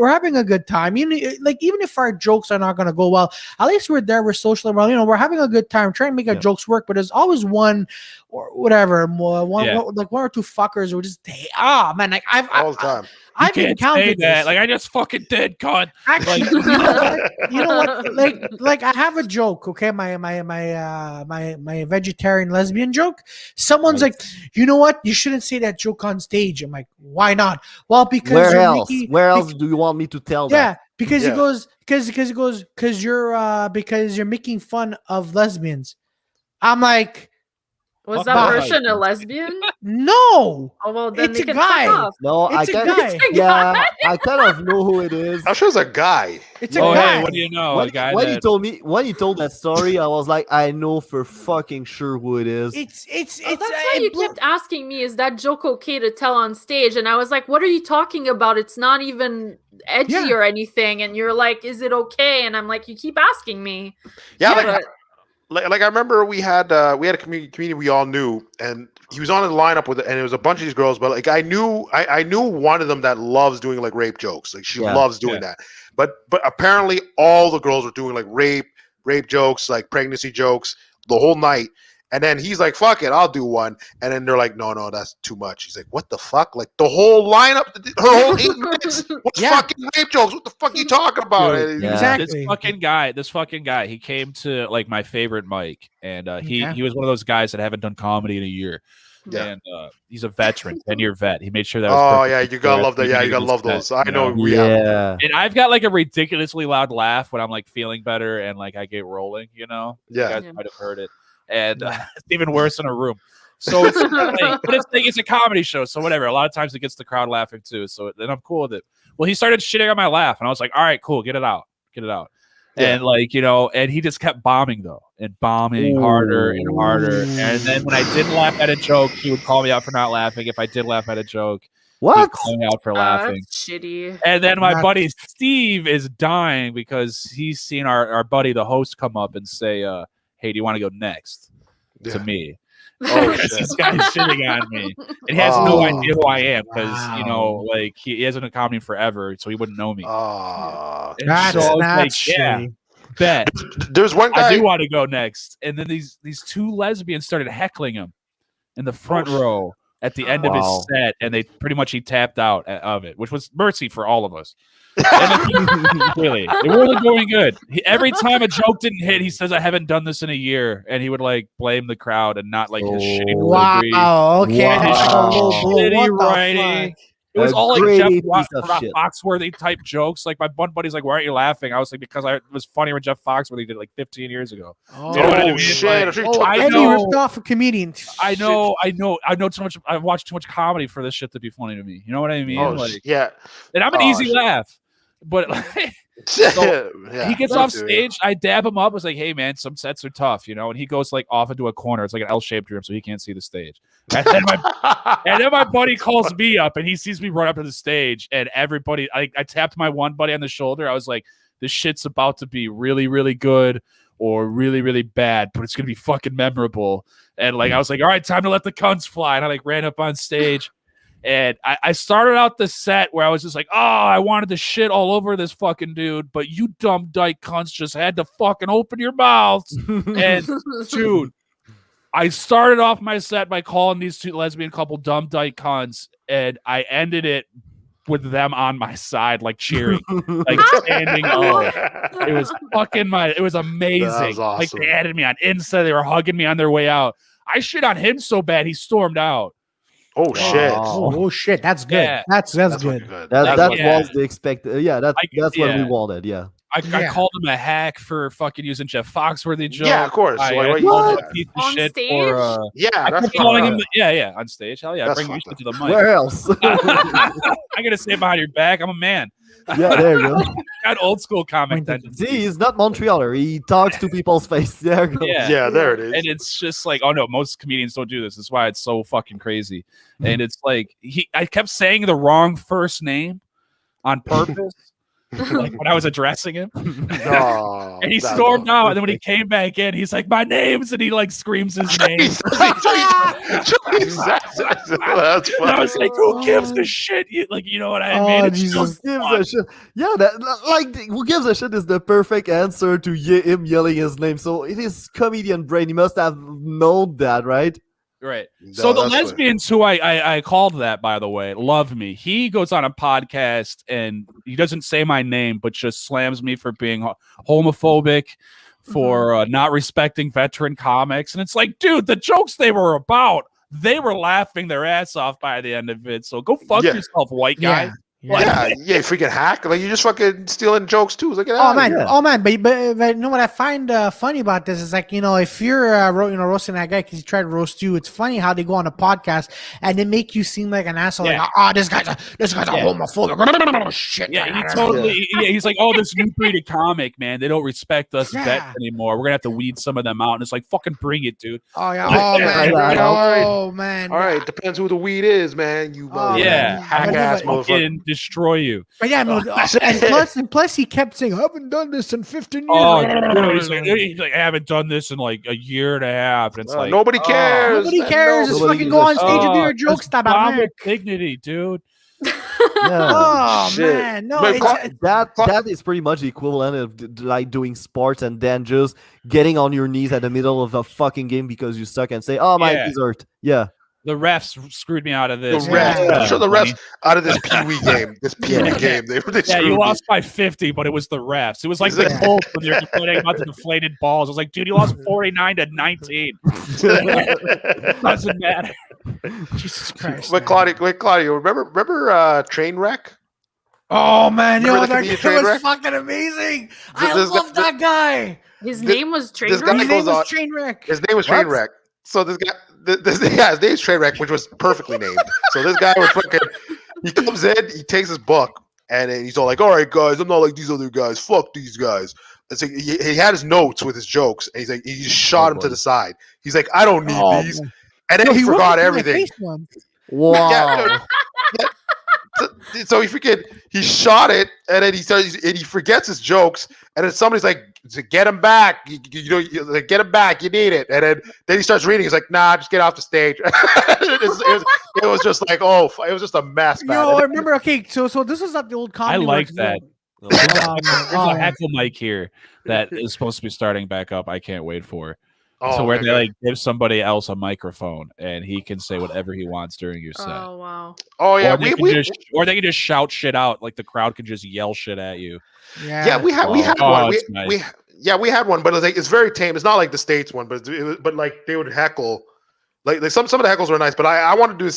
having a good time. Even if our jokes are not going to go well, at least we're there, we're social, we're having a good time, trying to make our jokes work. But there's always one or whatever, one or two fuckers who just, man, like all the time. I've encountered that. Like I just fucking did, cunt. Actually, you know what? Like I have a joke, okay? My vegetarian lesbian joke. Someone's like, you know what? You shouldn't say that joke on stage. I'm like, why not? Well, because where else do you want me to tell that? Yeah, because he goes, because you're making fun of lesbians. I'm like, was that person a lesbian? No. Oh well, then it's a guy. No, it's a guy. Yeah, I kind of know who it is. I'm sure it's a guy. It's a guy. Hey, what do you know? When you told that story, I was like, I know for fucking sure who it is. That's why you kept asking me, is that joke okay to tell on stage? And I was like, what are you talking about? It's not even edgy or anything. And you're like, is it okay? And I'm like, you keep asking me. Yeah, like I remember we had a comedian we all knew, and he was on the lineup with it, and it was a bunch of these girls. But like I knew one of them that loves doing like rape jokes. Like she loves doing that. But apparently all the girls were doing like rape jokes, like pregnancy jokes the whole night. And then he's like, fuck it, I'll do one. And then they're like, no, that's too much. He's like, what the fuck? Like the whole lineup, her whole 8 minutes was fucking rape jokes. What the fuck are you talking about? Exactly. This fucking guy, he came to like my favorite mic, and he was one of those guys that haven't done comedy in a year. Yeah. And he's a veteran, 10-year vet. He made sure that was you gotta love that. Yeah, you gotta love those. I know we have. And I've got like a ridiculously loud laugh when I'm like feeling better and like I get rolling, you guys might have heard it. And it's even worse in a room. So it's it's a comedy show, so whatever. A lot of times it gets the crowd laughing too. So then I'm cool with it. Well, he started shitting on my laugh, and I was like, all right, cool, get it out. Yeah. And and he just kept bombing though, and bombing harder and harder. And then when I didn't laugh at a joke, he would call me out for not laughing. If I did laugh at a joke, he'd call me out for laughing. That's shitty. And then my buddy Steve is dying because he's seen our buddy, the host, come up and say, hey, do you want to go next to me? Oh, this guy's shitting on me. And he has no idea who I am because, he hasn't been comedy forever, so he wouldn't know me. Bet. There's one guy. I do want to go next. And then these two lesbians started heckling him in the front row at the end of his set, and he tapped out of it, which was mercy for all of us. Really, it wasn't going good. Every time a joke didn't hit, he says, I haven't done this in a year, and he would like blame the crowd and not like his shitty delivery. Shitty writing. It was all like Jeff Foxworthy type jokes. Like my one buddy's like, why aren't you laughing? I was like, because it was funny when Jeff Foxworthy did it like 15 years ago. Oh, you know what I mean? Shit. I know. Ripped off a comedian. I know too much. I've watched too much comedy for this shit to be funny to me. You know what I mean? And I'm an easy laugh. But he gets off stage, I dab him up. I was like, hey man, some sets are tough, and he goes like off into a corner. It's like an L-shaped room, so he can't see the stage. And then my buddy calls me up, and he sees me run up to the stage, and everybody, I tapped my one buddy on the shoulder. I was like, this shit's about to be really, really good or really, really bad, but it's gonna be fucking memorable. And like I was like, all right, time to let the cunts fly. And I like ran up on stage. And I started out the set where I was just like, oh, I wanted to shit all over this fucking dude, but you dumb dyke cunts just had to fucking open your mouths. And dude, I started off my set by calling these two lesbian couple dumb dyke cunts, and I ended it with them on my side, like cheering, like standing up. It was it was amazing. That was awesome. Like they added me on Insta, they were hugging me on their way out. I shit on him so bad he stormed out. Oh shit! Oh shit! That's good. Yeah. That's good. That was the expected. Yeah, that's what we wanted. Yeah. I called him a hack for fucking using Jeff Foxworthy joke. Yeah, of course. I called him a piece of on shit stage? for, that's calling him. Yeah, on stage. Hell yeah, bring your shit to the mic. Where else? I'm gonna say behind your back. I'm a man. Yeah, there you go. Got old school comic tendencies. See, he's not Montrealer. He talks to people's face. There you go. Yeah, there it is. And it's just like, oh no, most comedians don't do this. That's why it's so fucking crazy. And it's like I kept saying the wrong first name on purpose. Like when I was addressing him, and he stormed out. And then when he came back in, he's like, "My name's," and he like screams his name. That's funny. I was like, "Who gives a shit?" You know what I mean? Jesus gives a shit. Yeah, who gives a shit is the perfect answer to him yelling his name. So in his comedian brain, he must have known that, right? Right. So the lesbians who I called that, by the way, love me. He goes on a podcast and he doesn't say my name, but just slams me for being homophobic, for not respecting veteran comics. And it's like, dude, the jokes they were about, they were laughing their ass off by the end of it. So go fuck yourself, white guy. Yeah, freaking hack! Like you just fucking stealing jokes too. Look at that. Oh man! But you know what I find funny about this is like if you're roasting that guy because he tried to roast you, it's funny how they go on a podcast and they make you seem like an asshole. Like this guy's a homophobic. Shit. Yeah, he totally. Yeah, he's like, oh, this new breed of comic, man. They don't respect us vets anymore. We're gonna have to weed some of them out, and it's like, fucking bring it, dude. Oh yeah. Oh man. All right, depends who the weed is, man. You hack ass motherfucker. Destroy you. But yeah, no, and plus he kept saying, I haven't done this in 15 years. Oh, he's like, I haven't done this in like a year and a half. And it's like nobody cares. Nobody cares. Just fucking go on stage and do your jokes. Stop it. Dignity, dude. Man, no, that is pretty much the equivalent of like doing sports and then just getting on your knees at the middle of a fucking game because you suck and say, "Oh, my knees hurt." Yeah. The refs screwed me out of this. The refs, I'm sure the refs out of this Pee-wee game. This Pee-wee game, they you lost by 50, but it was the refs. It was like the Colts when you're complaining about the deflated balls. I was like, dude, you lost 49-19. Doesn't matter. Jesus Christ. Wait, Claudio, remember Trainwreck? Oh man, that guy was fucking amazing. I love that guy. His name was Trainwreck. His name was Trainwreck. So this guy. His name's Trainwreck, which was perfectly named. So this guy was fucking. He comes in, he takes his book, and he's all like, "All right, guys, I'm not like these other guys. Fuck these guys." And so he had his notes with his jokes, and he's like, he just shot him to the side. He's like, "I don't need these," and then he forgot everything. Wow. So he shot it, and then he forgets his jokes, and then somebody's like, "Get him back! Get him back! You need it!" And then he starts reading. He's like, "Nah, just get off the stage." it was just like, it was just a mess. I remember. Okay, so this is not the old comedy. I like that. There's a heckle mic here that is supposed to be starting back up. I can't wait for. So where they like give somebody else a microphone and he can say whatever he wants during your set. Oh wow! Oh yeah, or they can just shout shit out, like the crowd can just yell shit at you. Yeah, we had one. We had one, but it's very tame. It's not like the States one, but like they would heckle. Like some of the heckles were nice, but I wanted to do a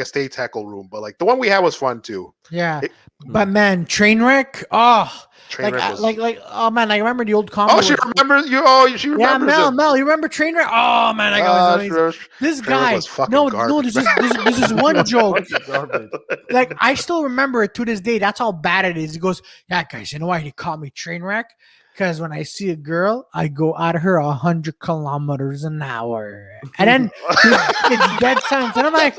States heckle room. But like the one we had was fun too. Yeah, but man, Trainwreck. Oh. Oh man, I remember the old comedy. Oh, she remembers you. Oh, she remembers. Yeah, Mel, you remember Trainwreck? Oh man, this guy. No, this is one joke. Like I still remember it to this day. That's how bad it is. He goes, "Yeah, guys, you know why he called me Trainwreck? Because when I see a girl, I go at her 100 kilometers an hour." And then it's dead silence, and I'm like.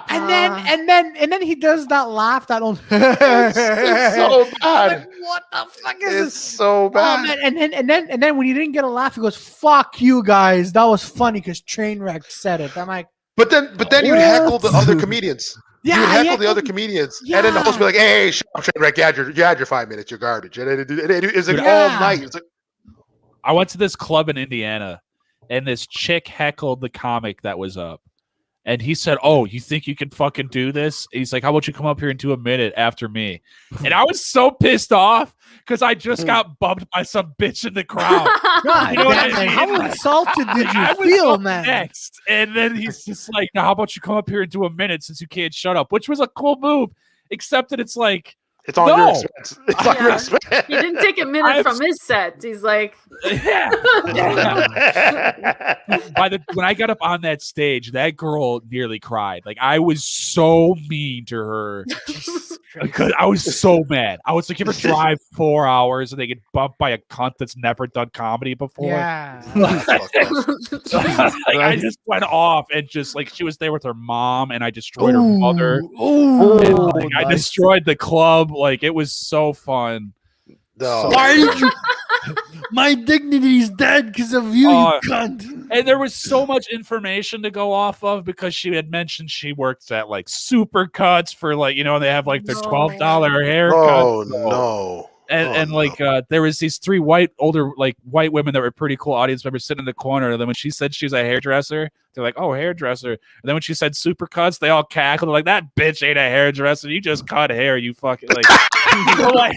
And then he does that laugh that on. It's so bad. Like, what the fuck is this? It's so bad. Oh, and then when he didn't get a laugh, he goes, "Fuck you guys. That was funny because Trainwreck said it." I'm like, But then you'd heckle the other comedians. Yeah, you would heckle the other comedians, and then the host would be like, "Hey, shut up, Trainwreck, you had your 5 minutes. You're garbage." And it's like all night. It's like, I went to this club in Indiana, and this chick heckled the comic that was up. And he said, "Oh, you think you can fucking do this?" He's like, "How about you come up here and do a minute after me?" And I was so pissed off because I just got bumped by some bitch in the crowd. God, you know I mean? How insulted did you feel, man? Next, and then he's just like, "Now, how about you come up here and do a minute since you can't shut up?" Which was a cool move, except that it's like. It's on your expense. It's on your expense. He didn't take a minute from his set. He's like, yeah. When I got up on that stage, that girl nearly cried. Like I was so mean to her because I was so mad. I was like, "You ever drive 4 hours and they get bumped by a cunt that's never done comedy before?" Yeah. I just went off and just like she was there with her mom, and I destroyed her mother. I destroyed the club. Like it was so fun. No. Why did you? My dignity is dead because of you, you cunt. And there was so much information to go off of because she had mentioned she works at like Supercuts for like, you know, they have like their $12 haircuts. Oh no. And like there was these 3 older white women that were pretty cool audience members sitting in the corner. And then when she said she was a hairdresser, they're like, "Oh, hairdresser." And then when she said Supercuts, they all cackled. They're like, "That bitch ain't a hairdresser. You just cut hair, you fucking like." So, like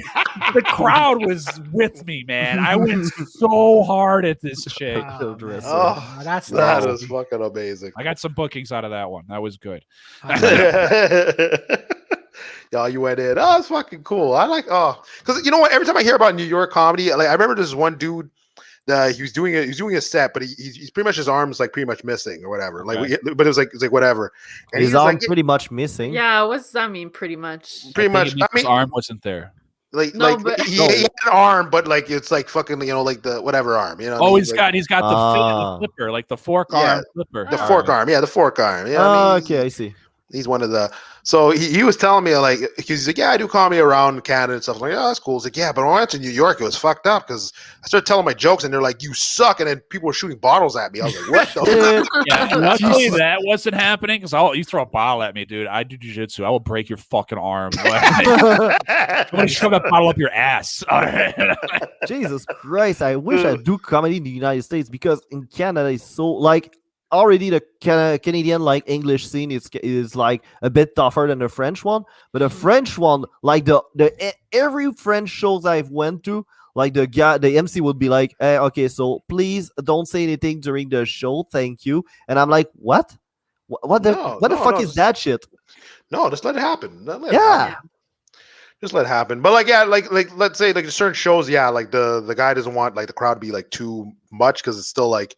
the crowd was with me, man. I went so hard at this chick. That is fucking amazing. I got some bookings out of that one. That was good. Y'all, you went in. Oh, it's fucking cool. I like because you know what? Every time I hear about New York comedy, like I remember this one dude. He was doing a set, but he's pretty much his arm's like pretty much missing or whatever. Okay. Like, but it's like whatever. And his arm pretty much missing. Yeah, what's that mean? Pretty much. Pretty much. I mean, his arm wasn't there. He had an arm, but like it's like fucking, you know, like the whatever arm, you know. Oh, he's got the flipper, like the fork arm flipper. The fork arm, the fork arm. Yeah. Okay, I see. He's one of the. So he was telling me like he's like, "Yeah, I do comedy around Canada and stuff." I'm like, "Oh, that's cool." He's like, "Yeah, but when I went to New York, it was fucked up because I started telling my jokes and they're like, 'You suck,' and then people were shooting bottles at me." I was like, "What the?" Yeah, luckily that wasn't happening because you throw a bottle at me, dude. I do jiu-jitsu. I will break your fucking arm. Somebody shove that bottle up your ass. Jesus Christ! I wish I do comedy in the United States because in Canada it's so like. Already the Canadian like English scene is like a bit tougher than the French one, but the French one, like the every French shows I've went to, like the MC would be like, "Hey, okay, so please don't say anything during the show, thank you." And I'm like, what the fuck is that shit? No, just let it happen. Just let it happen. But like, yeah, like let's say like certain shows, yeah, like the guy doesn't want like the crowd to be like too much because it's still like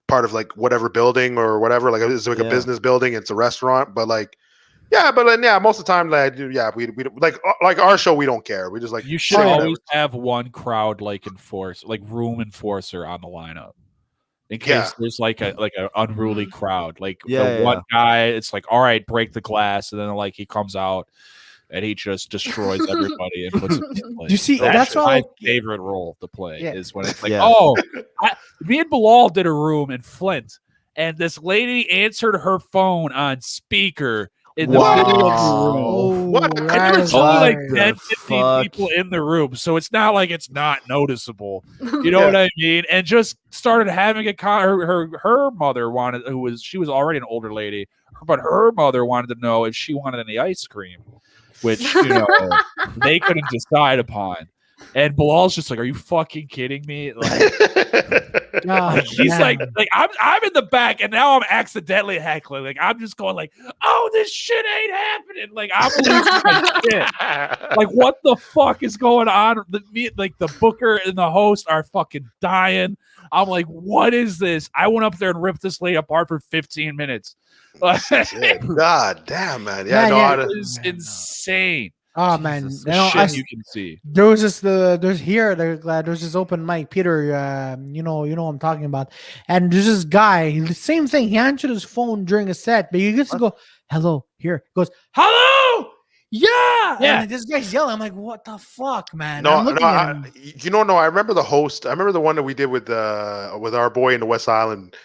part of like whatever building or whatever, like it's like a business building, it's a restaurant, but like but then most of the time like we like our show, we don't care, we just like you should always have one crowd like room enforcer on the lineup in case there's like an unruly crowd, like one guy, it's like, all right, break the glass, and then like he comes out and he just destroys everybody and puts it in place. You see, that's my favorite role to play is when it's like, me and Bilal did a room in Flint, and this lady answered her phone on speaker in the middle of the room. And there was only like 10, 15 people in the room, so it's not like it's not noticeable. You know what I mean? And just started having her mother wanted, she was already an older lady, but her mother wanted to know if she wanted any ice cream, which, you know, they couldn't decide upon. And Bilal's just like, "Are you fucking kidding me?" Like, he's like I'm in the back, and now I'm accidentally heckling. Like I'm just going like, "Oh, this shit ain't happening!" Like I'm losing my shit. Like what the fuck is going on? The booker and the host are fucking dying. I'm like, what is this? I went up there and ripped this lady apart for 15 minutes. God damn, man. It was insane. Oh man, you can see. There was there's this open mic, Peter. You know what I'm talking about. And there's this guy, the same thing. He answered his phone during a set, but he gets to go, "Hello," here. He goes, "Hello, yeah." And this guy's yelling. I'm like, what the fuck, man? I remember the host. I remember the one that we did with our boy in the West Island.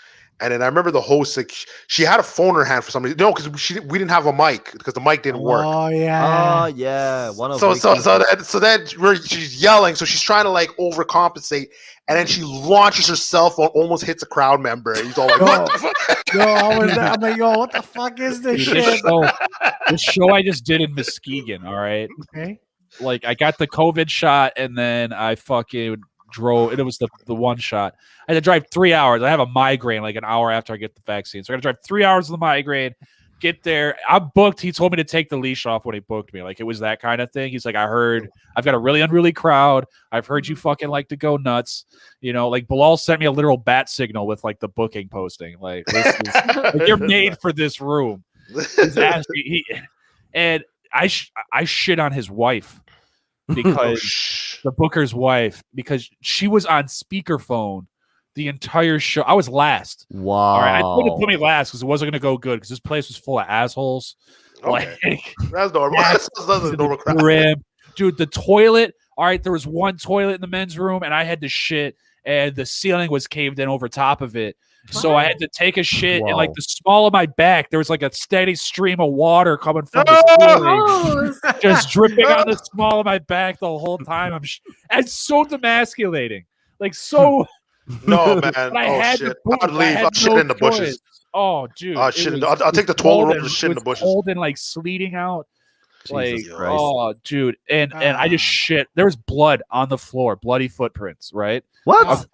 And then I remember the host, like, she had a phone in her hand for some reason. No, because we didn't have a mic because the mic didn't work. Oh yeah. Oh yeah. One of So then she's yelling, so she's trying to like overcompensate, and then she launches herself on, almost hits a crowd member, and he's all like, "What the fuck?" Yo, I'm like, yo, what the fuck is this shit? This show I just did in Muskegon. All right. Okay. Like I got the COVID shot, and then I fucking drove. It was the one shot. I had to drive 3 hours. I have a migraine like an hour after I get the vaccine, so I got to drive 3 hours of the migraine. Get there. I'm booked. He told me to take the leash off when he booked me. Like it was that kind of thing. He's like, I heard I've got a really unruly crowd. I've heard you fucking like to go nuts. You know, like Bilal sent me a literal bat signal with like the booking posting. Like, this is, like you're made for this room. And I shit on his wife because the booker's wife, because she was on speakerphone the entire show. I was last. Wow. All right, I told him to put me last because it wasn't going to go good because this place was full of assholes. Okay. Like, that's normal. That's a normal crowd. Dude, the toilet. All right, there was one toilet in the men's room, and I had to shit, and the ceiling was caved in over top of it. So I had to take a shit, and like the small of my back, there was like a steady stream of water coming from the ceiling, just dripping on the small of my back the whole time. It's so demasculating, like so. No man, shit! I'd leave. I'll shit in the bushes. Oh, dude, I'll take the toilet roll and shit in the bushes. Cold and like sleeting out. Like, Jesus Christ. oh, dude, and I just shit. There was blood on the floor, bloody footprints, right? What?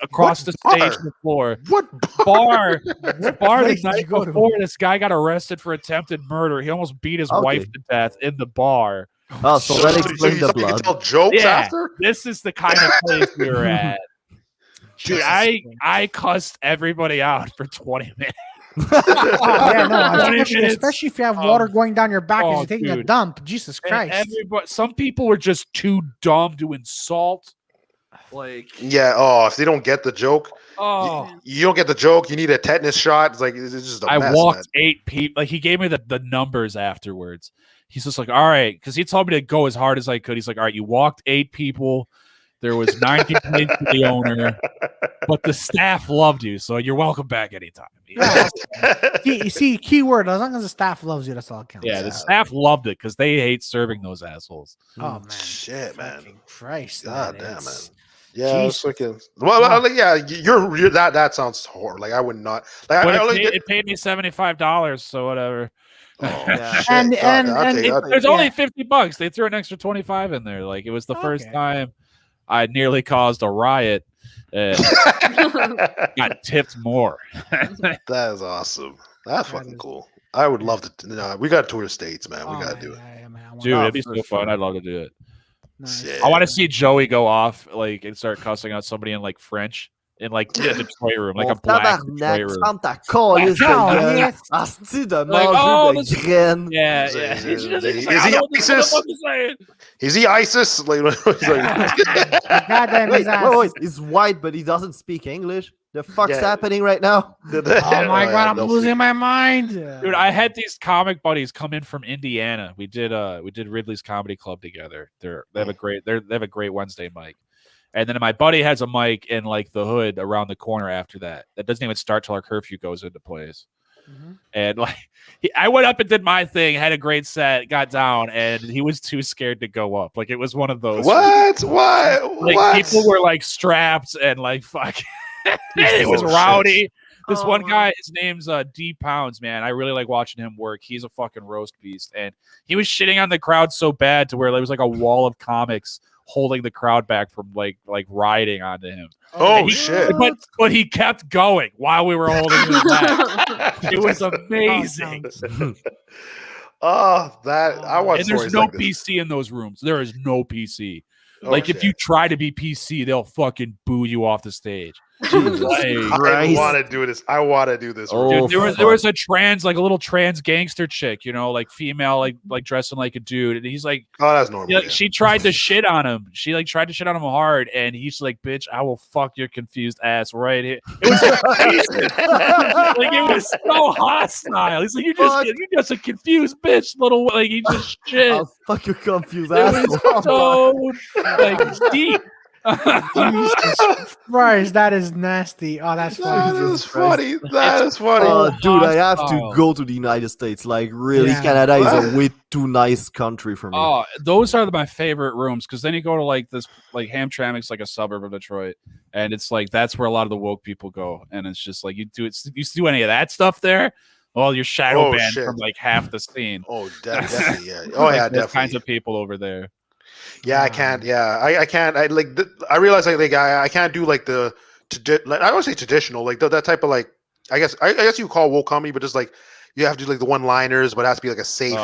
Across the stage, the floor. What bar? The night before, this guy got arrested for attempted murder. He almost beat his wife to death in the bar. Oh, so that explains the blood. Tell jokes after? This is the kind of place we were at. Dude, I cussed everybody out for 20 minutes. Especially if you have water going down your back as you're taking a dump. Jesus Christ. Some people were just too dumb to insult. Like, if they don't get the joke, you don't get the joke. You need a tetanus shot. It's like it's just a mess. I walked 8 people. Like he gave me the numbers afterwards. He's just like, all right, because he told me to go as hard as I could. He's like, all right, you walked 8 people. There was 90 complaints to the owner, but the staff loved you, so you're welcome back anytime. Yeah. See, keyword, as long as the staff loves you, that's all that counts. Yeah, the staff loved it because they hate serving those assholes. Oh, man. Shit, man. Christ. God damn, man. Yeah, it's freaking. Well, yeah, you're that sounds horrible. Like I would not. Like it paid me $75, so whatever. Oh, yeah. and there's only $50. They threw an extra 25 in there. Like it was the first time I nearly caused a riot. Got tipped more. That is awesome. That's fucking cool. I would love to. We got to tour the States, man. We got to do it. Dude, it'd be so fun. I'd love to do it. Nice. I want to see Joey go off like and start cussing out somebody in like French in like the Detroit room, like a black Detroit room. Is he ISIS? He's white, but he doesn't speak English. The fuck's happening right now? Oh my god, I'm losing my mind, dude. I had these comic buddies come in from Indiana. We did Ridley's Comedy Club together. They have a great Wednesday mic. And then my buddy has a mic in like the hood around the corner after that. That doesn't even start till our curfew goes into place. Mm-hmm. And like I went up and did my thing, had a great set, got down, and he was too scared to go up. Like it was one of those. What? What? People were like strapped and like fuck. It was rowdy. This one guy, his name's D Pounds, man. I really like watching him work. He's a fucking roast beast. And he was shitting on the crowd so bad to where there was like a wall of comics holding the crowd back from like riding onto him. Shit. But he kept going while we were holding him back. It was amazing. I want. And there's no PC in those rooms. There is no PC. Like if you try to be PC, they'll fucking boo you off the stage. I want to do this. I want to do this. Dude, there was a little trans gangster chick, like female, like dressing like a dude, and he's like, oh, that's normal. Yeah. She tried to shit on him. She like tried to shit on him hard, and he's like, "Bitch, I will fuck your confused ass right here." It was like it was so hostile. He's like, "You're just a confused bitch, little." Like he just shit. I'll fuck your confused ass. It was so like deep. Jesus Christ, that is nasty. Oh, that's funny. That is funny. That is funny. Dude, I have to go to the United States. Like, really, Canada is a way too nice country for me. Oh, those are my favorite rooms because then you go to like this, like Hamtramck's like a suburb of Detroit, and it's like that's where a lot of the woke people go, and it's just like you do any of that stuff there. Well, you're shadow banned from like half the scene. Oh, definitely, yeah. Oh, yeah, definitely. Kinds of people over there. Yeah, I can't. Yeah, I can't. I realize like I can't do like the I don't say traditional like that type of like I guess you call woke comedy, but just like you have to do like the one-liners, but it has to be like a safe.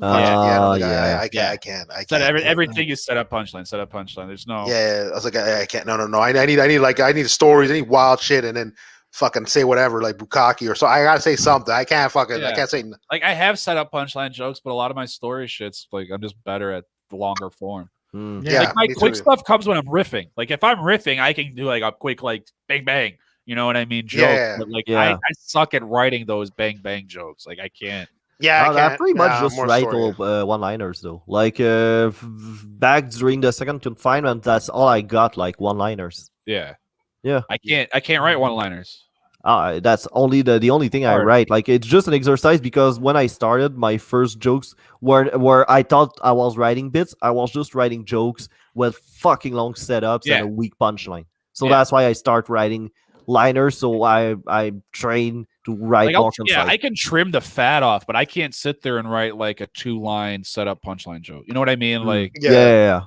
I can't. Everything is set up punchline. There's no. Yeah, I was like, I can't. No. I need stories. I need wild shit, and then fucking say whatever like bukkake or so. I gotta say something. I can't fucking. I can't say. Like I have set up punchline jokes, but a lot of my story shit's like I'm just better at the longer form. Yeah, like my quick stuff comes when I'm riffing. Like if I'm riffing, I can do like a quick like bang bang. You know what I mean? Joke. Yeah. But like I suck at writing those bang bang jokes. Like I can't. Yeah, I pretty much just write one-liners though. Like back during the second confinement, that's all I got, like one-liners. Yeah. I can't write one-liners. That's only the only thing I write. Like it's just an exercise because when I started, my first jokes where I thought I was writing bits, I was just writing jokes with fucking long setups and a weak punchline. So that's why I start writing liners. So I train to write more concise. I can trim the fat off, but I can't sit there and write like a 2-line setup punchline joke. You know what I mean? Like Yeah,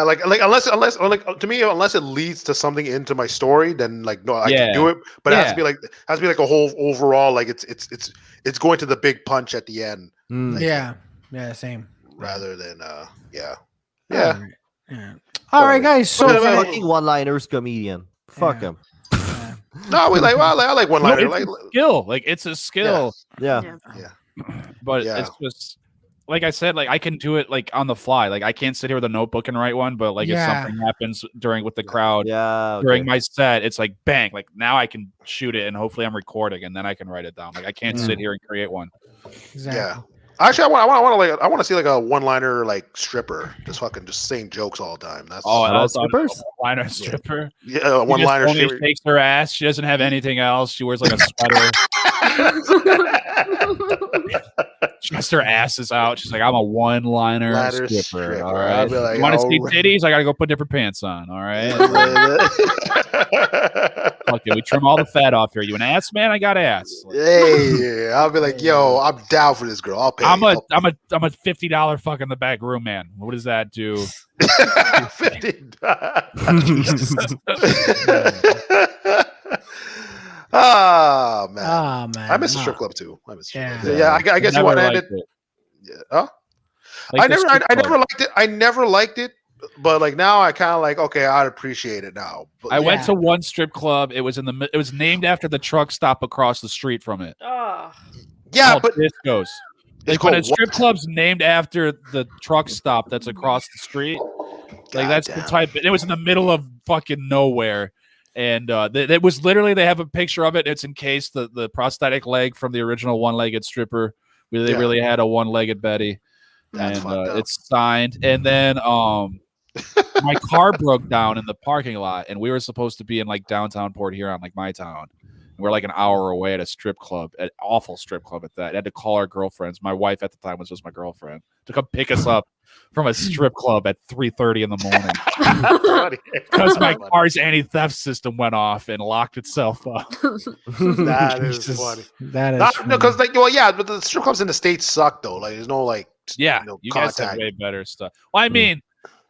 like unless like to me, unless it leads to something into my story, then like no, I can do it. But it has to be like a whole overall, like it's going to the big punch at the end. Like, same. Rather than All right, guys. So fucking one-liners comedian. Fuck him. No, I like one-liner. Like skill, like it's a skill. Yeah. But it's just. Like I said, like I can do it like on the fly. Like I can't sit here with a notebook and write one, but like if something happens with the crowd during my set, it's like bang. Like now I can shoot it and hopefully I'm recording and then I can write it down. Like I can't sit here and create one. Exactly. Yeah. Actually, I want to see like a one-liner like stripper, just saying jokes all the time. That's one-liner stripper. Yeah, one-liner stripper. Takes her ass. She doesn't have anything else. She wears like a sweater. Just her ass is out. She's like, I'm a one-liner stripper. All right. Like, you want to see titties? I gotta go put different pants on. All right. Okay, we trim all the fat off here. You an ass man? I got ass. Hey, I'll be like, yo, I'm down for this girl. I'll pay. I'm a $50 fuck in the back room man. What does that do? $50. Oh man. I miss the strip club too. I guess you want to end it. Huh? I never liked it. I never liked it, but like now I kind of like, okay, I'd appreciate it now. But, I went to one strip club. It was it was named after the truck stop across the street from it. Yeah, but Discos. When a strip club's named after the truck stop that's across the street, like that's the type. It was in the middle of fucking nowhere. And it was literally, they have a picture of it. It's encased the prosthetic leg from the original one-legged stripper. Where they really had a one-legged Betty. And it's signed. And then my car broke down in the parking lot. And we were supposed to be in like downtown Port Huron, like my town. And we're like an hour away at a strip club, an awful strip club at that. I had to call our girlfriends. My wife at the time was just my girlfriend to come pick us up from a strip club at 3:30 in the morning because my car's anti-theft system went off and locked itself up. That is funny. That is because like but the strip clubs in the States suck though. Like there's no like you guys have way better stuff.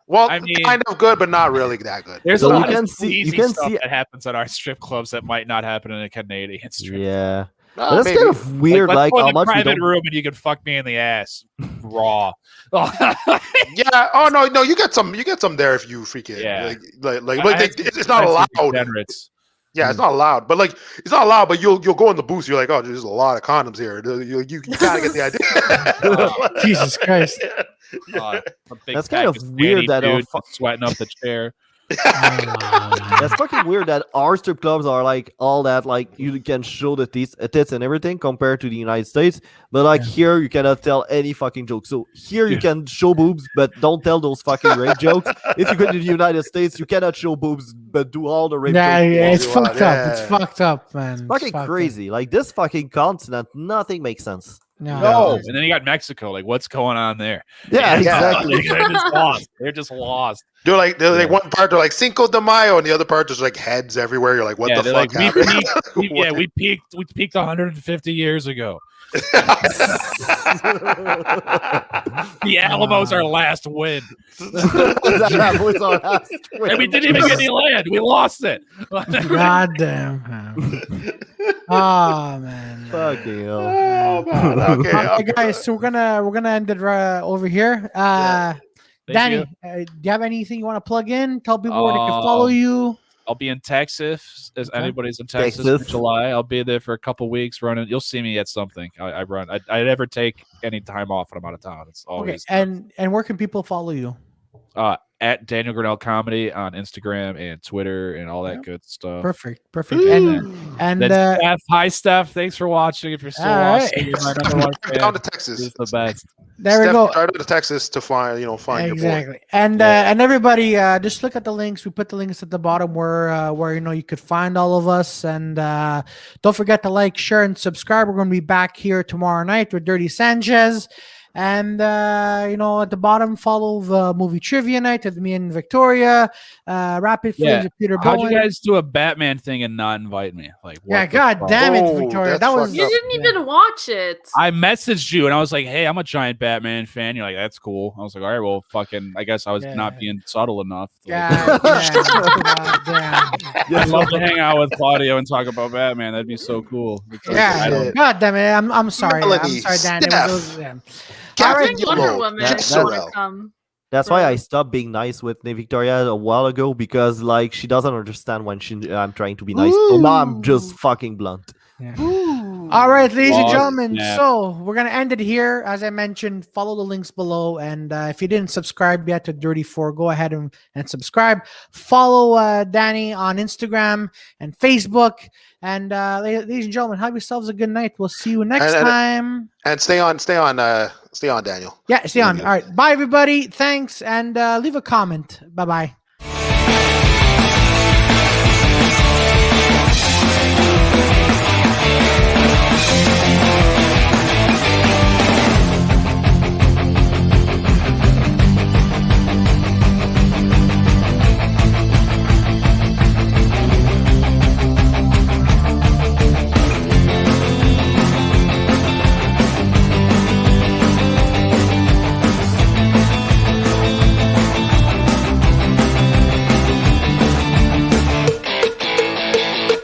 Well, I mean, kind of good, but not really that good. There's a lot of easy stuff that happens at our strip clubs that might not happen in a Canadian strip. Yeah. That's kind of weird, like how much private room and you can fuck me in the ass raw. Yeah. Oh no, you get some there if you freaking it's not allowed. Yeah, it's not allowed. But like it's not allowed. But you'll go in the booth. You're like, oh, there's a lot of condoms here. You gotta get the idea. Jesus Christ. That's kind of weird that dude sweating up the chair. That's fucking weird that our strip clubs are like all that, like you can show the tits and everything compared to the United States, but like here you cannot tell any fucking joke. So here you can show boobs, but don't tell those fucking rape jokes. If you go to the United States, you cannot show boobs, but do all the rape jokes. Yeah, it's fucked up. It's fucked up, man. It's fucking crazy. Like this fucking continent, nothing makes sense. No. And then you got Mexico. Like, what's going on there? Yeah, exactly. They're just lost. They're just lost. They're like one part they're like Cinco de Mayo, and the other part there's like heads everywhere. You're like, what the fuck? Like, we peaked 150 years ago. The Alamos our last win. That was our last win. And we didn't even get any land. We lost it. God damn. Oh man. Fucking hell. Oh, man. Okay, guys. So we're gonna end it over here. Danny, do you have anything you want to plug in? Tell people where they can follow you. I'll be in Texas. As anybody's in Texas in July, I'll be there for a couple weeks running. You'll see me at something. I run. I never take any time off when I'm out of town. It's always And where can people follow you? At Daniel Grinnell Comedy on Instagram and Twitter and all that good stuff. Perfect. And Steph, hi Steph. Thanks for watching. If you're still watching, you're my number one fan. Down to Texas. It's the best. There we go. Drive to Texas to find your boy. And everybody, just look at the links. We put the links at the bottom where you could find all of us. And don't forget to like, share, and subscribe. We're going to be back here tomorrow night with Dirty Sanchez. And at the bottom, follow the movie trivia night with me and Victoria. Rapid Flames with Peter Bowen. How'd you guys do a Batman thing and not invite me? Like, God damn it, Victoria. That was you didn't even watch it. I messaged you and I was like, "Hey, I'm a giant Batman fan." You're like, "That's cool." I was like, "All right, well, fucking, I guess I was not being subtle enough." Damn. I'd love to hang out with Claudio and talk about Batman. That'd be so cool. God damn it. I'm sorry. Melanie, I'm sorry, Danny. Wonder Woman. That's why I stopped being nice with Victoria a while ago, because like she doesn't understand when I'm trying to be nice. So now I'm just fucking blunt. Yeah. All right, ladies and gentlemen. So we're gonna end it here. As I mentioned, follow the links below, and if you didn't subscribe yet to Dirty 4, go ahead and subscribe. Follow Danny on Instagram and Facebook. And ladies and gentlemen, have yourselves a good night. We'll see you next time. And stay on, Daniel. Yeah, stay on. All right, bye everybody. Thanks, and leave a comment. Bye.